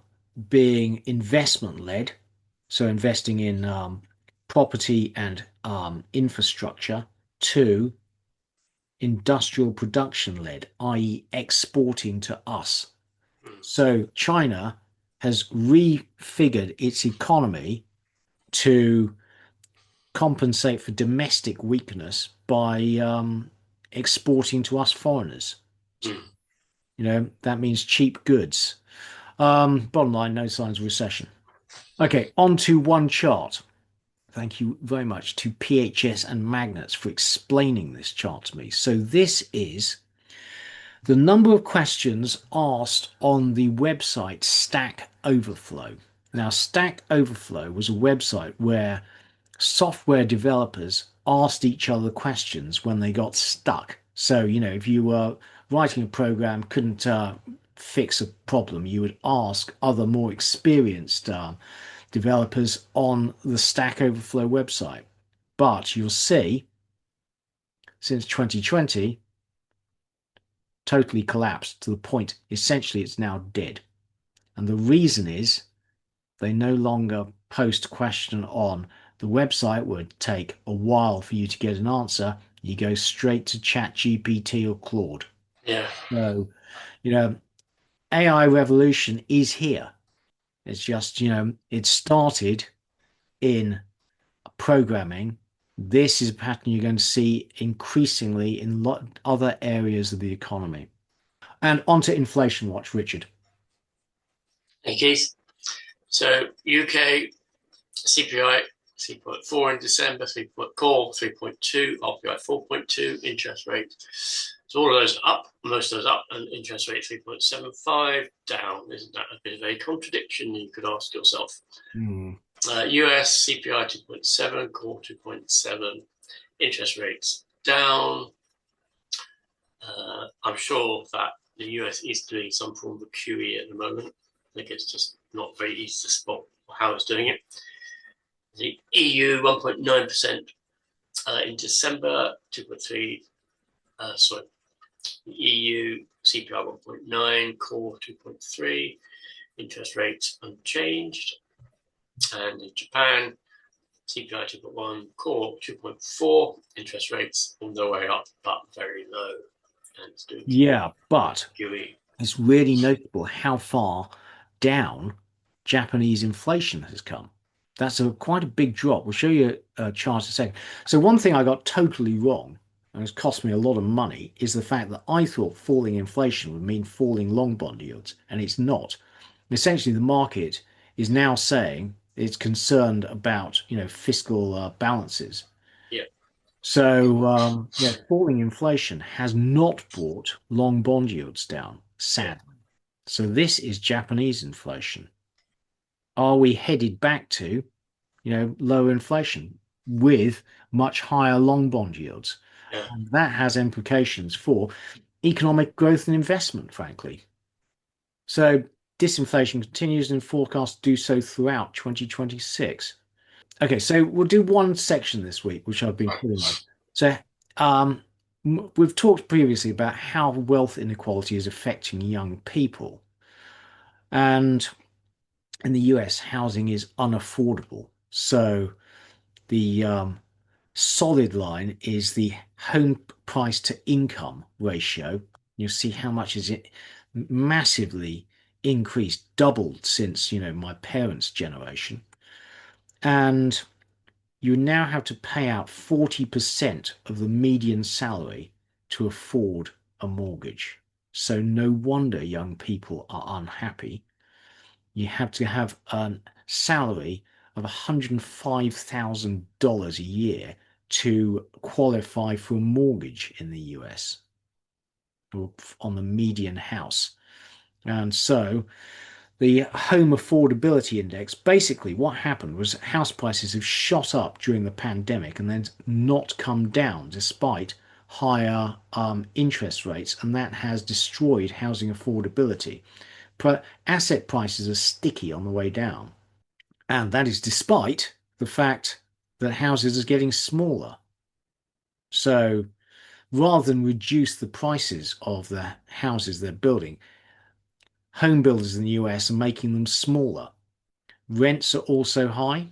[SPEAKER 1] being investment led, so investing in property and infrastructure, to industrial production led, i.e., exporting to us.
[SPEAKER 2] mm,
[SPEAKER 1] So China has refigured its economy to compensate for domestic weakness by exporting to us foreigners.
[SPEAKER 2] mm.
[SPEAKER 1] That means cheap goods. Bottom line, no signs of recession. Okay, on to one chart. Thank you very much to PHS and Magnets for explaining this chart to me. So this is the number of questions asked on the website Stack Overflow. Now, Stack Overflow was a website where software developers asked each other questions when they got stuck. So, if you were writing a program, couldn't fix a problem, you would ask other more experienced developers on the Stack Overflow website. But you'll see, since 2020, totally collapsed to the point essentially it's now dead. And the reason is they no longer post a question on the website would take a while for you to get an answer. You go straight to ChatGPT or Claude.
[SPEAKER 2] Yeah,
[SPEAKER 1] So, you know, AI revolution is here. It's just, it started in programming. This is a pattern you're going to see increasingly in other areas of the economy. And onto inflation watch, Richard.
[SPEAKER 2] hey Keith. So UK CPI 3.4 in December, 3 core 3.2, RPI 4.2, interest rate. So all of those up, most of those up, and interest rate 3.75 down. Isn't that a bit of a contradiction? You could ask yourself.
[SPEAKER 1] Hmm.
[SPEAKER 2] US CPI 2.7, core 2.7, interest rates down. I'm sure that the US is doing some form of QE at the moment. I think it's just not very easy to spot how it's doing it. The EU 1.9% in December, 2.3, sorry, the EU CPI 1.9, core 2.3, interest rates unchanged. And in Japan, CPI 2.1, core 2.4, interest rates on the way up, but very low. And it's doing
[SPEAKER 1] Yeah, but
[SPEAKER 2] QE.
[SPEAKER 1] it's really notable how far down Japanese inflation has come. That's quite a big drop. We'll show you a chart in a second. So one thing I got totally wrong, and it's cost me a lot of money, is the fact that I thought falling inflation would mean falling long bond yields, and it's not. Essentially, the market is now saying it's concerned about, fiscal balances.
[SPEAKER 2] Yeah,
[SPEAKER 1] So, falling inflation has not brought long bond yields down,
[SPEAKER 2] yeah,
[SPEAKER 1] sadly. So this is Japanese inflation. Are we headed back to, lower inflation with much higher long bond yields?
[SPEAKER 2] yeah.
[SPEAKER 1] And that has implications for economic growth and investment, frankly. So disinflation continues and forecasts do so throughout 2026. Okay, so we'll do one section this week, which I've been putting on. So, um, we've talked previously about how wealth inequality is affecting young people. And in the US, housing is unaffordable. So the solid line is the home price to income ratio. You'll see how much is it massively increased, doubled since, my parents' generation. And you now have to pay out 40% of the median salary to afford a mortgage. So no wonder young people are unhappy. You have to have a salary of $105,000 a year to qualify for a mortgage in the US or on the median house. And so the home affordability index, basically what happened was house prices have shot up during the pandemic and then not come down despite higher interest rates, and that has destroyed housing affordability. But asset prices are sticky on the way down, and that is despite the fact that houses are getting smaller. So rather than reduce the prices of the houses they're building, home builders in the US are making them smaller. Rents are also high.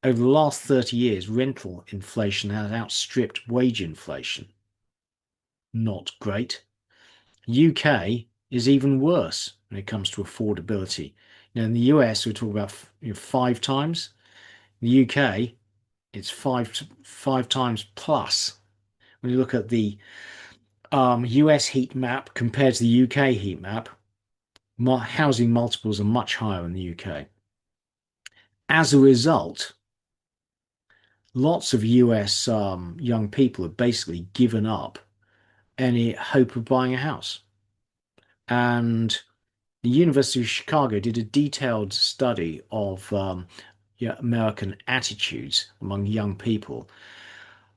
[SPEAKER 1] Over the last 30 years, rental inflation has outstripped wage inflation. Not great. UK is even worse when it comes to affordability. In the US, we're talking about 5 times. In the UK, it's five times plus. When you look at the US heat map compared to the UK heat map, housing multiples are much higher in the UK. As a result, lots of US young people have basically given up any hope of buying a house. And the University of Chicago did a detailed study of American attitudes among young people.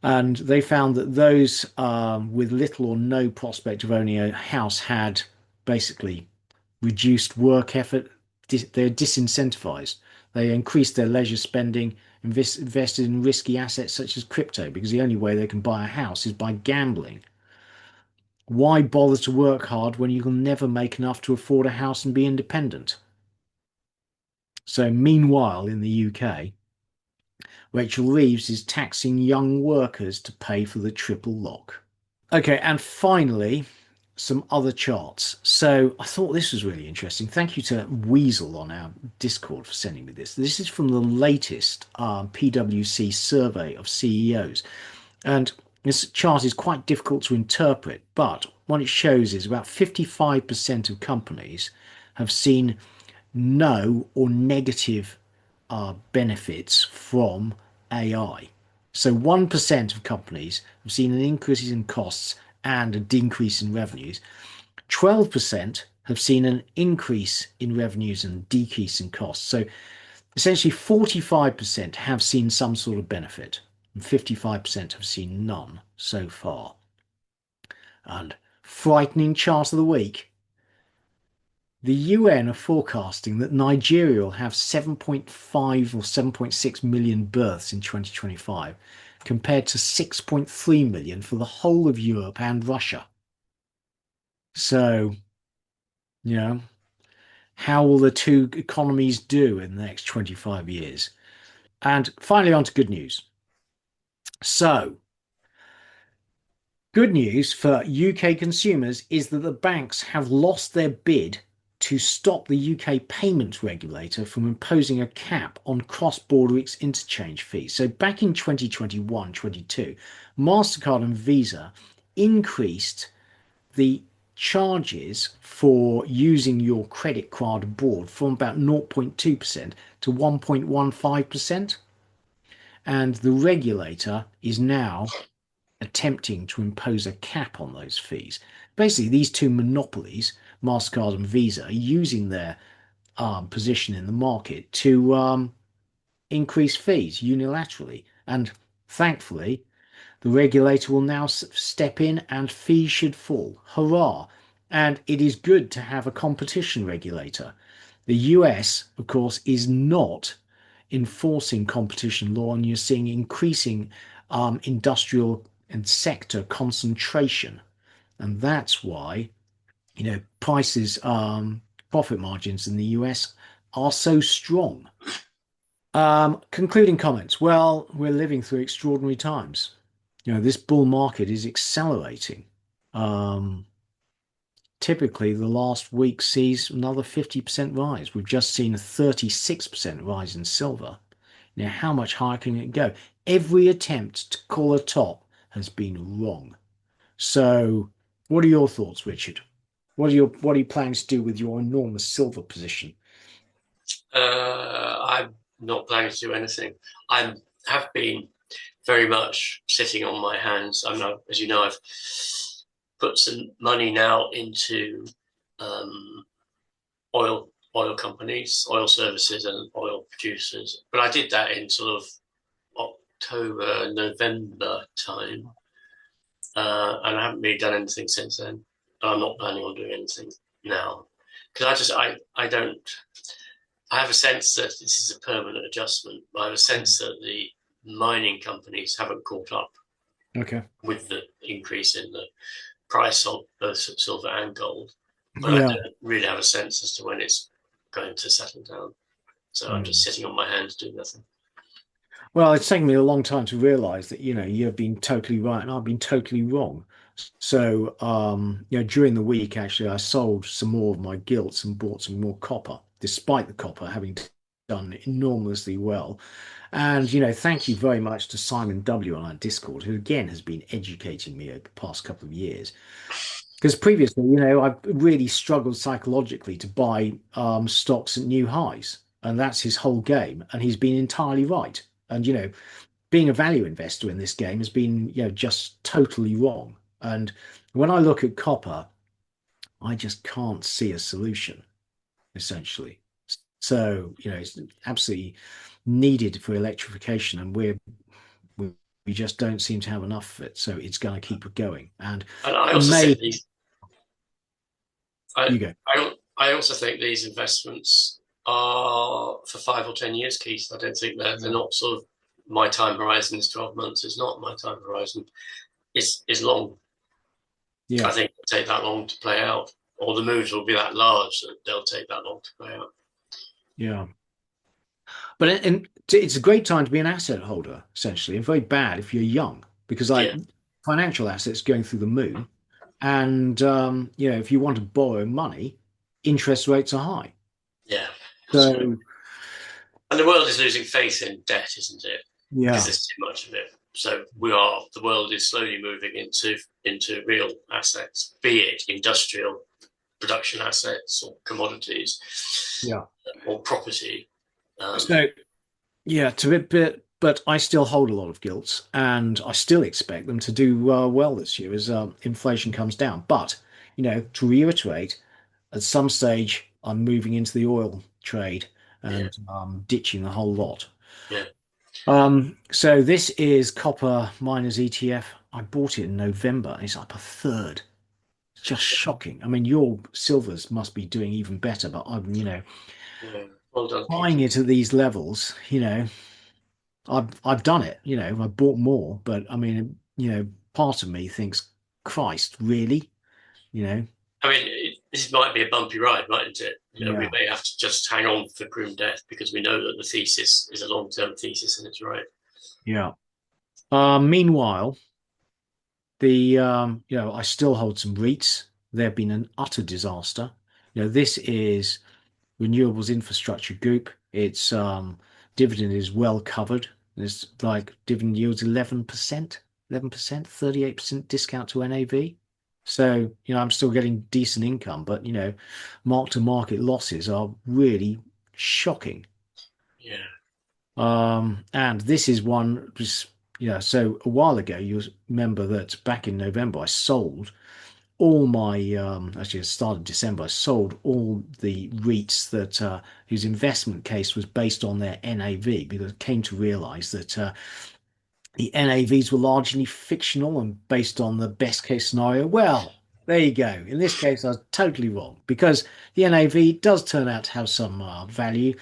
[SPEAKER 1] And they found that those with little or no prospect of owning a house had basically reduced work effort. They're disincentivized. They increased their leisure spending, invested in risky assets such as crypto, because the only way they can buy a house is by gambling. Why bother to work hard when you can never make enough to afford a house and be independent? So, meanwhile, in the UK, Rachel Reeves is taxing young workers to pay for the triple lock. Okay, and finally, some other charts. So I thought this was really interesting. Thank you to Weasel on our Discord for sending me this. This is from the latest PwC survey of CEOs. And this chart is quite difficult to interpret, but what it shows is about 55% of companies have seen no or negative benefits from AI. So 1% of companies have seen an increase in costs and a decrease in revenues. 12% have seen an increase in revenues and decrease in costs. So essentially 45% have seen some sort of benefit and 55% have seen none so far. And frightening chart of the week. The UN are forecasting that Nigeria will have 7.5 or 7.6 million births in 2025, compared to 6.3 million for the whole of Europe and Russia. So, you know, how will the two economies do in the next 25 years? And finally, on to good news. So, good news for UK consumers is that the banks have lost their bid to stop the UK payments regulator from imposing a cap on cross-border interchange fees. So back in 2021-22, MasterCard and Visa increased the charges for using your credit card abroad from about 0.2% to 1.15%. And the regulator is now attempting to impose a cap on those fees. Basically, these two monopolies, MasterCard and Visa, are using their position in the market to increase fees unilaterally. And thankfully, the regulator will now step in and fees should fall. Hurrah! And it is good to have a competition regulator. The US, of course, is not enforcing competition law, and you're seeing increasing industrial and sector concentration. And that's why, prices, profit margins in the US are so strong. Concluding comments. Well, we're living through extraordinary times. This bull market is accelerating. Um, Typically, the last week sees another 50% rise. We've just seen a 36% rise in silver. Now, how much higher can it go? Every attempt to call a top has been wrong. So, what are your thoughts, Richard? What are you planning to do with your enormous silver position?
[SPEAKER 2] I'm not planning to do anything. I have been very much sitting on my hands. As you know, I've put some money now into um, oil companies, oil services, and oil producers. But I did that in sort of October, November time, and I haven't really done anything since then. I'm not planning on doing anything now because I don't. I have a sense that this is a permanent adjustment. I have a sense that the mining companies haven't caught up
[SPEAKER 1] Okay.
[SPEAKER 2] with the increase in the price of both silver and gold, but I
[SPEAKER 1] Yeah.
[SPEAKER 2] don't really have a sense as to when it's going to settle down. So I'm just
[SPEAKER 1] Mm.
[SPEAKER 2] sitting on my hands doing nothing.
[SPEAKER 1] Well, it's taken me a long time to realize that, you've been totally right and I've been totally wrong. So, during the week, actually, I sold some more of my gilts and bought some more copper, despite the copper having done enormously well. And, thank you very much to Simon W. on our Discord, who again has been educating me over the past couple of years. Because previously, I've really struggled psychologically to buy stocks at new highs. And that's his whole game. And he's been entirely right. And, being a value investor in this game has been, just totally wrong. And when I look at copper, I just can't see a solution, essentially. So, it's absolutely needed for electrification, and we we just don't seem to have enough of it. So it's going to keep going. And
[SPEAKER 2] And I
[SPEAKER 1] in
[SPEAKER 2] also
[SPEAKER 1] May,
[SPEAKER 2] think these. I
[SPEAKER 1] you go.
[SPEAKER 2] I also think these investments are for 5 or 10 years, Keith. I don't think they're
[SPEAKER 1] Yeah.
[SPEAKER 2] not sort of my time horizon is 12 months. It's not my time horizon. Is long. I
[SPEAKER 1] Yeah.
[SPEAKER 2] think it'll take that long to play out, or the moves will be that large that they'll take that long to play out.
[SPEAKER 1] Yeah. But it's a great time to be an asset holder, essentially, and very bad if you're young, because like
[SPEAKER 2] Yeah,
[SPEAKER 1] financial assets going through the moon, and if you want to borrow money, interest rates are high.
[SPEAKER 2] yeah, absolutely.
[SPEAKER 1] So
[SPEAKER 2] And the world is losing faith in debt, isn't it? Because
[SPEAKER 1] yeah,
[SPEAKER 2] there's too much of it. So the world is slowly moving into real assets, be it industrial production assets or commodities
[SPEAKER 1] yeah.
[SPEAKER 2] or property. Um,
[SPEAKER 1] So yeah, to a bit, but I still hold a lot of gilts, and I still expect them to do well this year as inflation comes down. But to reiterate, at some stage, I'm moving into the oil trade
[SPEAKER 2] yeah,
[SPEAKER 1] and ditching the whole lot.
[SPEAKER 2] yeah,
[SPEAKER 1] So this is copper miners ETF. I bought it in November. It's up a third. It's just shocking. I mean, your silvers must be doing even better, but I'm,
[SPEAKER 2] yeah. Well done, Keith.
[SPEAKER 1] buying it at these levels, I've done it, I bought more, but I mean, part of me thinks, Christ, really? You know?
[SPEAKER 2] I mean, this might be a bumpy ride, mightn't it? We
[SPEAKER 1] Yeah.
[SPEAKER 2] may have to just hang on for grim death because we know that the thesis is a long-term thesis and it's right.
[SPEAKER 1] Yeah. Meanwhile, I still hold some REITs. They've been an utter disaster. This is renewables infrastructure group. Its dividend is well covered. There's like dividend yields 11%, 38% discount to NAV. So, I'm still getting decent income, but mark to market losses are really shocking.
[SPEAKER 2] Yeah.
[SPEAKER 1] And this is one just, so a while ago, you remember that back in November, I sold all my, actually, at the start of December, I sold all the REITs that whose investment case was based on their NAV because I came to realize that the NAVs were largely fictional and based on the best case scenario. Well, there you go. In this case, I was totally wrong because the NAV does turn out to have some value.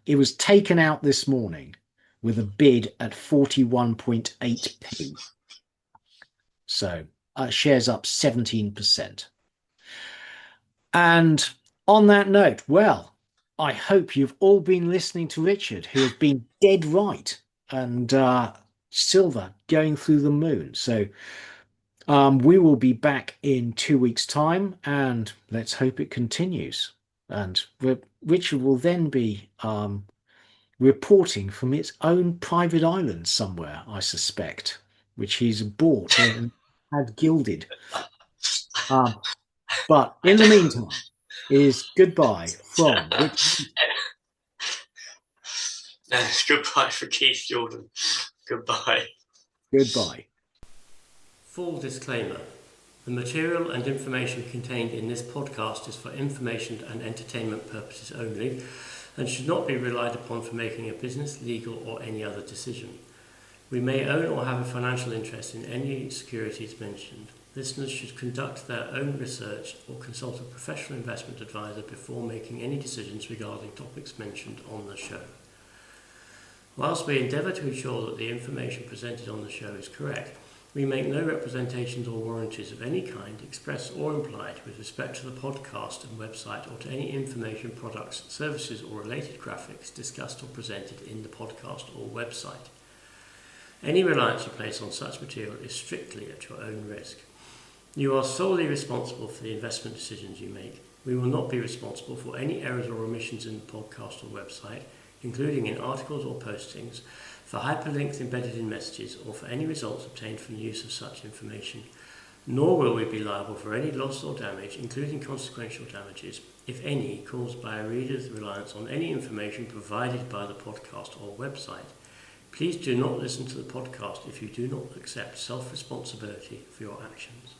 [SPEAKER 1] It was taken out this morning with a bid at 41.8p. So shares up 17%. And on that note, well, I hope you've all been listening to Richard, who has been dead right, and silver going through the moon. So we will be back in 2 weeks' time, and let's hope it continues. And Richard will then be reporting from its own private island somewhere, I suspect, which he's bought and had gilded. Um, but in the meantime, is goodbye from Richard.
[SPEAKER 2] Goodbye for Keith Jordan. Goodbye.
[SPEAKER 1] Goodbye.
[SPEAKER 2] Full disclaimer. The material and information contained in this podcast is for information and entertainment purposes only and should not be relied upon for making a business, legal or any other decision. We may own or have a financial interest in any securities mentioned. Listeners should conduct their own research or consult a professional investment advisor before making any decisions regarding topics mentioned on the show. Whilst we endeavour to ensure that the information presented on the show is correct, we make no representations or warranties of any kind, express or implied, with respect to the podcast and website or to any information, products, services or related graphics discussed or presented in the podcast or website. Any reliance you place on such material is strictly at your own risk. You are solely responsible for the investment decisions you make. We will not be responsible for any errors or omissions in the podcast or website, including in articles or postings, for hyperlinks embedded in messages, or for any results obtained from the use of such information. Nor will we be liable for any loss or damage, including consequential damages, if any, caused by a reader's reliance on any information provided by the podcast or website. Please do not listen to the podcast if you do not accept self-responsibility for your actions.